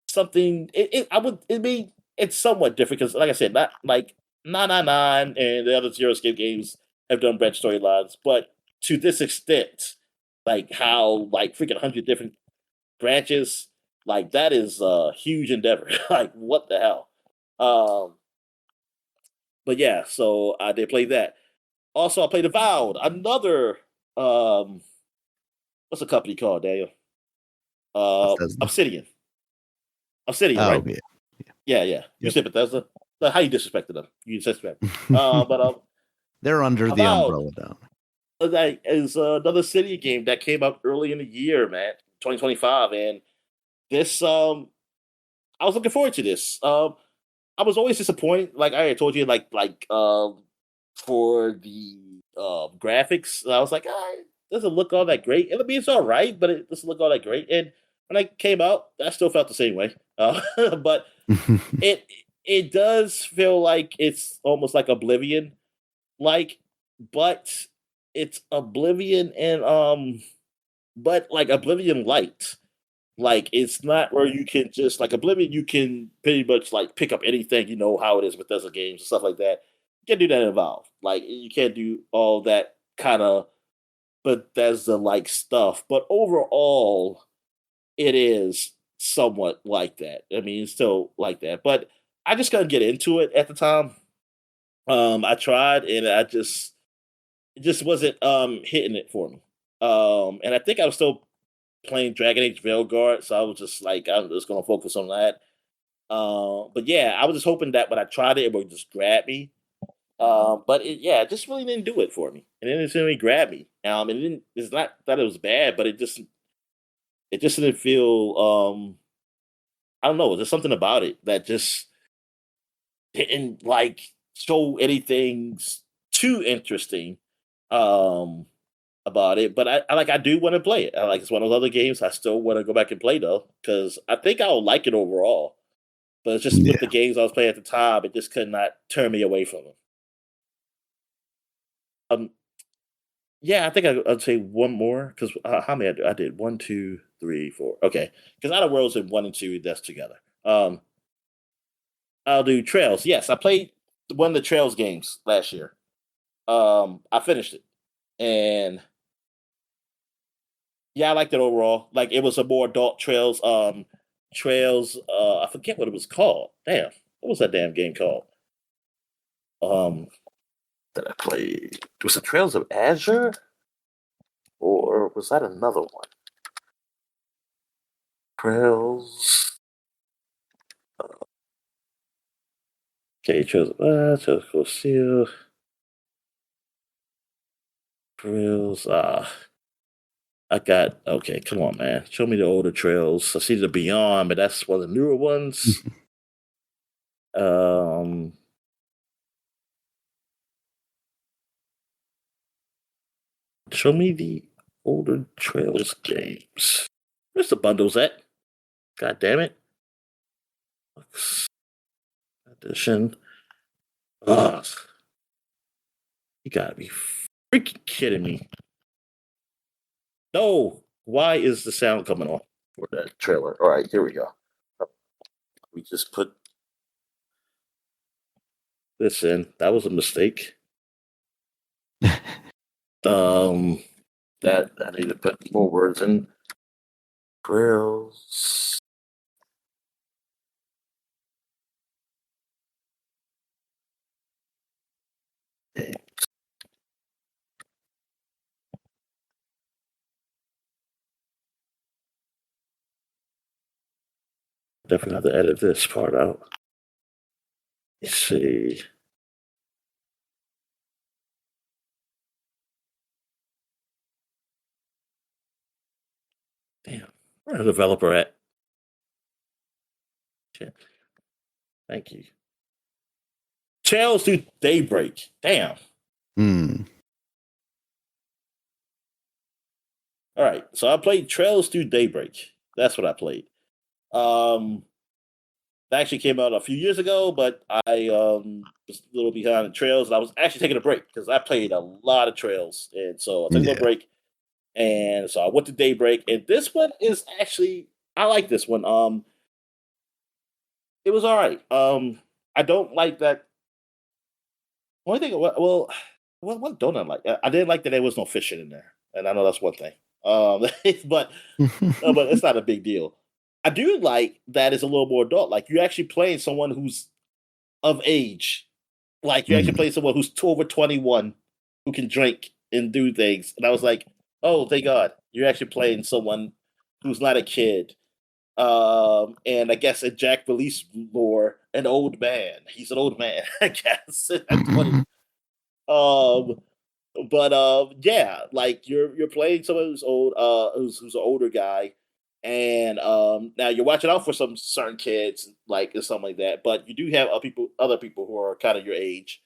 something. I would it be it's somewhat different because, like I said, not like 999 and the other Zero Escape games have done branch storylines, but to this extent, like how like freaking 100 different branches, like that is a huge endeavor. Like what the hell? Um, but yeah, so I did play that. Also, I played Avowed, another what's the company called, Daniel? Bethesda. Obsidian. Obsidian, Oh right? yeah. Yeah, yeah. You Yep. said Bethesda. How you disrespected them? You disrespect. But They're under the Avowed umbrella down. that is another City game that came out early in the year, man, 2025, and this I was looking forward to this. I was always disappointed, like I had told you, for the graphics. I was like, it doesn't look all that great. I mean, it's all right, but it doesn't look all that great. And when I came out, I still felt the same way. But it it does feel like it's almost like Oblivion, like, but it's Oblivion and but like Oblivion Light. Like it's not where you can just like Oblivion, you can pretty much like pick up anything, you know how it is with Bethesda games and stuff like that. You can't do that in Valve. Like you can't do all that kind of Bethesda like stuff. But overall, it is somewhat like that. I mean, it's still like that. But I just couldn't get into it at the time. I tried and it just wasn't hitting it for me. And I think I was still playing Dragon Age Veilguard, so I was just like, I'm just gonna focus on that. But yeah, I was just hoping that when I tried it, it would just grab me. But it just really didn't do it for me, and it didn't really grab me. It didn't. It's not that it was bad, but it just didn't feel. I don't know. There's something about it that just didn't like show anything too interesting. Um, about it, but I do want to play it. I like it's one of those other games I still want to go back and play though, because I think I'll like it overall. But it's just with the Yeah. games I was playing at the time, it just could not turn me away from them. Um, yeah, I think I'd say one more because how many I did? I did one, two, three, four. Okay, because Outer Worlds in one and two that's together. I'll do Trails. Yes, I played one of the Trails games last year. I finished it, and yeah, I liked it overall. Like it was a more adult Trails. Trails. I forget what it was called. Damn, what was that damn game called? Um, that I played. Was it Trails of Azure, or was that another one? Trails. Okay, Trails of Trails of Seal. Trails. I got okay. Come on, man. Show me the older Trails. I see the Beyond, but that's one of the newer ones. Um, Show me the older Trails games. Where's the bundles at? God damn it. Edition. Ugh. You gotta be freaking kidding me. No. Why is the sound coming on for that trailer? All right, here we go. We just put this in. That was a mistake. Um, that I need to put more words in. Trails. Definitely have to edit this part out. Let's see. Damn, where's the developer at? Shit. Thank you. Trails to Daybreak. Damn. Hmm. All right, so I played Trails to Daybreak. That's what I played. That actually came out a few years ago, but I was a little behind the Trails, and I was actually taking a break because I played a lot of Trails, and so I took a little Yeah. break, and so I went to Daybreak, and this one is actually I like this one. It was all right. I don't like that. Only thing, what don't I like? I didn't like that there was no fishing in there, and I know that's one thing. But but it's not a big deal. I do like that it's a little more adult. Like you're actually playing someone who's of age. Like you're actually Mhm. playing someone who's over 21 who can drink and do things. And I was like, oh, thank God, you're actually playing someone who's not a kid. And I guess in Jack Release lore, an old man. He's an old man, I guess, at 20. Um, but yeah, like you're playing someone who's old, who's an older guy, and now you're watching out for some certain kids, like or something like that. But you do have other people who are kind of your age.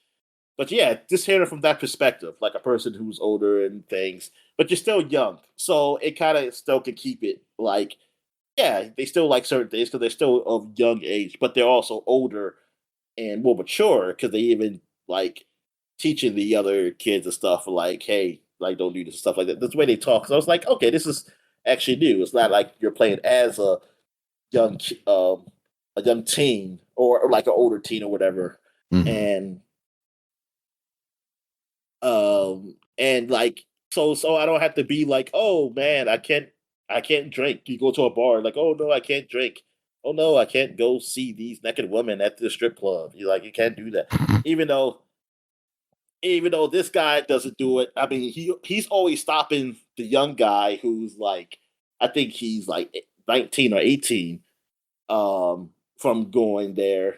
But yeah, just hearing it from that perspective, like a person who's older and things, but you're still young, so it kind of still can keep it like, yeah, they still like certain things because they're still of young age, but they're also older and more mature because they even like teaching the other kids and stuff like, hey, like don't do this and stuff like that. That's the way they talk. So I was like, okay, this is actually new. It's not like you're playing as young a young teen or like an older teen or whatever. Mhm. And and like so I don't have to be like, oh man, I can't drink. You go to a bar, like, oh no, I can't drink. Oh no, I can't go see these naked women at the strip club. You like you can't do that. Even though even though this guy doesn't do it. I mean, he's always stopping the young guy who's like, I think he's like 19 or 18, from going there.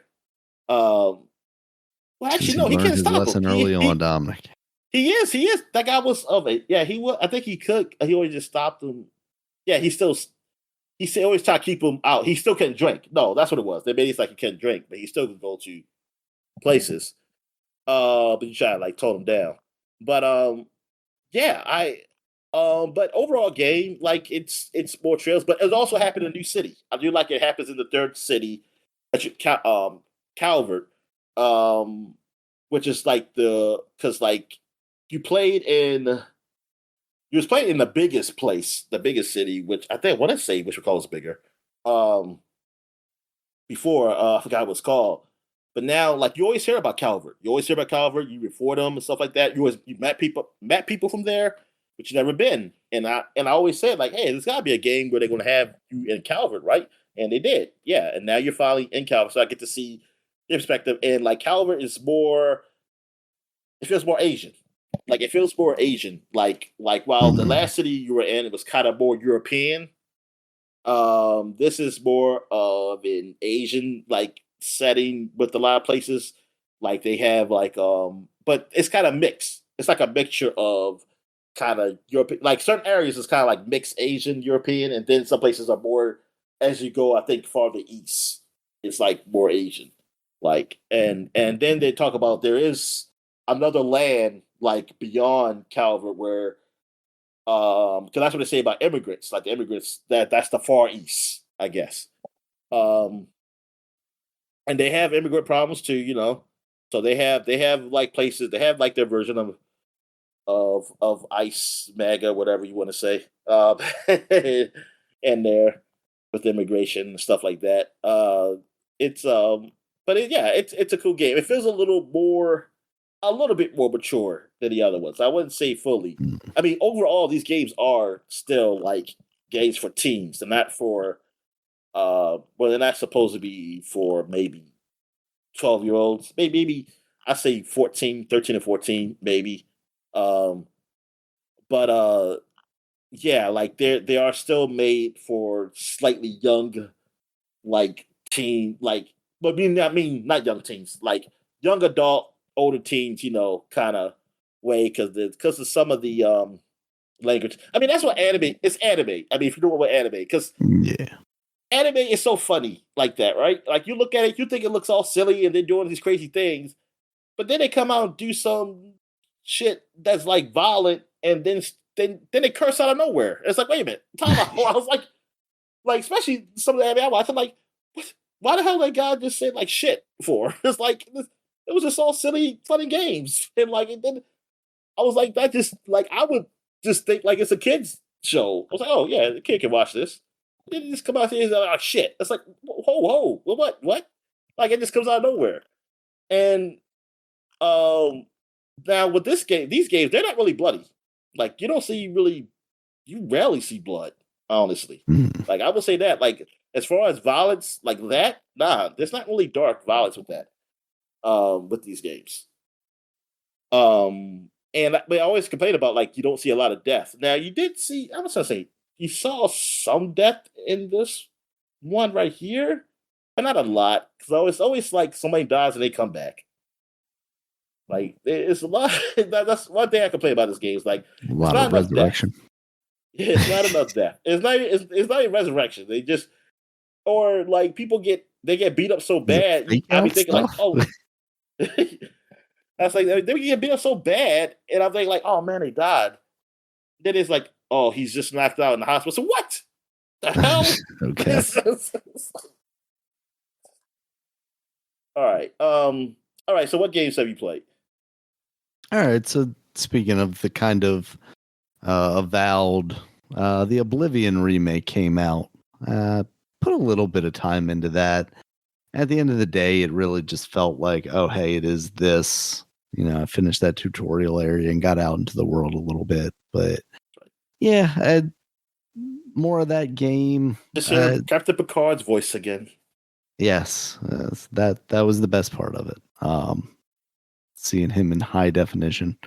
Um, well, Since actually, he no, he learned can't his stop him. lesson early on, Dominic. He is. That guy was of it. Yeah, he was. I think he could. He always just stopped him. Yeah, he still always try to keep him out. He still can't drink. No, that's what it was. They made it like he can't drink, but he still can go to places. But you try to like tone him down. But yeah, but overall game, like it's more trails, but it also happened in a new city. I do like it happens in the third city, Calvert, um, which is like the because like you played in you was playing in the biggest place, the biggest city, which I think I want to say which we call is bigger. Um, before I forgot what it's called, but now like you always hear about Calvert. You always hear about Calvert. You report them and stuff like that. You met people from there, but you never been. And I always said like, hey, there's got to be a game where they're going to have you in Calvert, right? And they did, yeah. And now you're finally in Calvert, so I get to see your perspective. And like Calvert is more, it feels more Asian. Like it feels more Asian. Like while the Mhm. last city you were in, it was kind of more European. This is more of an Asian like setting with a lot of places. Like they have like but it's kind of mixed. It's like a mixture of kind of European, like certain areas is kind of like mixed Asian European, and then some places are more as you go. I think farther east, it's like more Asian. Like and then they talk about there is another land like beyond Calvert where because that's what they say about immigrants. Like the immigrants, that's the Far East, I guess. Um, and they have immigrant problems too, you know. So they have like places they have like their version of ICE, MAGA, whatever you want to say, in there with immigration and stuff like that. It's but yeah, it's a cool game. It feels a little bit more mature than the other ones. I wouldn't say fully. I mean, overall, these games are still like games for teens. They're not for well, they're not supposed to be for maybe 12-year-olds. Maybe I say 14, 13 and 14, maybe. Um, but yeah, like they are still made for slightly young, like teen, like, but I mean, not young teens, like young adult, older teens, kind of way because of some of the language. I mean, that's what anime. It's anime. I mean, if you know what anime, because Yeah. anime is so funny like that, right? Like you look at it, you think it looks all silly and they're doing these crazy things, but then they come out and do some shit that's like violent, and then they curse out of nowhere. It's like, wait a minute, time out. I was like especially some of the anime I watched, I'm like, what? Why the hell that guy just said like shit for? It's like it was just all silly, funny games, and like and then I was like, that just like I would just think like it's a kids show. I was like, oh yeah, the kid can watch this. Then it just come out here and like, oh, shit. It's like, whoa, what? Like it just comes out of nowhere. And um, now with these games, they're not really bloody. Like you rarely see blood. Honestly, Mm. like I would say that, like as far as violence, like that, nah, there's not really dark violence with that. With these games. And I always complain about like you don't see a lot of death. Now you did see, I was gonna say you saw some death in this one right here, but not a lot. Because it's always like somebody dies and they come back. Like it's a lot. That's one thing I complain about this game. Is like A it's lot not of enough death. resurrection. Yeah, it's not enough death. It's not even resurrection. They just or like they get beat up so Is it bad. fake I be out thinking like, stuff? oh. I was like, they get beat up so bad, and I'm thinking like, oh man, they died. Then it's like, oh, he's just knocked out in the hospital. So what the hell? Okay. All right. So what games have you played? All right. So speaking of the kind of avowed, the Oblivion remake came out. Put a little bit of time into that. At the end of the day, it really just felt like, oh, hey, it is this. I finished that tutorial area and got out into the world a little bit. But yeah, I had more of that game. Just hear Captain Picard's voice again. Yes, that was the best part of it. Seeing him in high definition.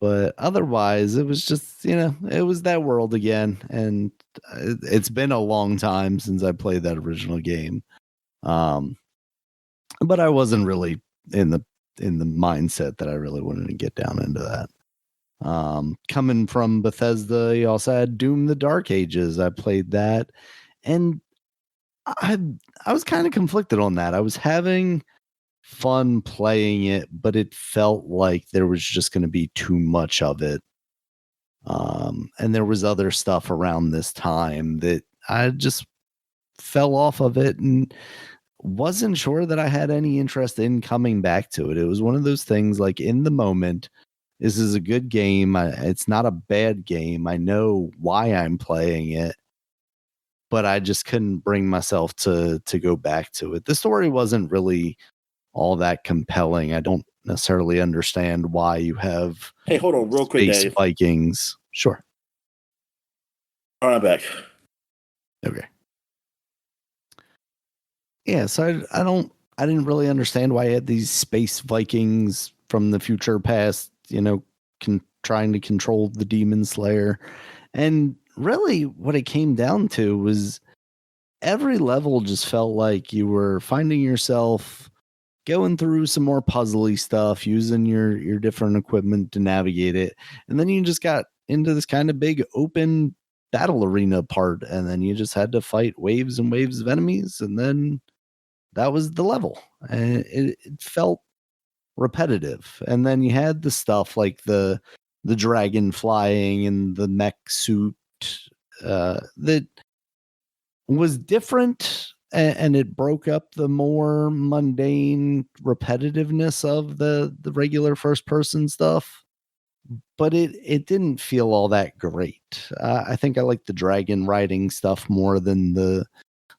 But otherwise, it was just, it was that world again. And it's been a long time since I played that original game. But I wasn't really in the mindset that I really wanted to get down into that. Coming from Bethesda, you also had Doom: The Dark Ages. I played that, and I was kind of conflicted on that. I was having fun playing it, but it felt like there was just going to be too much of it. And there was other stuff around this time that I just fell off of it and wasn't sure that I had any interest in coming back to it. It was one of those things like in the moment, this is a good game. It's not a bad game. I know why I'm playing it, but I just couldn't bring myself to go back to it. The story wasn't really all that compelling. I don't necessarily understand why you have Hey, hold on real quick, space Dave. Vikings. Sure. All right, I'm back. Okay. Yeah, so I didn't really understand why I had these space Vikings from the future past, trying to control the Demon Slayer. And really what it came down to was every level just felt like you were finding yourself going through some more puzzly stuff, using your different equipment to navigate it. And then you just got into this kind of big open battle arena part, and then you just had to fight waves and waves of enemies, and then that was the level. And it felt repetitive. And then you had the stuff like the dragon flying and the mech suit that was different, and it broke up the more mundane repetitiveness of the regular first person stuff, but it didn't feel all that great. I think I like the dragon riding stuff more than the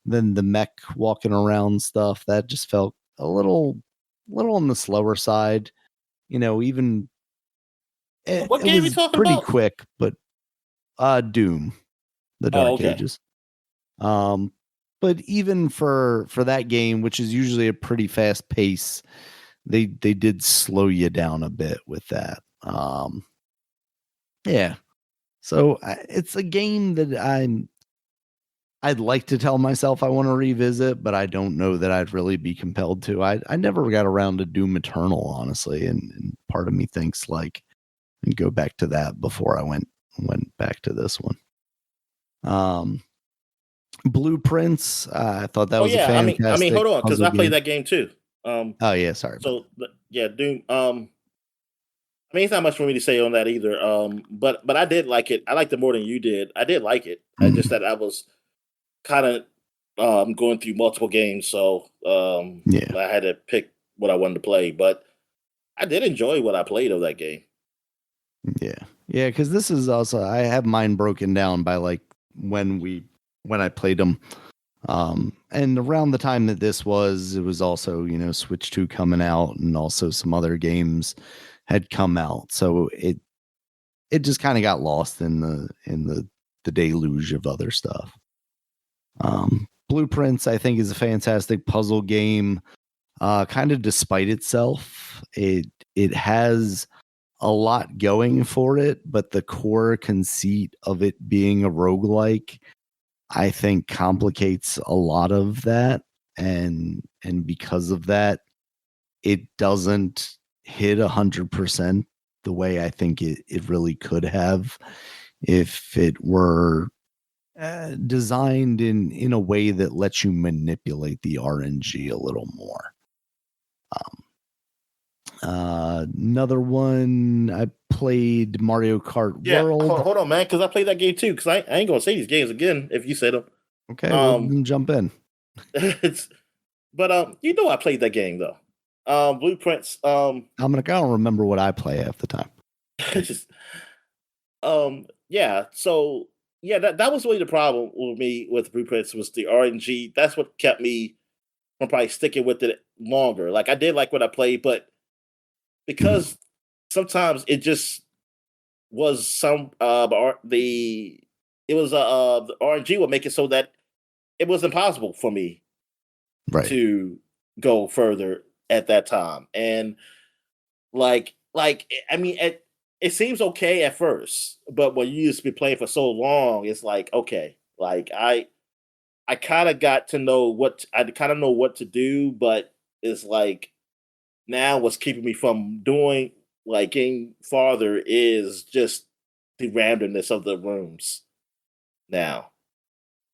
mech walking around stuff. That just felt a little on the slower side. Even What it game are you was talking pretty about? quick, but Doom, the Dark Ages. But even for that game, which is usually a pretty fast pace, they did slow you down a bit with that. Yeah. So it's a game that I'd like to tell myself I want to revisit, but I don't know that I'd really be compelled to. I never got around to Doom Eternal, honestly, and part of me thinks like I'd go back to that before I went back to this one. Blueprints, I thought that was a fantastic. Hold on, because I played that game too. Oh yeah, sorry. So yeah, Doom. I mean, it's not much for me to say on that either. But I did like it. I liked it more than you did. I did like it. Just that I was kind of going through multiple games, so I had to pick what I wanted to play. But I did enjoy what I played of that game. Yeah, because this is also, I have mine broken down by like when I played them. And around the time that it was also, Switch 2 coming out, and also some other games had come out. So it just kind of got lost in the deluge of other stuff. Blueprints, I think, is a fantastic puzzle game. Kind of despite itself, it has a lot going for it, but the core conceit of it being a roguelike, I think, complicates a lot of that, and because of that, it doesn't hit 100% the way I think it really could have if it were designed in a way that lets you manipulate the RNG a little more. Another one, I played Mario Kart World. Hold on, man, because I played that game too. Because I ain't gonna say these games again if you say them. Okay, well, then jump in. But I played that game though. Blueprints. I don't remember what I play half the time. Yeah. So yeah, that was really the problem with me with Blueprints was the RNG. That's what kept me from probably sticking with it longer. Like I did like what I played, but because sometimes it just was the RNG would make it so that it was impossible for me to go further at that time. And like I mean, it seems okay at first, but when you used to be playing for so long, it's like, okay, like I kind of got to know what to do, but it's like now what's keeping me from doing like getting farther is just the randomness of the rooms now,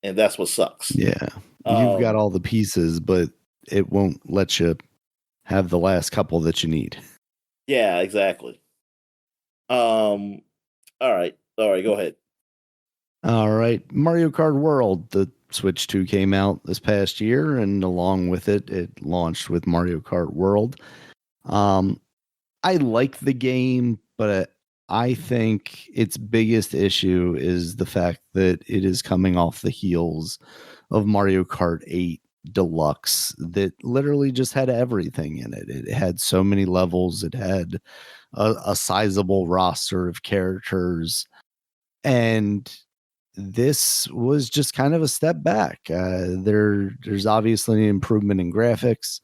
and that's what sucks. Yeah, you've got all the pieces, but it won't let you have the last couple that you need. Yeah, exactly. All right, go ahead. All right, Mario Kart World, the Switch 2 came out this past year, and along with it, it launched with Mario Kart World. I like the game, but I think its biggest issue is the fact that it is coming off the heels of Mario Kart 8 Deluxe that literally just had everything in it. It had so many levels. It had a sizable roster of characters, and this was just kind of a step back. There's obviously an improvement in graphics.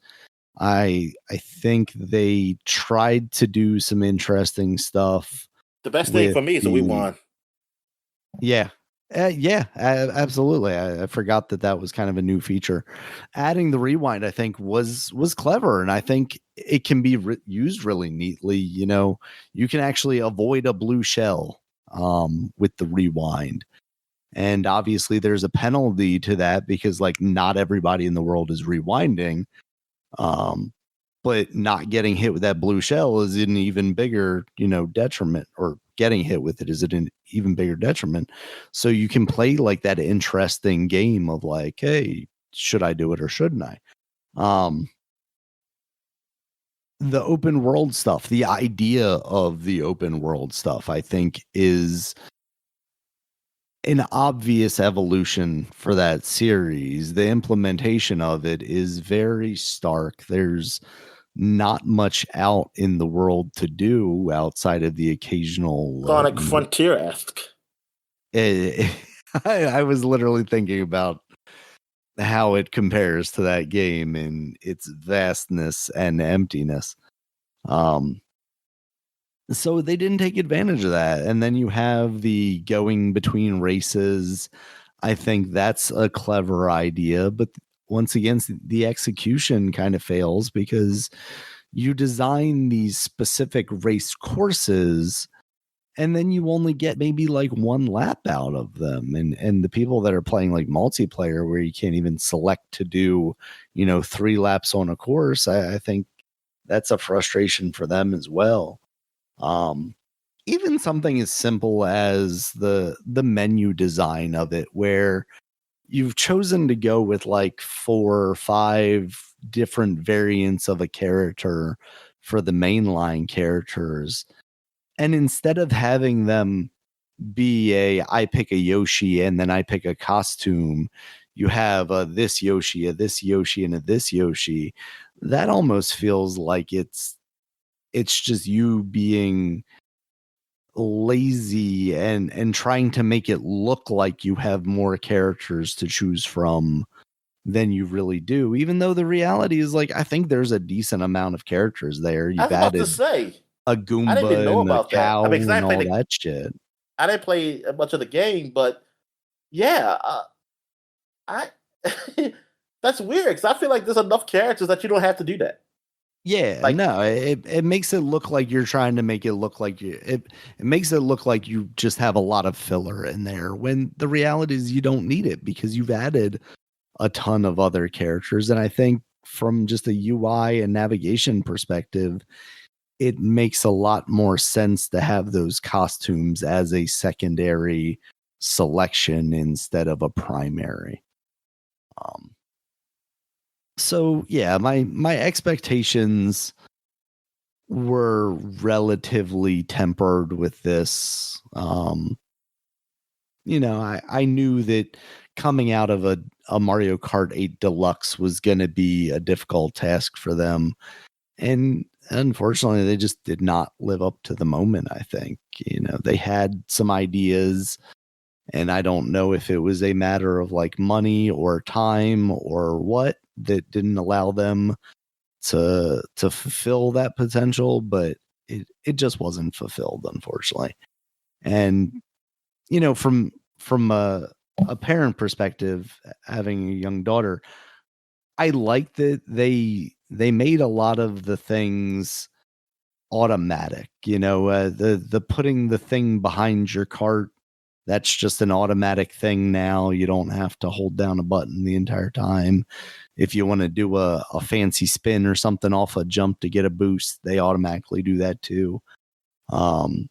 I think they tried to do some interesting stuff. The best thing for me is the rewind. Yeah. Absolutely. I forgot that was kind of a new feature. Adding the rewind, I think, was clever, and I think it can be used really neatly. You can actually avoid a blue shell with the rewind. And obviously there's a penalty to that because like not everybody in the world is rewinding. But not getting hit with that blue shell is an even bigger, detriment, or getting hit with it is an even bigger detriment. So you can play like that interesting game of like, hey, should I do it or shouldn't I? The open world stuff, the idea of the open world stuff, I think is an obvious evolution for that series. The implementation of it is very stark. There's not much out in the world to do outside of the occasional Sonic Frontier-esque. I was literally thinking about how it compares to that game in its vastness and emptiness. So they didn't take advantage of that. And then you have the going between races. I think that's a clever idea, but once again, the execution kind of fails because you design these specific race courses and then you only get maybe like one lap out of them. And the people that are playing like multiplayer where you can't even select to do, 3 laps on a course, I think that's a frustration for them as well. Even something as simple as the menu design of it, where you've chosen to go with like 4 or 5 different variants of a character for the mainline characters. And instead of having them be I pick a Yoshi and then I pick a costume, you have this Yoshi, this Yoshi, and this Yoshi. That almost feels like it's just you being lazy and trying to make it look like you have more characters to choose from than you really do, even though the reality is like I think there's a decent amount of characters there. I You've was about to added say, a I didn't even Goomba know and a about that. I cow mean, because and all that shit. I didn't play much of the game, but yeah, I that's weird because I feel like there's enough characters that you don't have to do that. Yeah, Like, no, it makes it look like you're trying to make it look like it makes it look like you just have a lot of filler in there when the reality is you don't need it because you've added a ton of other characters. And I think from just a UI and navigation perspective, it makes a lot more sense to have those costumes as a secondary selection instead of a primary. So yeah, my expectations were relatively tempered with this. I knew that coming out of a Mario Kart 8 Deluxe was going to be a difficult task for them. And unfortunately, they just did not live up to the moment, I think. They had some ideas, and I don't know if it was a matter of like money or time or what that didn't allow them to fulfill that potential, but it just wasn't fulfilled, unfortunately. And from a parent perspective, having a young daughter, I like that they made a lot of the things automatic. The putting the thing behind your cart, that's just an automatic thing now. You don't have to hold down a button the entire time. If you want to do a fancy spin or something off a jump to get a boost, they automatically do that too. And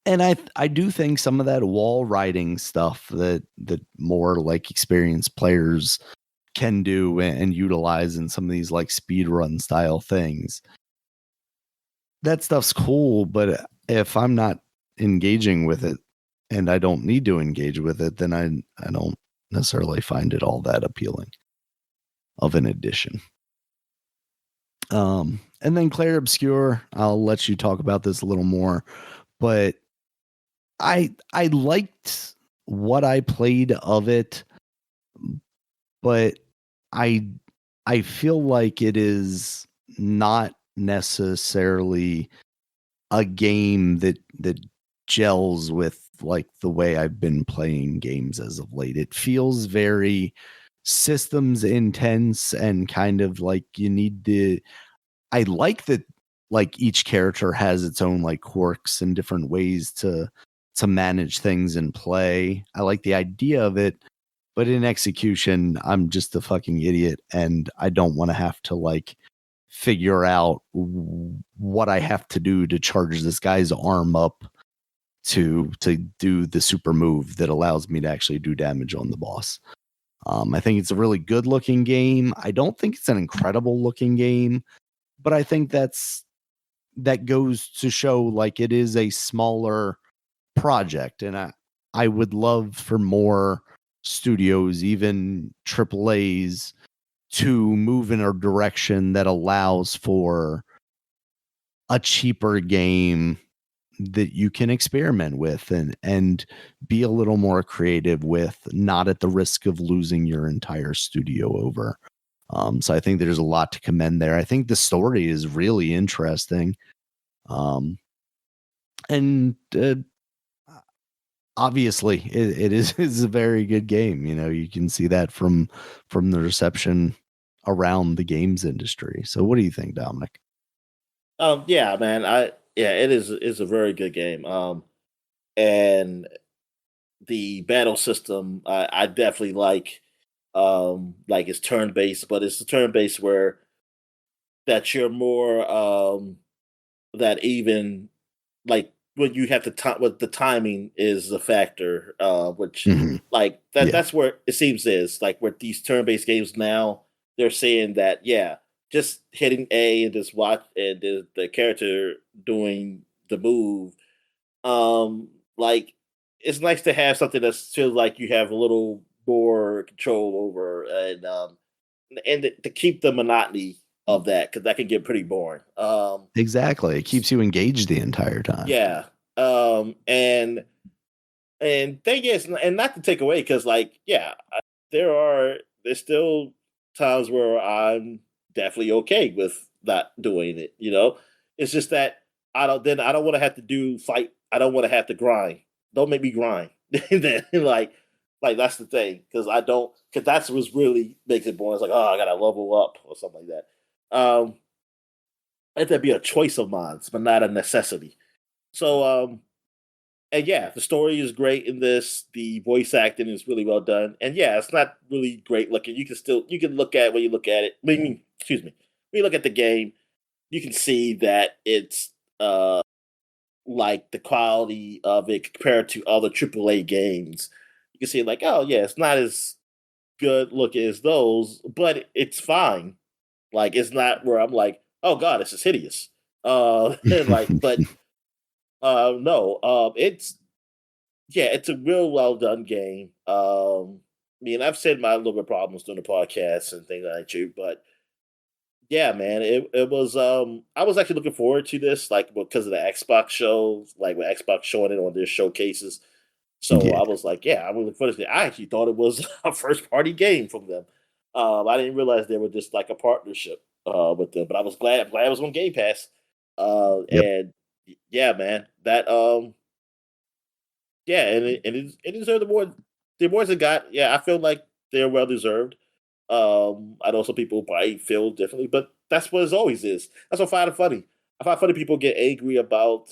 I do think some of that wall riding stuff that more like experienced players can do and utilize in some of these like speed run style things, that stuff's cool. But if I'm not engaging with it and I don't need to engage with it, then I don't necessarily find it all that appealing of an addition. And then Claire Obscure, I'll let you talk about this a little more, but I liked what I played of it, but I feel like it is not necessarily a game that gels with like the way I've been playing games as of late. It feels very systems intense and kind of like you need to. I like that like each character has its own like quirks and different ways to manage things and play. I like the idea of it, but in execution, I'm just a fucking idiot and I don't want to have to like figure out what I have to do to charge this guy's arm up to do the super move that allows me to actually do damage on the boss. I think it's a really good looking game. I don't think it's an incredible looking game, but I think that goes to show like it is a smaller project, and I would love for more studios, even AAAs, to move in a direction that allows for a cheaper game that you can experiment with and be a little more creative with, not at the risk of losing your entire studio over. So I think there's a lot to commend there. I think the story is really interesting. And obviously it is a very good game. You can see that from the reception around the games industry. So what do you think, Dominic? Yeah, man. It is a very good game. And the battle system, I definitely like. Like it's turn based, but it's a turn based where that you're more that even like when you have to time, what the timing is a factor, which Hmm. like Yeah. that's where it seems is like with these turn based games now, they're saying that yeah, just hitting A and just watch and the character doing the move, like it's nice to have something that feels like you have a little more control over and to keep the monotony of that because that can get pretty boring. Exactly. It keeps you engaged the entire time. Yeah. Um, and thing is, and not to take away, because like, yeah, there's still times where I'm definitely okay with not doing it. It's just that I don't want to have to do fight. I don't want to have to grind. Don't make me grind. Then like that's the thing because I don't because that's what really makes it boring. It's like oh I gotta level up or something like that. Let that be a choice of mine, but not a necessity. So and yeah, the story is great in this. The voice acting is really well done, and yeah, it's not really great looking. You can look at when you look at it. Excuse me, when you look at the game, you can see that it's like the quality of it compared to other AAA games. You can see like, oh yeah, it's not as good looking as those, but it's fine. Like it's not where I'm like, oh god, this is hideous. Like, but no, it's yeah, it's a real well done game. I've said my little bit of problems doing the podcast and things like that, but yeah, man, it was. I was actually looking forward to this, like because of the Xbox shows, like with Xbox showing it on their showcases. So Yeah. I was like, yeah, I'm looking forward to this. I actually thought it was a first party game from them. I didn't realize they were just like a partnership with them, but I was glad. I'm glad it was on Game Pass. Yep. And yeah, man, that yeah, and it deserved the awards it got. Yeah, I feel like they're well deserved. I know some people probably feel differently, but that's what it always is. That's what I find it funny. I find funny people get angry about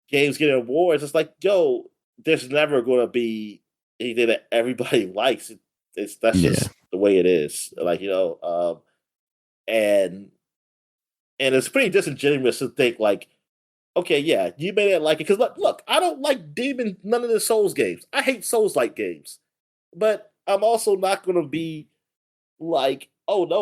games getting awards. It's like, yo, there's never going to be anything that everybody likes. That's Yeah. just the way it is. Like and it's pretty disingenuous to think like, okay, yeah, you may not like it because look, I don't like none of the Souls games. I hate Souls like games, but I'm also not going to be like, oh no,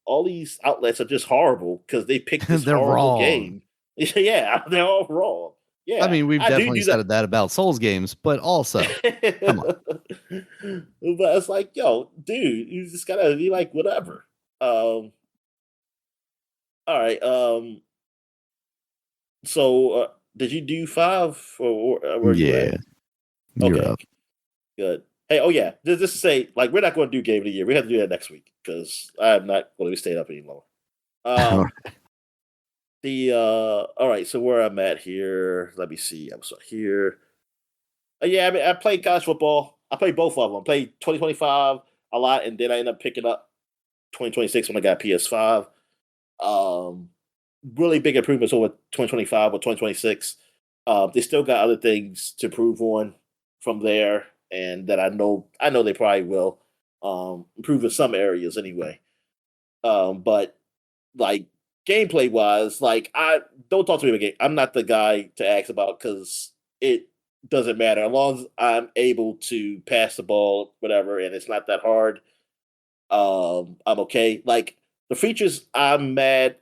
all these outlets are just horrible because they picked this They're horrible wrong. game. Yeah, they're all wrong. I Yeah, mean, we've I do definitely do that. said that about Souls games, but also, come on. But it's like, yo, dude, you just gotta be like, whatever. All right. So, did you do five, or where are you at? Yeah, you're Okay, up. good. Hey, oh yeah, just to say, like, we're not going to do game of the year. We have to do that next week because I'm not going to be staying up anymore. Um, all right, so where I'm at here, let me see. I'm so here. Yeah, I mean, I played college football. I played both of them. I played 2025 a lot, and then I ended up picking up 2026 when I got PS5. Um, really big improvements over 2025 or 2026. They still got other things to improve on from there, and that I know they probably will improve in some areas anyway. But like gameplay wise, like I don't talk to me about game. I'm not the guy to ask about because it doesn't matter as long as I'm able to pass the ball, whatever, and it's not that hard. I'm okay. Like the features I'm mad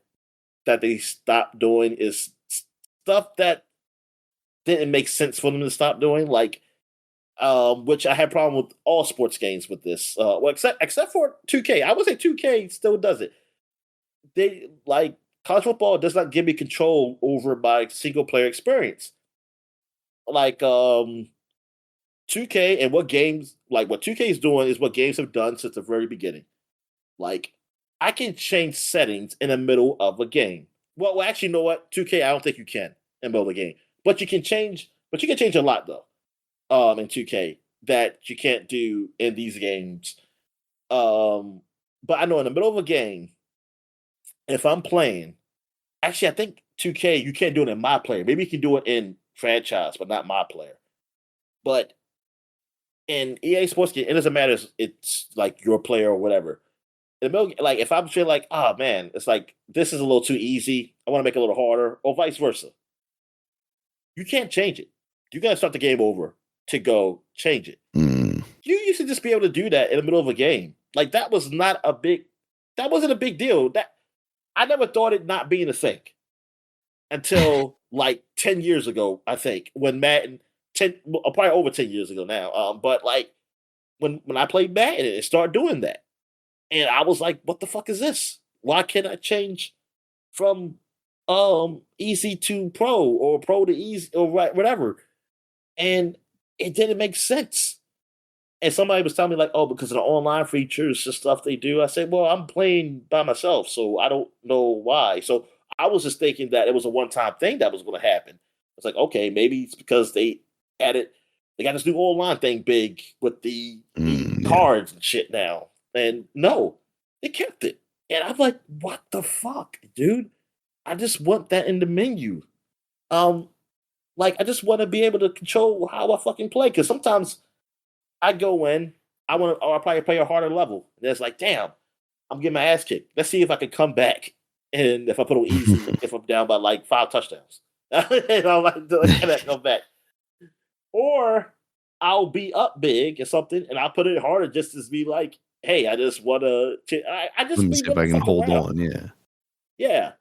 that they stopped doing is stuff that didn't make sense for them to stop doing, like which I had problem with all sports games with this. Well, except for 2K, I would say 2K still does it. They like college football does not give me control over my single player experience. Like 2K and what games like what 2K is doing is what games have done since the very beginning. Like I can change settings in the middle of a game. Well, actually, you know what? 2K, I don't think you can in the middle of the game, but you can change But you can change a lot though. In 2K that you can't do in these games. But I know in the middle of a game, if I'm playing, actually, I think 2K you can't do it in my player. Maybe you can do it in franchise, but not my player. But in EA Sports game, it doesn't matter. It's like your player or whatever. In the middle, like if I'm feeling like, oh man, it's like this is a little too easy. I want to make it a little harder, or vice versa. You can't change it. You gotta start the game over to go change it. Mm. You used to just be able to do that in the middle of a game. Like that was not a big that wasn't a big deal. That I never thought it not being a thing until like 10 years ago, I think, when Madden 10 probably over 10 years ago now. But like when I played Madden, it started doing that. And I was like, what the fuck is this? Why can't I change from easy to pro or pro to easy or whatever? And it didn't make sense. And somebody was telling me like, oh, because of the online features and stuff they do. I said, well, I'm playing by myself, so I don't know why. So I was just thinking that it was a one-time thing that was going to happen. It's like, okay, maybe it's because they got this new online thing big with the cards and shit now. And no, they kept it. And I'm like, what the fuck, dude? I just want that in the menu. Like I just want to be able to control how I fucking play. Because sometimes I go in, I'll probably play a harder level. And it's like, damn, I'm getting my ass kicked. Let's see if I can come back. And if I put on easy, if I'm down by like 5 touchdowns, and I'll like can I come back? Or I'll be up big or something, and I'll put it harder just to be like, hey, I just want to. I just Let me be see if I can hold on. Yeah, yeah.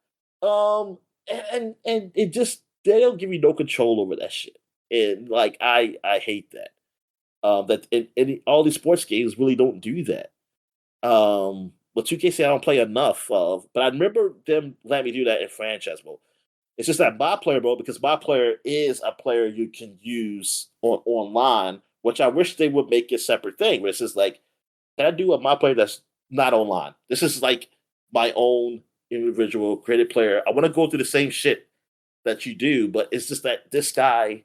And it just they don't give you no control over that shit, and like I hate that. That all these sports games really don't do that. But 2K say I don't play enough of, but I remember them letting me do that in franchise mode. It's just that my player mode because my player is a player you can use online, which I wish they would make a separate thing. Where it's just like, can I do a my player that's not online? This is like my own individual created player. I want to go through the same shit that you do, but it's just that this guy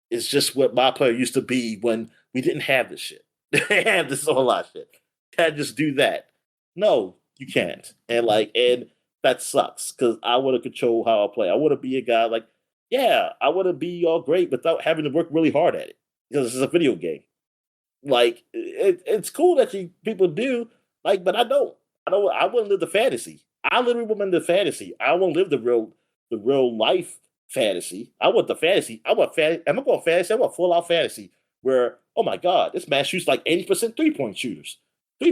is just what my player used to be when we didn't have this shit. They have this online shit. Can't just do that. No, you can't. And that sucks because I want to control how I play. I want to be a guy like, yeah, I want to be all great without having to work really hard at it because this is a video game. Like it's cool that people do, like, but I don't. I don't. I wouldn't live the fantasy. I literally want the fantasy. I won't live the real life fantasy. I want the fantasy. I want fantasy. Am I going fantasy? I want full out fantasy where, oh my god, this man shoots like 80% 3-point shooters, 3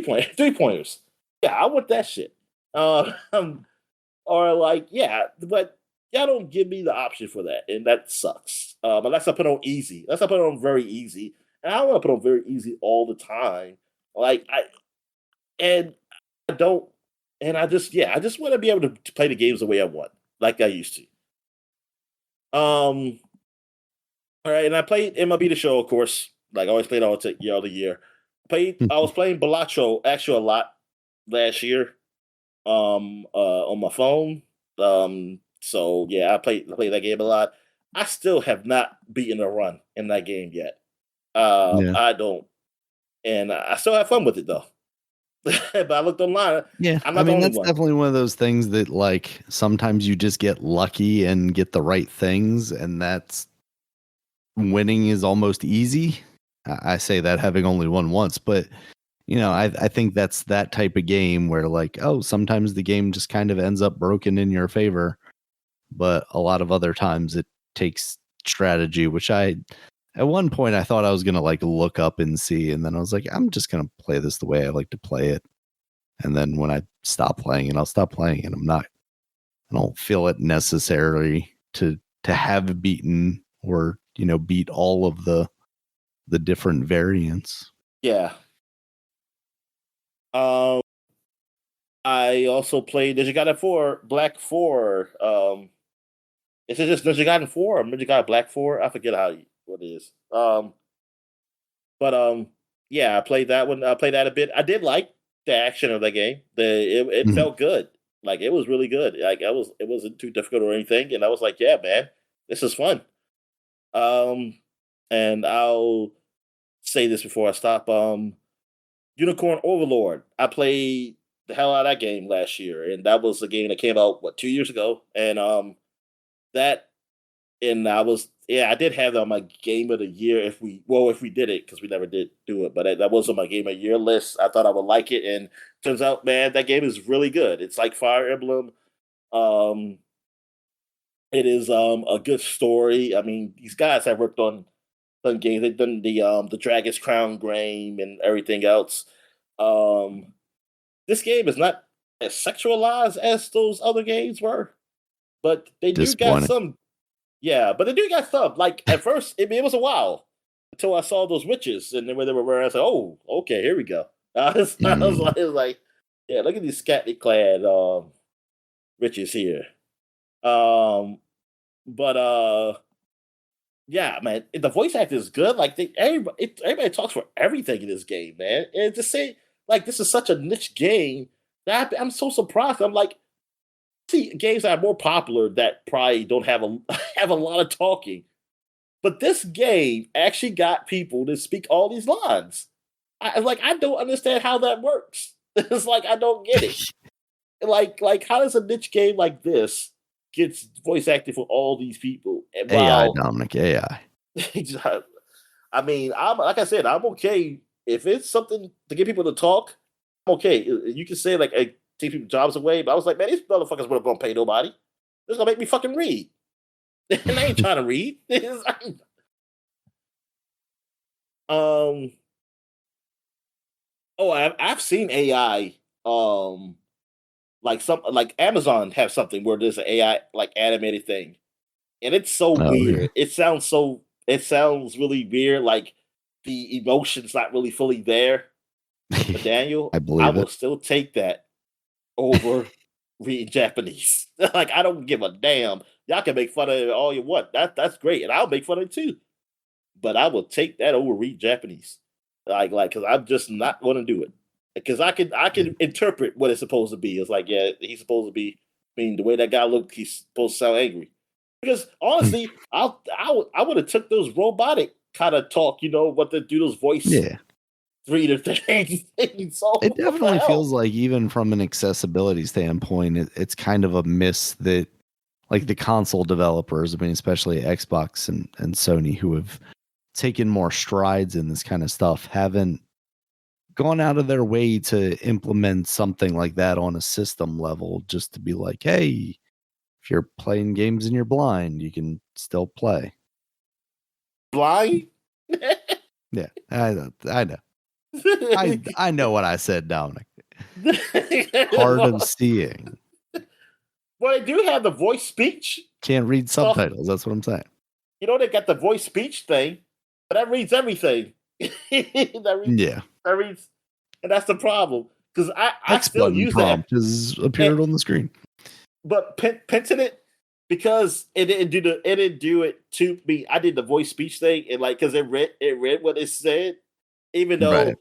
pointers. Yeah, I want that shit. Or like, yeah, but y'all don't give me the option for that, and that sucks. Unless I put on easy. Unless I put on very easy. And I don't want to put on very easy all the time. Like and I don't and I just want to be able to play the games the way I want, like I used to. Um all right, and I played MLB the show, of course. Like I always played all the year. I was playing Balatro actually a lot last year. On my phone. So yeah, I played that game a lot. I still have not beaten a run in that game yet. yeah, I don't, and I still have fun with it though. But I looked online. yeah. I'm I not the mean, only that's one. definitely one of those things that like sometimes you just get lucky and get the right things, and that's winning is almost easy. I say that having only won once, but I think that's that type of game where like, oh, sometimes the game just kind of ends up broken in your favor, but a lot of other times it takes strategy, which at one point I thought I was gonna like look up and see, and then I was like, I'm just gonna play this the way I like to play it. And then when I stop playing it, I'll stop playing it. I don't feel it necessary to have beaten or beat all of the different variants. Yeah. Um, I also played Digigaiden 4, Black 4. Is it just Digigaiden 4 or Digigaiden Black 4? I forget what it is. But yeah, I played that one. I played that a bit. I did like the action of that game. It Mhm. felt good. Like it was really good. Like it wasn't too difficult or anything. And I was like, yeah, man, this is fun. Um, and I'll say this before I stop. Unicorn Overlord. I played the hell out of that game last year, and that was a game that came out 2 years ago, and that and I was I did have that on my game of the year if we did it because we never did do it, but that was on my game of the year list. I thought I would like it, and turns out, man, that game is really good. It's like Fire Emblem. Um, it is a good story. I mean, these guys have worked on done games. They've done the Dragon's Crown game and everything else. Um, this game is not as sexualized as those other games were, but they do got Disappointing. some. Yeah, but they do got some. Like at first, it was a while until I saw those witches, and then when they were wearing, I said, "Oh, okay, here we go." Mm. I was like, "Yeah, look at these scantily clad witches here." Um, but yeah, man, the voice acting is good. Like everybody talks for everything in this game, man. And to say like this is such a niche game that I'm so surprised. I'm like, see games that are more popular that probably don't have a have a lot of talking, but this game actually got people to speak all these lines. I don't understand how that works. It's like I don't get it. Like how does a niche game like this gets voice acting for all these people? And AI, while Dominic, AI. I mean, I'm like I said, I'm okay if it's something to get people to talk. I'm okay. You can say like, hey, take people jobs away, but I was like, man, these motherfuckers weren't gonna pay nobody. They're gonna make me fucking read, and I ain't trying to read. um. Oh, I've seen AI. Like some like Amazon have something where there's an AI like animated thing, and it's so Oh, yeah. weird. It sounds really weird. Like the emotion's not really fully there. But Daniel, I I believe will it. still take that over reading Japanese. Like I don't give a damn. Y'all can make fun of it all you want. That's great, and I'll make fun of it too. But I will take that over read Japanese. Because I'm just not going to do it. Because I can interpret what it's supposed to be. It's like, yeah, he's supposed to be. I mean, the way that guy looked, he's supposed to sound angry. Because honestly, I would have took those robotic kind of talk. What the do those voice Yeah. reader things. So It what the definitely hell? feels like even from an accessibility standpoint, it's kind of a miss that like the console developers, I mean, especially Xbox and Sony, who have taken more strides in this kind of stuff, haven't gone out of their way to implement something like that on a system level, just to be like, hey, if you're playing games and you're blind, you can still play. Blind? Yeah, I know. I know what I said, Dominic. Hard of seeing. Well, they do have the voice speech Can't read stuff. subtitles. That's what I'm saying. They got the voice speech thing, but that reads everything. that reads Yeah. that reads, and that's the problem. Because I X still button use that, prompt has and, appeared on the screen. but pinching it because it didn't do it to me. I did the voice speech thing, and like because it read what it said, even Right. though.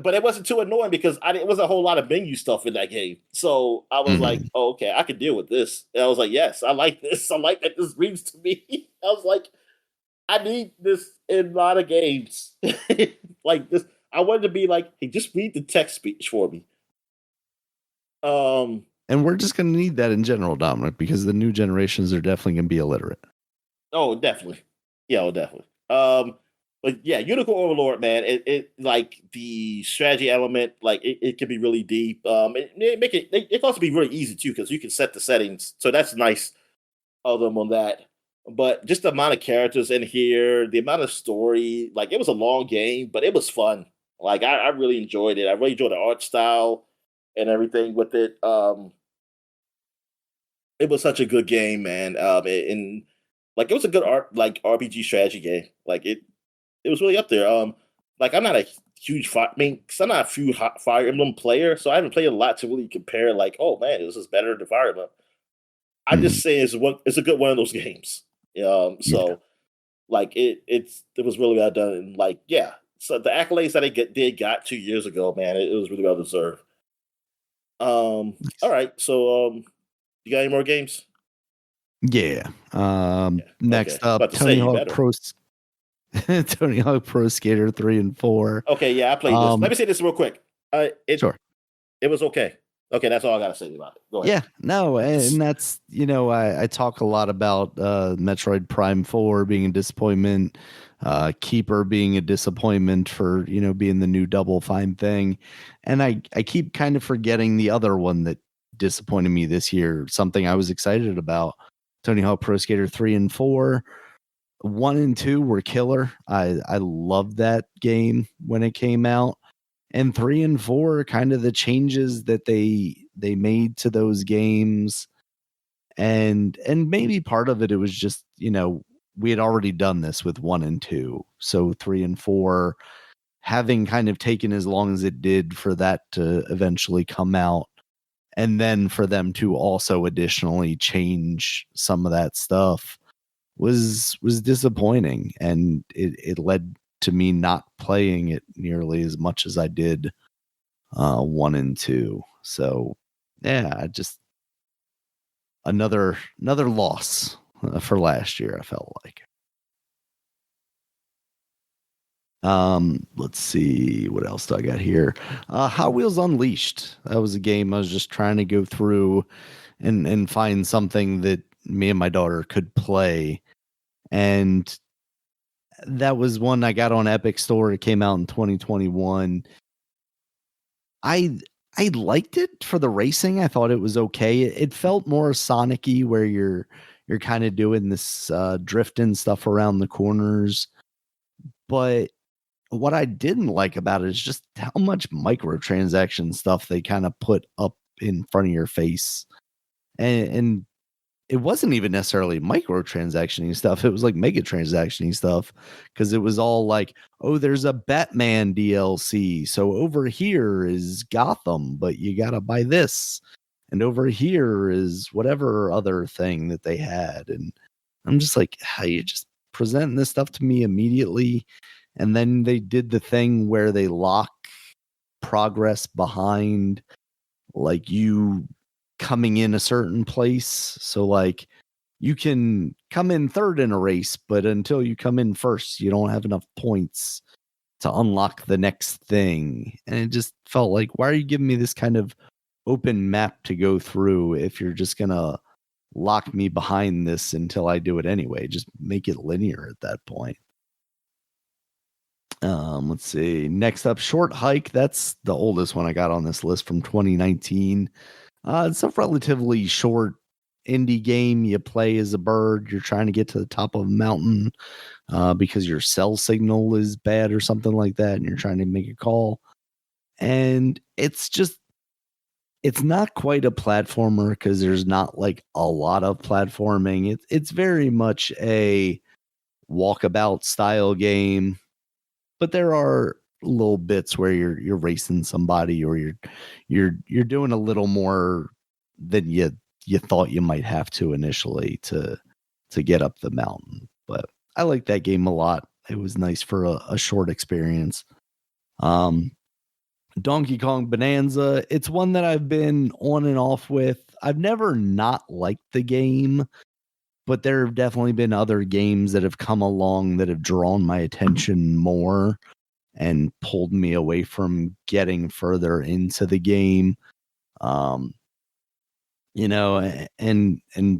But it wasn't too annoying because it wasn't a whole lot of menu stuff in that game. So I was like, Mhm. oh, okay, I can deal with this. And I was like, yes, I like this. I like that this reads to me. I was like, I need this in a lot of games. Like this. I wanted to be like, hey, just read the text speech for me. Um, And we're just going to need that in general, Dominic, because the new generations are definitely going to be illiterate. oh, definitely. Yeah, oh, definitely. But yeah, Unicorn Overlord, man, it like the strategy element, like it can be really deep. It can also be really easy too, because you can set the settings. So that's nice of them on that. But just the amount of characters in here, the amount of story, like it was a long game, but it was fun. Like I really enjoyed it. I really enjoyed the art style and everything with it. It was such a good game, man. And like it was a good RPG strategy game. Like it was really up there. Like I'm not a huge I mean, cause I'm not a huge Fire Emblem player, so I haven't played a lot to really compare. Like, oh man, this is better than Fire Emblem. I just Mhm. say it's a good one of those games. Yeah. So like it was really well done. And like, yeah. So the accolades that they got 2 years ago, man, it was really well deserved. All right. So you got any more games? Yeah. Next Okay. up, About to say you better. Tony Hawk Pro Skater 3 and 4. Okay, yeah, I played this. Let me say this real quick. Sure. It was okay. Okay, that's all I gotta say about it. Go ahead. Yeah, no, and that's, I talk a lot about Metroid Prime 4 being a disappointment, Keeper being a disappointment for, being the new Double Fine thing. And I keep kind of forgetting the other one that disappointed me this year, something I was excited about. Tony Hawk Pro Skater 3 and 4. 1 and 2 were killer. I loved that game when it came out. And 3 and 4, kind of the changes that they made to those games, and maybe part of it was just, we had already done this with 1 and 2, so 3 and 4 having kind of taken as long as it did for that to eventually come out, and then for them to also additionally change some of that stuff was disappointing, and it led to me not playing it nearly as much as I did 1 and 2. So yeah, just another loss for last year, I felt like. Let's see, what else do I got here? Hot Wheels Unleashed. That was a game I was just trying to go through and find something that me and my daughter could play. And that was one I got on Epic Store. It came out in 2021. I liked it for the racing. I thought it was okay. It felt more Sonic-y, where you're kind of doing this drifting stuff around the corners. But what I didn't like about it is just how much microtransaction stuff they kind of put up in front of your face. And it wasn't even necessarily microtransaction stuff. It was like mega transaction stuff, because it was all like, oh, there's a Batman DLC. So over here is Gotham, but you got to buy this. And over here is whatever other thing that they had. And I'm just like, how you just presenting this stuff to me immediately? And then they did the thing where they lock progress behind, like, you coming in a certain place. So like, you can come in third in a race, but until you come in first, you don't have enough points to unlock the next thing. And it just felt like, why are you giving me this kind of open map to go through if you're just gonna lock me behind this until I do it anyway? Just make it linear at that point. Let's see. Next up, Short Hike. That's the oldest one I got on this list, from 2019. It's a relatively short indie game. You play as a bird. You're trying to get to the top of a mountain because your cell signal is bad or something like that, and you're trying to make a call. And it's not quite a platformer, because there's not like a lot of platforming. It's very much a walkabout style game, but there are little bits where you're racing somebody, or you're doing a little more than you thought you might have to initially to get up the mountain. But I like that game a lot. It was nice for a short experience. Donkey Kong Bonanza. It's one that I've been on and off with. I've never not liked the game, but there have definitely been other games that have come along that have drawn my attention more and pulled me away from getting further into the game. And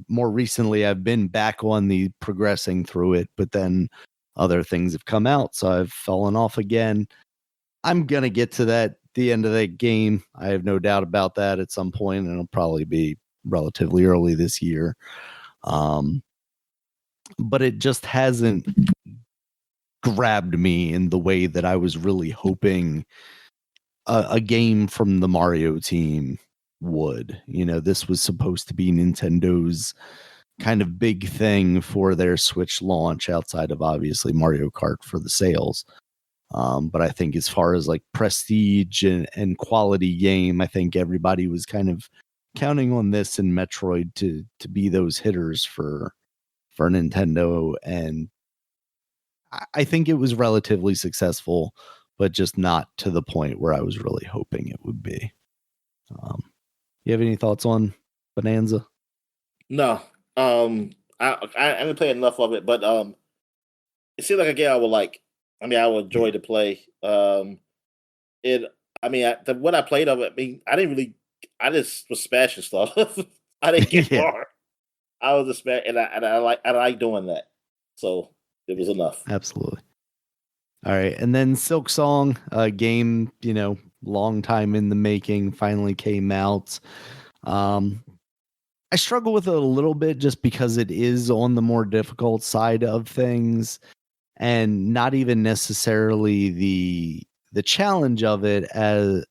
more recently I've been back on the progressing through it, but then other things have come out, so I've fallen off again. I'm going to get to the end of that game. I have no doubt about that at some point, and it'll probably be relatively early this year. But it just hasn't grabbed me in the way that I was really hoping a game from the Mario team would. This was supposed to be Nintendo's kind of big thing for their Switch launch, outside of obviously Mario Kart for the sales. But I think as far as like prestige and quality game, I think everybody was kind of counting on this and Metroid to be those hitters for Nintendo. And I think it was relatively successful, but just not to the point where I was really hoping it would be. You have any thoughts on Bonanza? No, I haven't played enough of it, but it seems like a game I would like. I mean, I would enjoy to play. It. I mean, what I played of it. I mean, I didn't really. I just was smashing stuff. I didn't get Yeah, far. I was just smash, and I like doing that. So it was enough. absolutely. All right, and then Silk Song, a game, long time in the making, finally came out. Um, I struggle with it a little bit just because it is on the more difficult side of things, and not even necessarily the challenge of it as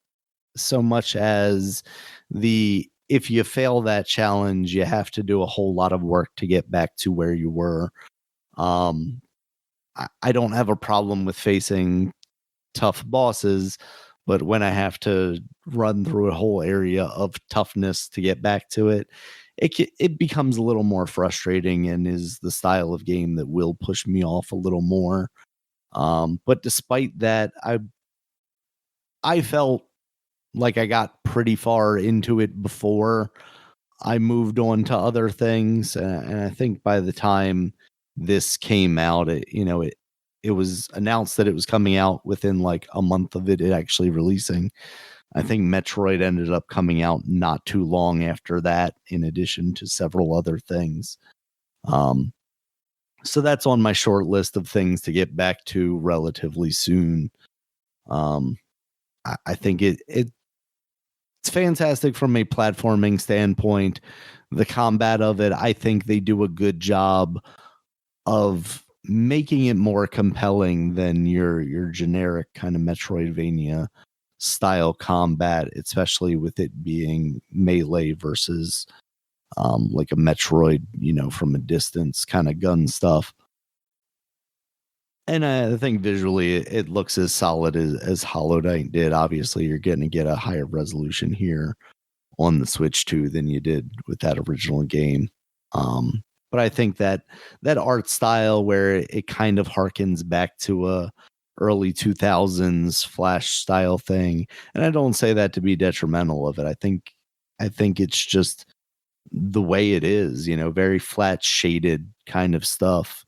so much as the if you fail that challenge, you have to do a whole lot of work to get back to where you were. I don't have a problem with facing tough bosses, but when I have to run through a whole area of toughness to get back to it, it becomes a little more frustrating and is the style of game that will push me off a little more. But despite that, I felt like I got pretty far into it before I moved on to other things, and I think by the time this came out, it was announced that it was coming out within like a month of it actually releasing. I think Metroid ended up coming out not too long after that, in addition to several other things. Um, so that's on my short list of things to get back to relatively soon. Um, I think it's fantastic from a platforming standpoint. The combat of it, I think they do a good job of making it more compelling than your generic kind of Metroidvania style combat, especially with it being melee versus like a Metroid, from a distance kind of gun stuff. And I think visually it looks as solid as Hollow Knight did. Obviously, you're going to get a higher resolution here on the Switch 2 than you did with that original game. But I think that art style where it kind of harkens back to a early 2000s Flash style thing, and I don't say that to be detrimental of it. I think it's just the way it is, very flat shaded kind of stuff.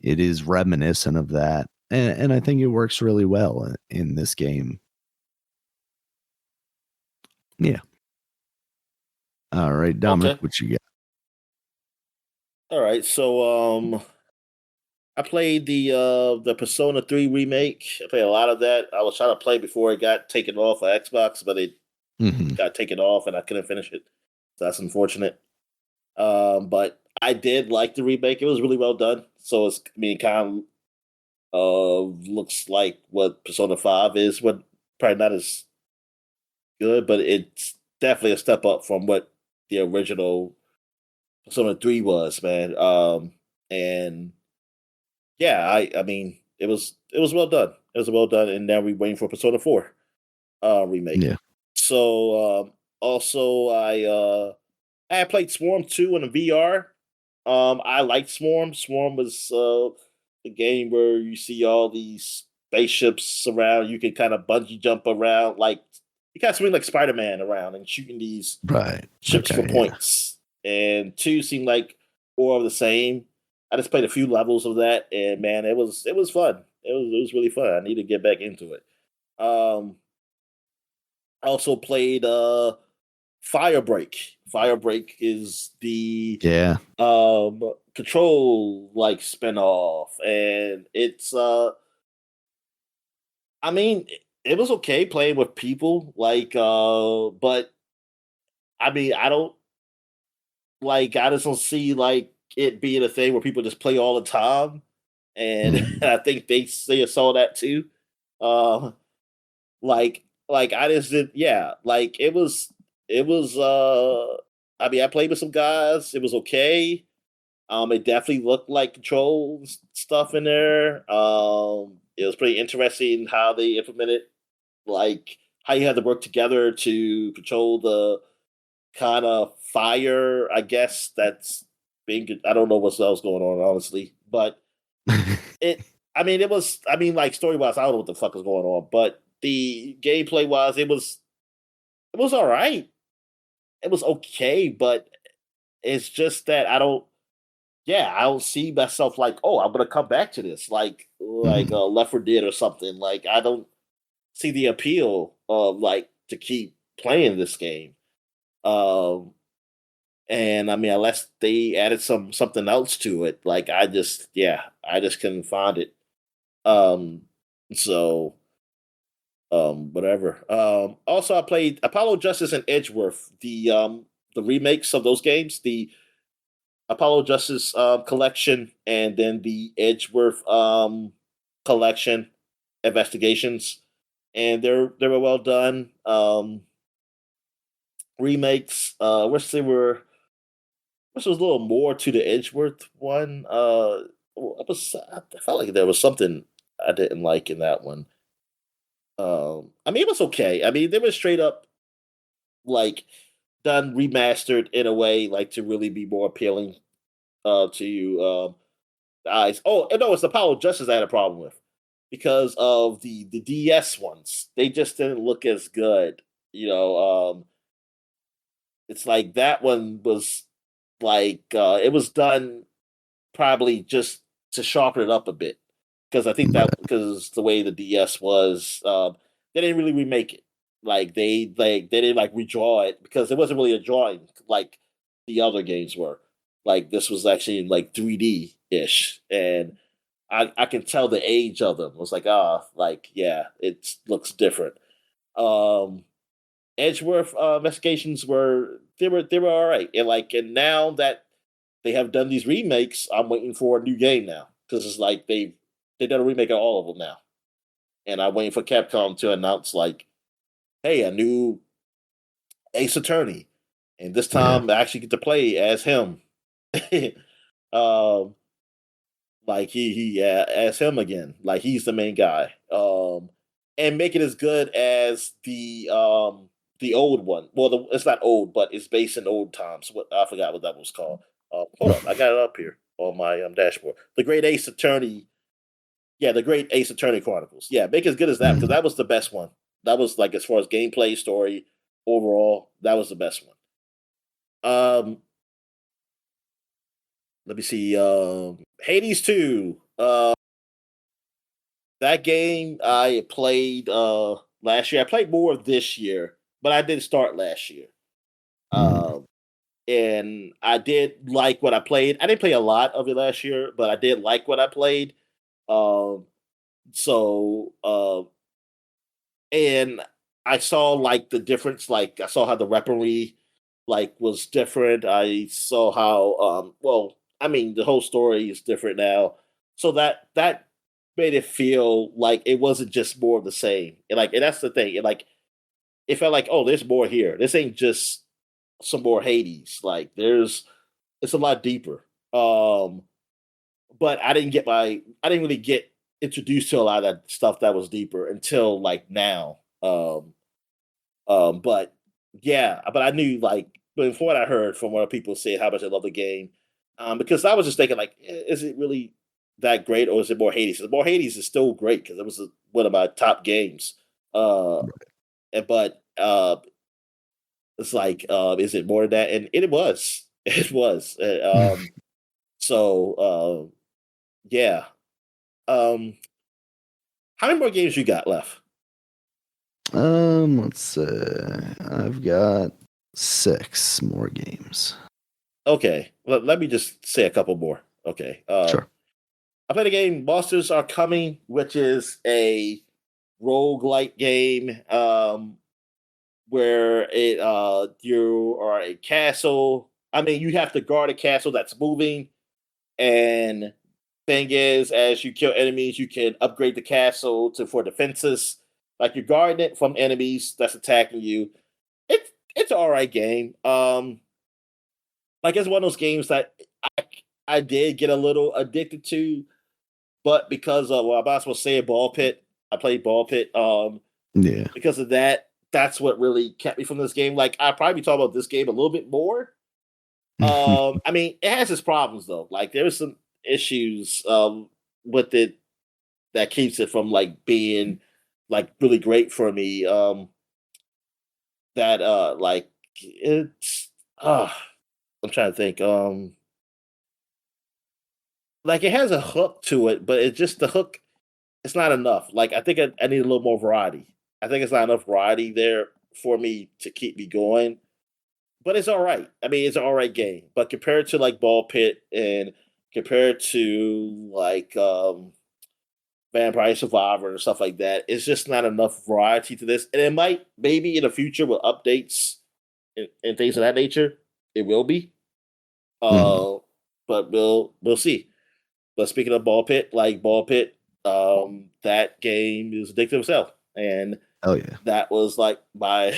It is reminiscent of that, and I think it works really well in this game. Yeah. All right, Dominic, Okay. what you got? All right. So I played the Persona 3 remake. I played a lot of that. I was trying to play before it got taken off of Xbox, but it Hmm. got taken off and I couldn't finish it. So that's unfortunate. But I did like the remake. It was really well done. So it's, I mean, kind of looks like what Persona 5 is, but probably not as good, but it's definitely a step up from what the original Persona 3 was, man. And yeah, I mean, it was well done. It was well done, and now we're waiting for Persona 4 remake. Yeah. So also I had played Swarm 2 in a VR. I liked Swarm. Swarm was a game where you see all these spaceships around. You can kind of bungee jump around, like you kind of swing like Spider Man around and shooting these Right. ships for Okay. Yeah. points. And 2 seemed like more of the same. I just played a few levels of that, and man, it was fun. It was really fun. I need to get back into it. Um, I also played Firebreak. Firebreak is the Yeah. control like spinoff, and it's I mean it was okay playing with people, like but I mean I just don't see like it being a thing where people just play all the time. And Mhm. I think they saw that too. Uh like I just did, yeah, like it was I mean I played with some guys, it was okay. It definitely looked like control stuff in there. It was pretty interesting how they implemented like how you had to work together to control the kind of fire. I guess that's being. I don't know what else going on honestly, but it. I mean, it was. I mean, like story wise, I don't know what the fuck is going on, but the gameplay wise, it was all right. It was okay, but it's just that I don't. yeah, I don't see myself like, oh, I'm gonna come back to this, Mhm. Left 4 Dead or something. Like I don't see the appeal of like to keep playing this game. Um, and I mean, unless they added something else to it, like I just couldn't find it. Um, so whatever. Also, I played Apollo Justice and Edgeworth, the remakes of those games, the Apollo Justice collection, and then the Edgeworth collection investigations, and they were well done. Remakes. Wish there was a little more to the Edgeworth one. I felt like there was something I didn't like in that one. I mean, it was okay. I mean, they were straight up like done remastered in a way like to really be more appealing to you eyes. Oh, and no, it's the Apollo Justice I had a problem with because of the DS ones. They just didn't look as good. You know, it's like that one was like it was done probably just to sharpen it up a bit because I think that Right. because the way the DS was, they didn't really remake it. They didn't like redraw it because it wasn't really a drawing like the other games were. Like this was actually like 3D ish, and I can tell the age of them. It was like like yeah, it looks different. Um, Edgeworth investigations they were all right, and now that they have done these remakes, I'm waiting for a new game now because it's like they done a remake of all of them now, and I'm waiting for Capcom to announce like, hey, a new Ace Attorney, and this Yeah. time I actually get to play as him. um, like he as him again, like he's the main guy. And make it as good as the old one. Well, it's not old, but it's based in old times. What I forgot what that was called. Hold on, I got it up here on my dashboard. The Great Ace Attorney. Yeah, the Great Ace Attorney Chronicles. Yeah, make it as good as that because Mhm. that was the best one. That was like as far as gameplay, story, overall, that was the best one. Um, Let me see. Hades 2. That game I played last year. I played more this year, but I did start last year. Mhm. Um, and I did like what I played. I didn't play a lot of it last year, but I did like what I played. Um, so and I saw like the difference. Like I saw how the weaponry like was different. I saw how well, I mean, the whole story is different now. So that made it feel like it wasn't just more of the same. And that's the thing. It felt like, oh, there's more here. This ain't just some more Hades. Like there's it's a lot deeper. But I didn't really get introduced to a lot of that stuff that was deeper until like now. But yeah, but I knew like but from what I heard from what people said how much they love the game. Because I was just thinking like, is it really that great or is it more Hades? 'Cause more Hades is still great because it was one of my top games. Uh, but it's like, is it more than that? And it was, it was. So yeah. Um, how many more games you got left? Let's see. I've got 6 more games. Okay, let me just say a couple more. Okay. Sure. I played a game, Monsters Are Coming, which is a roguelike game where you are a castle. I mean, you have to guard a castle that's moving, and thing is, as you kill enemies, you can upgrade the castle to for defenses. Like you're guarding it from enemies that's attacking you. It's an alright game. Like it's one of those games that I I did get a little addicted to, but because of well, I might as well say Ball Pit. I played Ball Pit. Yeah. Because of that, that's what really kept me from this game. Like I probably talk about this game a little bit more. I mean, it has its problems though. Like there's some issues with it that keeps it from like being like really great for me. That it's I'm trying to think. like it has a hook to it, but it's just the hook. It's not enough. Like I think I need a little more variety. I think it's not enough variety there for me to keep me going. But it's all right. I mean, it's an all right game. But compared to like Ball Pit and compared to like Vampire Survivor and stuff like that, it's just not enough variety to this. And it might maybe in the future with updates and things of that nature, it will be. Mhm. Uh, but we'll see. But speaking of Ball Pit, like Ball Pit, that game is addictive as hell, and Oh yeah. that was like my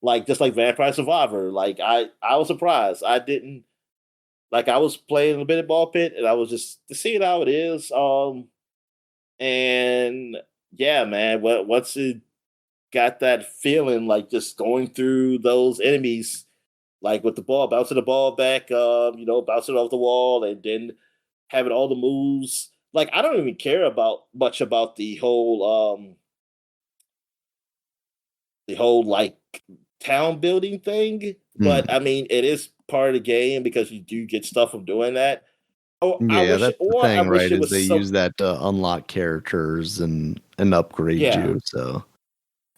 like just like Vampire Survivor. Like I was surprised. I didn't like I was playing a bit of Ball Pit, and I was just to see how it is. And yeah, man, once it got that feeling like just going through those enemies, like with the ball, bouncing the ball back, bouncing off the wall, and then having all the moves. Like I don't even care about much about the whole like town building thing, but Mhm. I mean it is part of the game because you do get stuff from doing that. Oh, Yeah, that's the I thing, wish right, it is was they some use that to unlock characters and upgrade yeah, you, so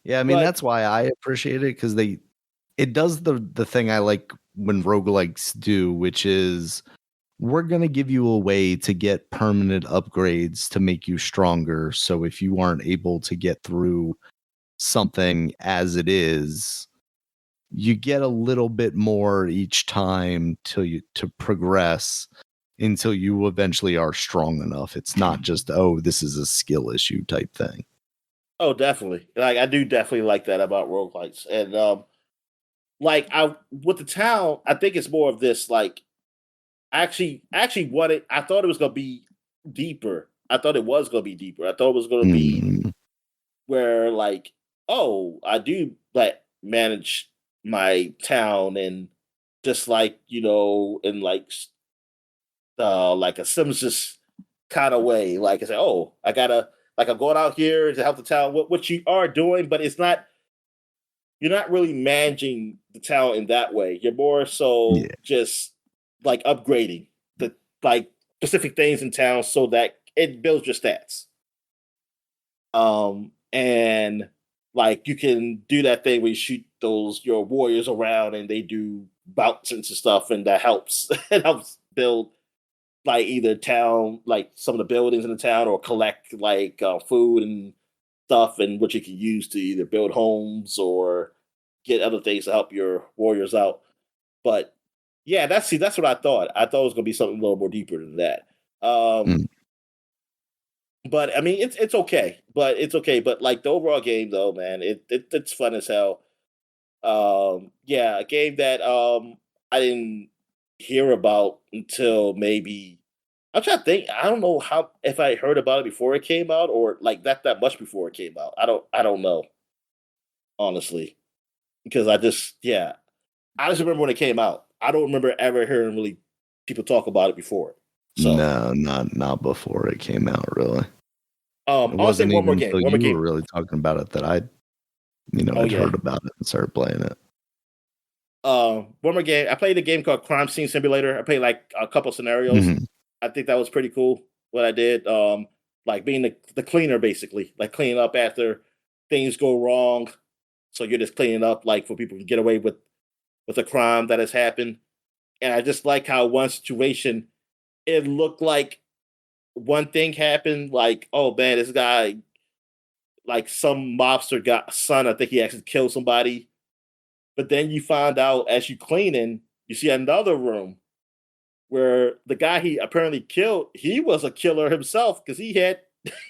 yeah, I mean, but that's why I appreciate it because it does the thing I like when roguelikes do, which is we're gonna give you a way to get permanent upgrades to make you stronger, so if you aren't able to get through something as it is, you get a little bit more each time to progress until you eventually are strong enough. It's not just, oh, this is a skill issue type thing. oh, definitely. Like I do definitely like that about roguelikes. And like I with the town, I think it's more of this like actually what it I thought it was gonna be deeper. I thought it was gonna be deeper. I thought it was gonna be Mm, where like, oh, I do like manage my town and just like, in like a Simpsons kind of way. Like I say, oh, I gotta like I'm going out here to help the town. What you are doing, but it's not you're not really managing the town in that way. You're more so yeah. just like upgrading the like specific things in town so that it builds your stats. And like you can do that thing where you shoot those your warriors around and they do bouts and stuff, and that helps. It helps build like either town, like some of the buildings in the town, or collect like food and stuff, and what you can use to either build homes or get other things to help your warriors out. But yeah, that's what I thought. I thought it was gonna be something a little more deeper than that. Um, Mm, but I mean, it's okay. But it's okay. But like the overall game, though, man, it's fun as hell. Yeah, a game that I didn't hear about until maybe I'm trying to think. I don't know how if I heard about it before it came out or like that much before it came out. I don't know honestly because I just remember when it came out. I don't remember ever hearing really people talk about it before. So no, not before it came out, really. It I'll say wasn't one more even game. until One more you game. were really talking about it that Oh I'd yeah. heard about it and started playing it. One more game. I played a game called Crime Scene Simulator. I played like a couple scenarios. Mhm. I think that was pretty cool. What I did, like being the cleaner, basically, like cleaning up after things go wrong. So you're just cleaning up, like for people to get away with a crime that has happened. And I just like how one situation it looked like one thing happened, like oh man, this guy, like some mobster got son. I think he actually killed somebody. But then you find out as you cleaning, you see another room where the guy he apparently killed, he was a killer himself because he had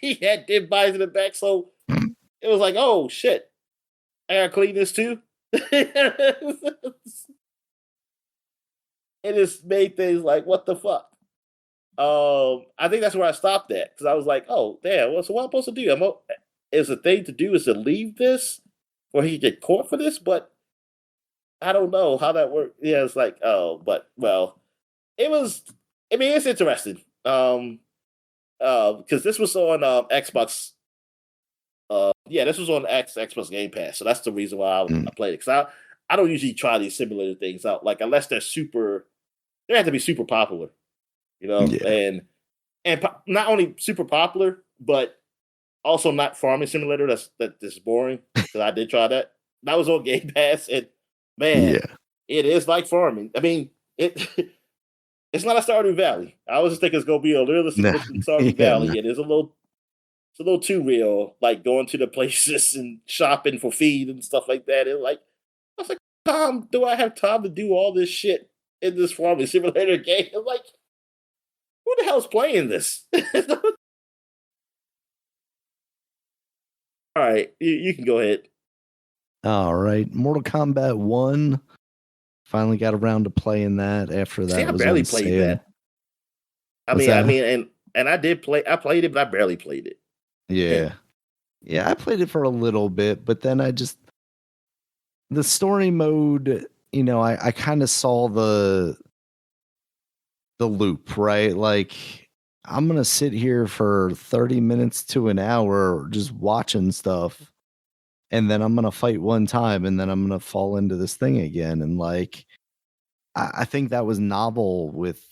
he had dead bodies in the back. So Mm. it was like, oh shit, I gotta clean this too. It just made things like, what the fuck? I think that's where I stopped at because I was like, oh damn, well, so what I'm supposed to do? Is the thing to do is to leave this, or he get caught for this? But I don't know how that works. Yeah, it's like, oh, but well, it was. I mean, it's interesting. Because this was on Xbox. Yeah, this was on Xbox Game Pass, so that's the reason why Mm. I played it. Because I don't usually try these simulator things out, like unless they're super. They have to be super popular, Yeah. And and not only super popular, but also not farming simulator. That's boring because I did try that. That was on Game Pass, and man, Yeah. it is like farming. I mean, it it's not a Stardew Valley. I was just thinking it's gonna be a realistic No, looking Stardew yeah, no. Valley. It is it's a little too real, like going to the places and shopping for feed and stuff like that. And like, I was like, Tom, do I have time to do all this shit in this farming simulator game? I'm like, who the hell's playing this? All right, you can go ahead. All right. Mortal Kombat 1. Finally got around to playing that after See, that I was barely on played sale. that. I What's mean, I that? mean, and I did play. I played it, but I barely played it. Yeah. Yeah, I played it for a little bit, but then the story mode, I kind of saw the loop, right? Like, I'm going to sit here for 30 minutes to an hour just watching stuff, and then I'm going to fight one time, and then I'm going to fall into this thing again. And like, I think that was novel with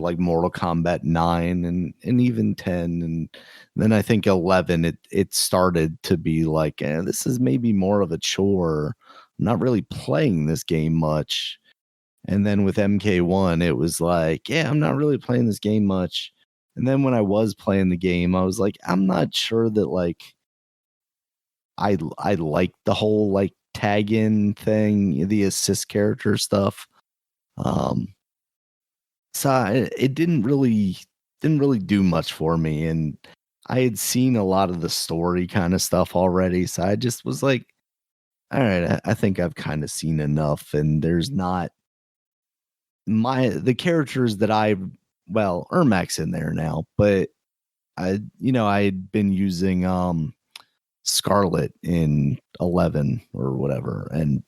like Mortal Kombat 9 and even 10, and then I think 11 it started to be like, this is maybe more of a chore. I'm not really playing this game much. And then with MK1 it was like, yeah, I'm not really playing this game much. And then when I was playing the game, I was like, I'm not sure that like I like the whole like tag in thing, the assist character stuff. So it didn't really do much for me, and I had seen a lot of the story kind of stuff already, so I just was like, all right, I think I've kind of seen enough, and there's not the characters that Ermac's in there now, but I had been using Scarlet in 11 or whatever, and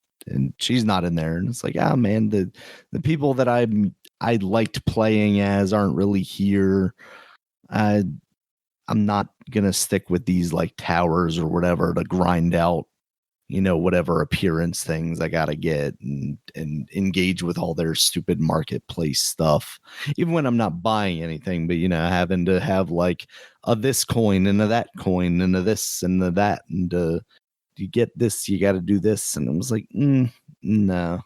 she's not in there, and it's like, man, the people that I liked playing as aren't really here. I'm not gonna stick with these like towers or whatever to grind out, whatever appearance things I gotta get and engage with all their stupid marketplace stuff. Even when I'm not buying anything, but having to have like a this coin and a that coin and a this and a that, and you get this, you got to do this, and I was like, no.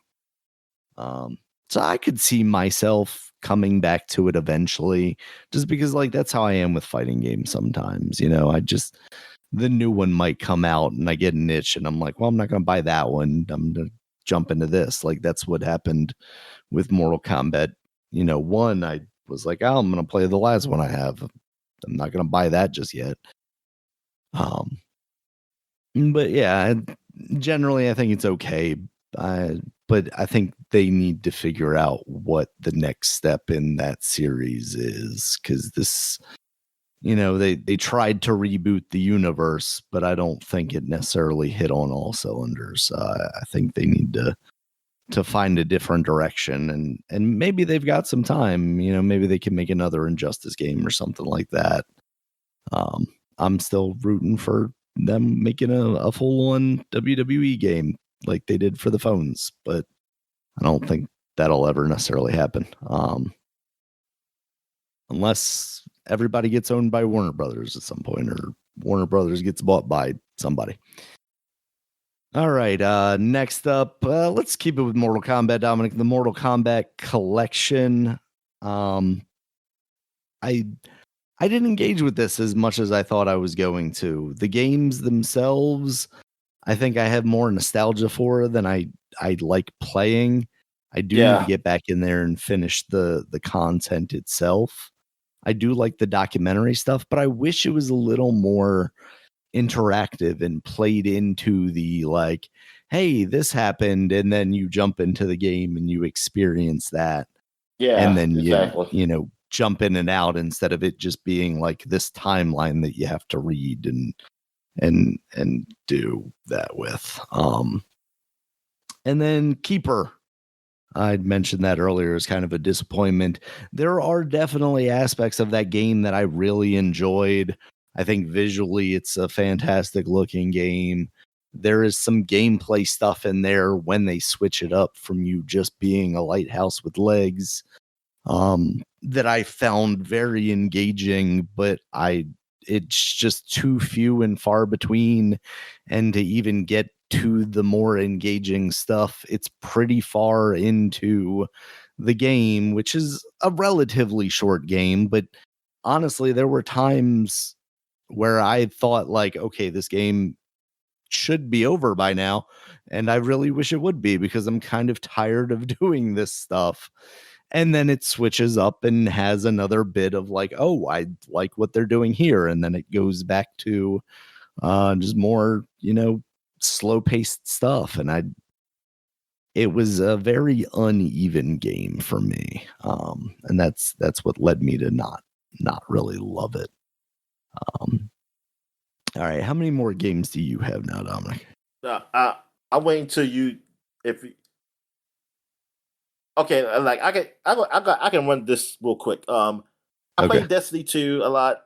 So I could see myself coming back to it eventually, just because like that's how I am with fighting games sometimes. The new one might come out and I get an itch and I'm like, well, I'm not going to buy that one. I'm going to jump into this. Like that's what happened with Mortal Kombat. 1, I was like, oh, I'm going to play the last one I have. I'm not going to buy that just yet. But yeah, generally I think it's okay. But I think they need to figure out what the next step in that series is, because this, they tried to reboot the universe, but I don't think it necessarily hit on all cylinders. I think they need to find a different direction, and maybe they've got some time. Maybe they can make another Injustice game or something like that. I'm still rooting for them making a full-on WWE game like they did for the phones, but I don't think that'll ever necessarily happen. Unless everybody gets owned by Warner Brothers at some point, or Warner Brothers gets bought by somebody. All right, next up, let's keep it with Mortal Kombat, Dominic. The Mortal Kombat collection. I didn't engage with this as much as I thought I was going to. The games themselves, I think I have more nostalgia for than I like playing. I do need to get back in there and finish the content itself. I do like the documentary stuff, but I wish it was a little more interactive and played into the like, hey, this happened, and then you jump into the game and you experience that. Yeah, and then exactly. you jump in and out, instead of it just being like this timeline that you have to read and do that with. And then Keeper, I'd mentioned that earlier, is kind of a disappointment. There are definitely aspects of that game that I really enjoyed. I think visually it's a fantastic looking game. There is some gameplay stuff in there when they switch it up from you just being a lighthouse with legs. that I found very engaging, but it's just too few and far between. And to even get to the more engaging stuff, it's pretty far into the game, which is a relatively short game. But honestly, there were times where I thought, like, okay, this game should be over by now. And I really wish it would be, because I'm kind of tired of doing this stuff. And then it switches up and has another bit of like, oh, I like what they're doing here. And then it goes back to just more, slow paced stuff. And it was a very uneven game for me. And that's what led me to not really love it. All right, how many more games do you have now, Dominic? I'm waiting till you. If okay, like I can run this real quick. I played Destiny 2 a lot.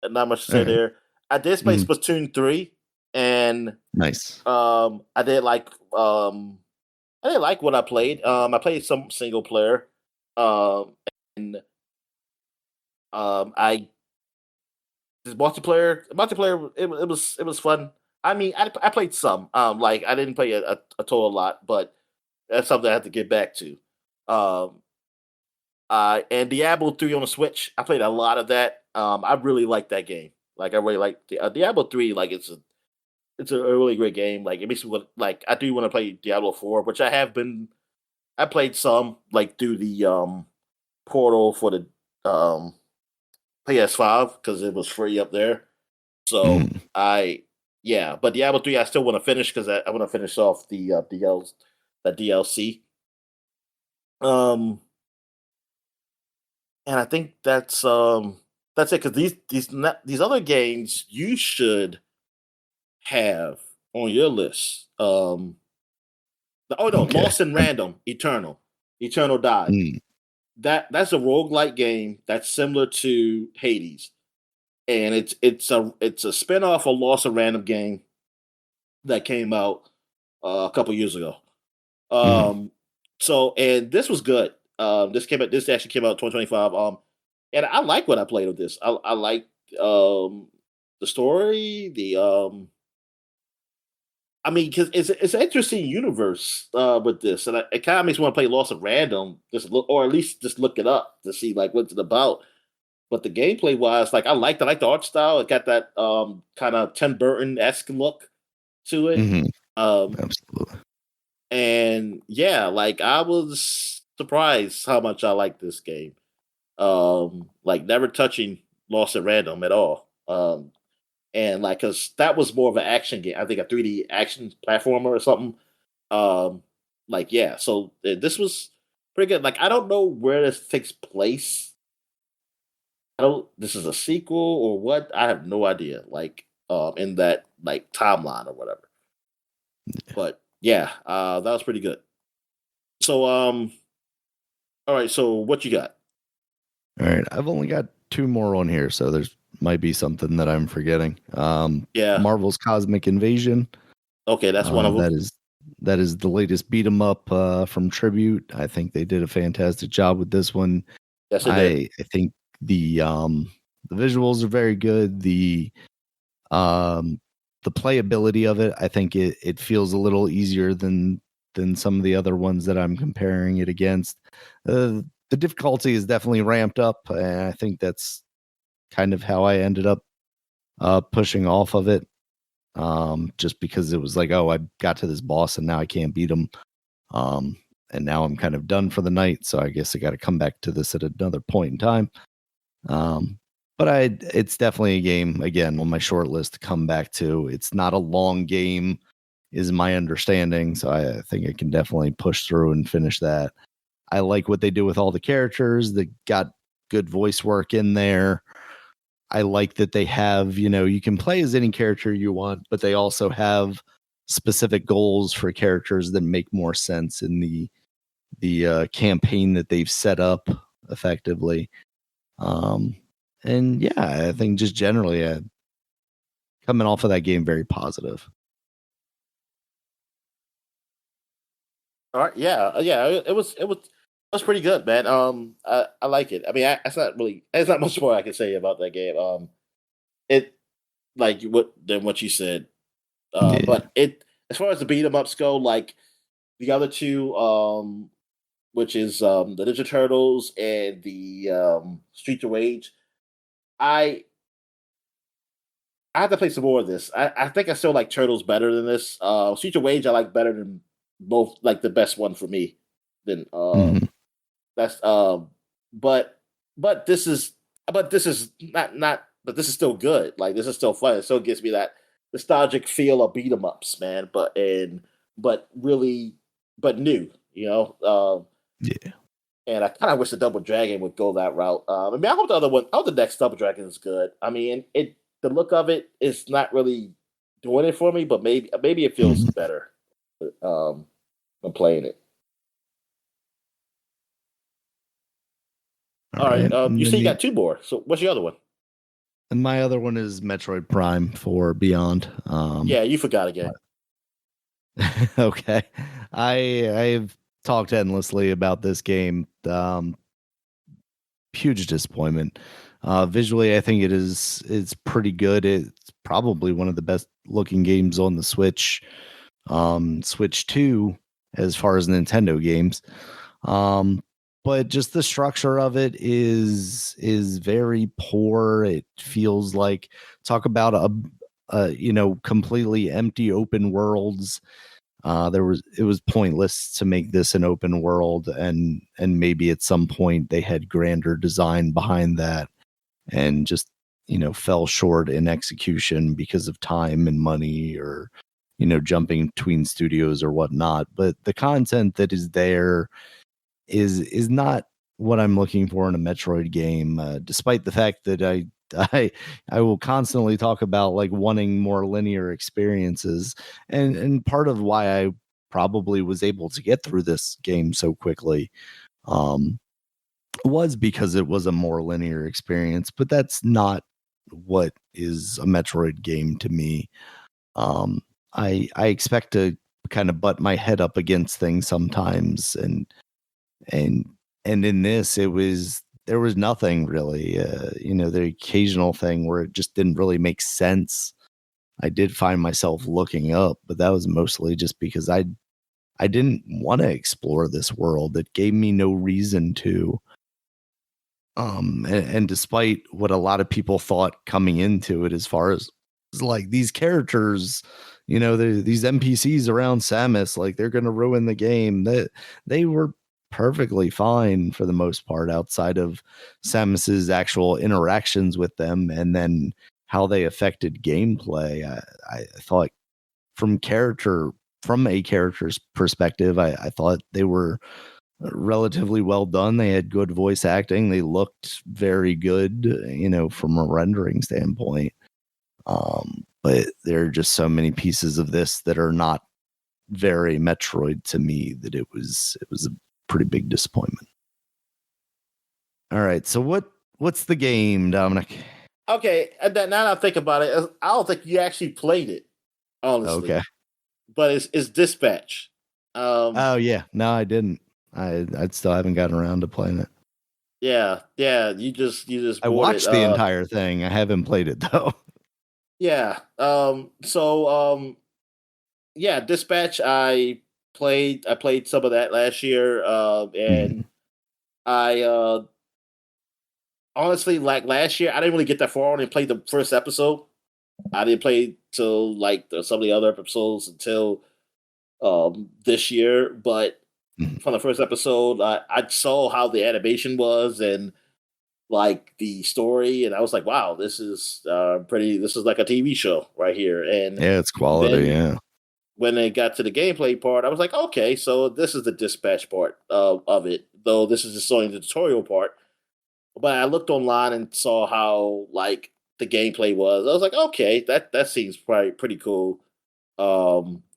Not much to say there. I did play Splatoon 3, and nice. I did like what I played. I played some single player. And I this multiplayer. It was fun. I mean, I played some. Like I didn't play a total lot, but that's something I have to get back to. Um, and Diablo 3 on the Switch. I played a lot of that. I really like that game. Like I really like Diablo 3. Like it's a really great game. Like it makes me want, like I do want to play Diablo 4, which I have been. I played some like through the portal for the PS5 because it was free up there. So but Diablo 3 I still want to finish because I want to finish off the DLC. And I think that's it because these other games you should have on your list. Lost in Random, Eternal Died. That's a roguelike game that's similar to Hades, and it's a spinoff of Lost in Random game that came out a couple years ago. So and this was good. This actually came out in 2025. And I like what I played with this. I like the story. I mean, because it's an interesting universe with this, and it kind of makes me want to play Lost at Random, or at least just look it up to see like what's it about. But the gameplay wise, like I like the art style. It got that kind of Tim Burton-esque look to it. Absolutely. And yeah, like I was surprised how much I like this game. Like never touching Lost at Random at all. And like, cause that was more of an action game. I think a 3D action platformer or something. Like, yeah. So this was pretty good. Like, I don't know where this takes place. This is a sequel or what? I have no idea. Like, in that like timeline or whatever. But yeah, that was pretty good. So, all right. So what you got? All right. I've only got 2 more on here, so there's might be something that I'm forgetting. Marvel's Cosmic Invasion. Okay, that's one of them. That is the latest beat 'em up from Tribute. I think they did a fantastic job with this one. Yes, I think the visuals are very good. The playability of it, I think it feels a little easier than some of the other ones that I'm comparing it against. The difficulty is definitely ramped up, and I think that's kind of how I ended up pushing off of it. Just because it was like, oh, I got to this boss and now I can't beat him. And now I'm kind of done for the night. So I guess I got to come back to this at another point in time. But it's definitely a game, again, on my short list to come back to. It's not a long game, is my understanding. So I think I can definitely push through and finish that. I like what they do with all the characters. They got good voice work in there. I like that they have, you can play as any character you want, but they also have specific goals for characters that make more sense in the campaign that they've set up effectively. And yeah, I think just generally coming off of that game, very positive. All right, yeah. It was That's pretty good, man. I like it. I mean, there's not much more I can say about that game. It like what you said. Yeah. But it as far as the beat 'em ups go, like the other two, which is the Ninja Turtles and the Streets of Rage. I I have to play some more of this. I think I still like Turtles better than this. Streets of Rage I like better than both, like the best one for me. Than Mhm. that's but but this is this is not but this is still good. Like this is still fun. It still gives me that nostalgic feel of beat 'em ups, man. But really but new, you know. Yeah. And I kind of wish the Double Dragon would go that route. I mean, I hope the other one, I hope the next Double Dragon is good. I mean, the look of it is not really doing it for me, but maybe it feels Mhm. better when playing it. All All right, right. And you then say you got two more. So what's your other one? my other one is Metroid Prime for Beyond. Yeah, you forgot again. Okay. I've talked endlessly about this game. Huge disappointment. Visually, I think it's pretty good. It's probably one of the best looking games on the Switch. Switch 2 as far as Nintendo games. Um, but just the structure of it is very poor. It feels like talk about a completely empty open worlds. It was pointless to make this an open world, and maybe at some point they had grander design behind that, and just fell short in execution because of time and money, or jumping between studios or whatnot. But the content that is there is not what I'm looking for in a Metroid game, despite the fact that I I will constantly talk about like wanting more linear experiences, and part of why I probably was able to get through this game so quickly um was because it was a more linear experience, but that's not what is a Metroid game to me. um I expect to kind of butt my head up against things sometimes, and and in this there was nothing really, the occasional thing where it just didn't really make sense. I did find myself looking up, but that was mostly just because I didn't want to explore this world. It gave me no reason to. And despite what a lot of people thought coming into it, as far as like these characters, these NPCs around Samus, like they're going to ruin the game, that they were perfectly fine for the most part, outside of Samus's actual interactions with them, and then how they affected gameplay. I thought from a character's perspective, I thought they were relatively well done. They had good voice acting. They looked very good, from a rendering standpoint. But there are just so many pieces of this that are not very Metroid to me that it was a pretty big disappointment. All right, so what's the game, Dominic? Okay, and then now that I think about it, I don't think you actually played it, honestly. Okay. But it's Dispatch. Oh yeah, no, I didn't. I still haven't gotten around to playing it. yeah, you just I bought it. watched the entire thing. I haven't played it though. Yeah. Yeah, Dispatch. I played some of that last year, and Mhm. I honestly, like last year, I didn't really get that far. I only played the first episode. I didn't play till like some of the other episodes until this year. But Mhm. from the first episode, I saw how the animation was and like the story, and I was like, wow, this is pretty. This is like a TV show right here. And Yeah, it's quality. then Yeah. when they got to the gameplay part, I was like, okay, so this is the dispatch part of it, though this is just only the tutorial part. But I looked online and saw how like the gameplay was. I was like, okay, that seems pretty cool.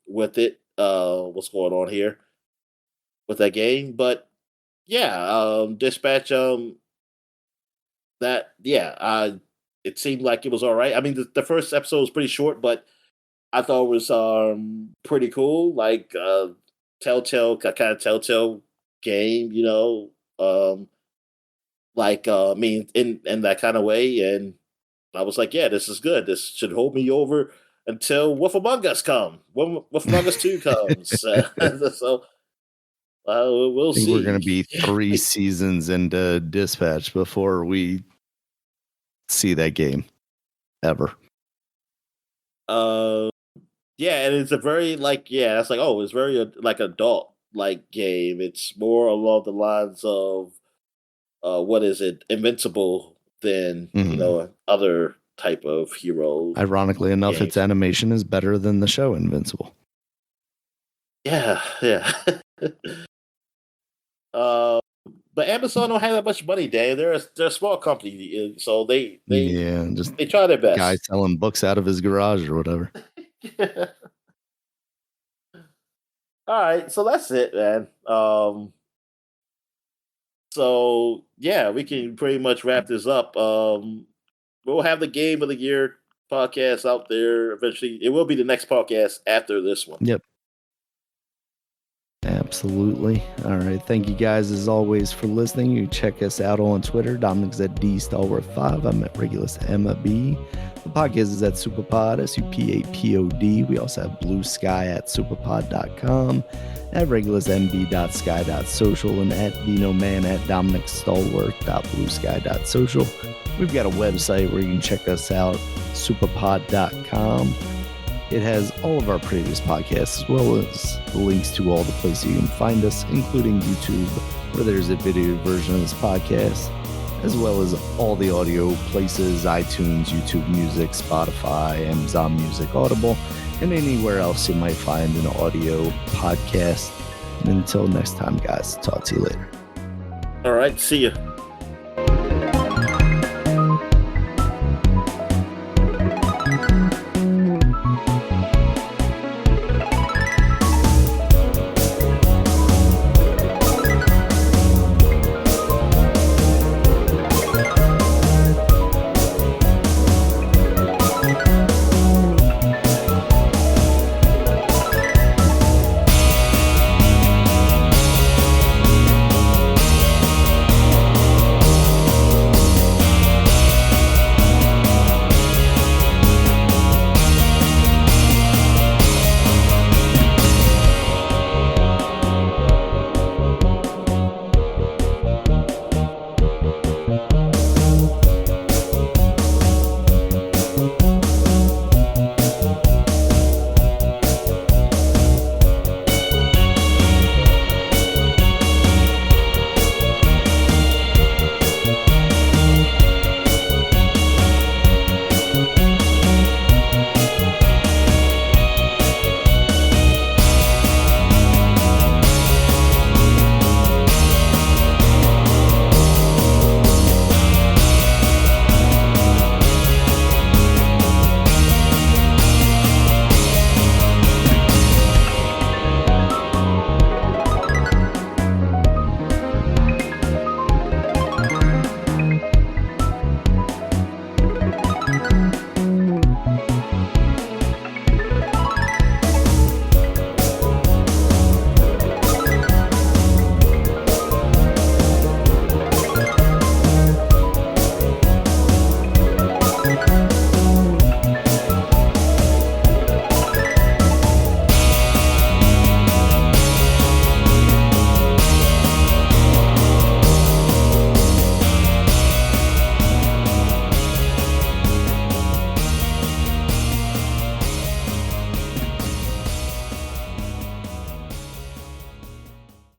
With it, what's going on here with that game? But yeah, dispatch. That yeah, it seemed like it was all right. I mean, the first episode was pretty short, but I thought it was pretty cool. Like Telltale kind of Telltale game, I mean, in that kind of way. And I was like, yeah, this is good. This should hold me over until Wolf Among Us comes. Wolf Among Us 2 comes. So we'll I think we're going see. to be 3 seasons into Dispatch before we see that game ever. Yeah, and it's a very it's like, it's very like adult like game. It's more along the lines of what is it, Invincible than other type of hero. Ironically enough, games. its animation is better than the show Invincible. Yeah. But Amazon don't have that much money, Dan. They're a small company, so they try their best. Guy selling books out of his garage or whatever. All right, so that's it, man. So yeah, we can pretty much wrap this up. We'll have the Game of the Year podcast out there eventually. It will be the next podcast after this one. Yep. Absolutely. All right. Thank you guys as always for listening. You check us out on Twitter. Dominic's at DStalworth5. I'm at Regulus MB. The podcast is at SupaPod, SupaPod. We also have Blue Sky at SupaPod.com, at RegulusMB.sky.social, and at DinoMan at DominicStalworth.bluesky.social. We've got a website where you can check us out, SupaPod.com. It has all of our previous podcasts, as well as the links to all the places you can find us, including YouTube, where there's a video version of this podcast, as well as all the audio places, iTunes, YouTube Music, Spotify, Amazon Music, Audible, and anywhere else you might find an audio podcast. And until next time, guys, talk to you later. All right, see you.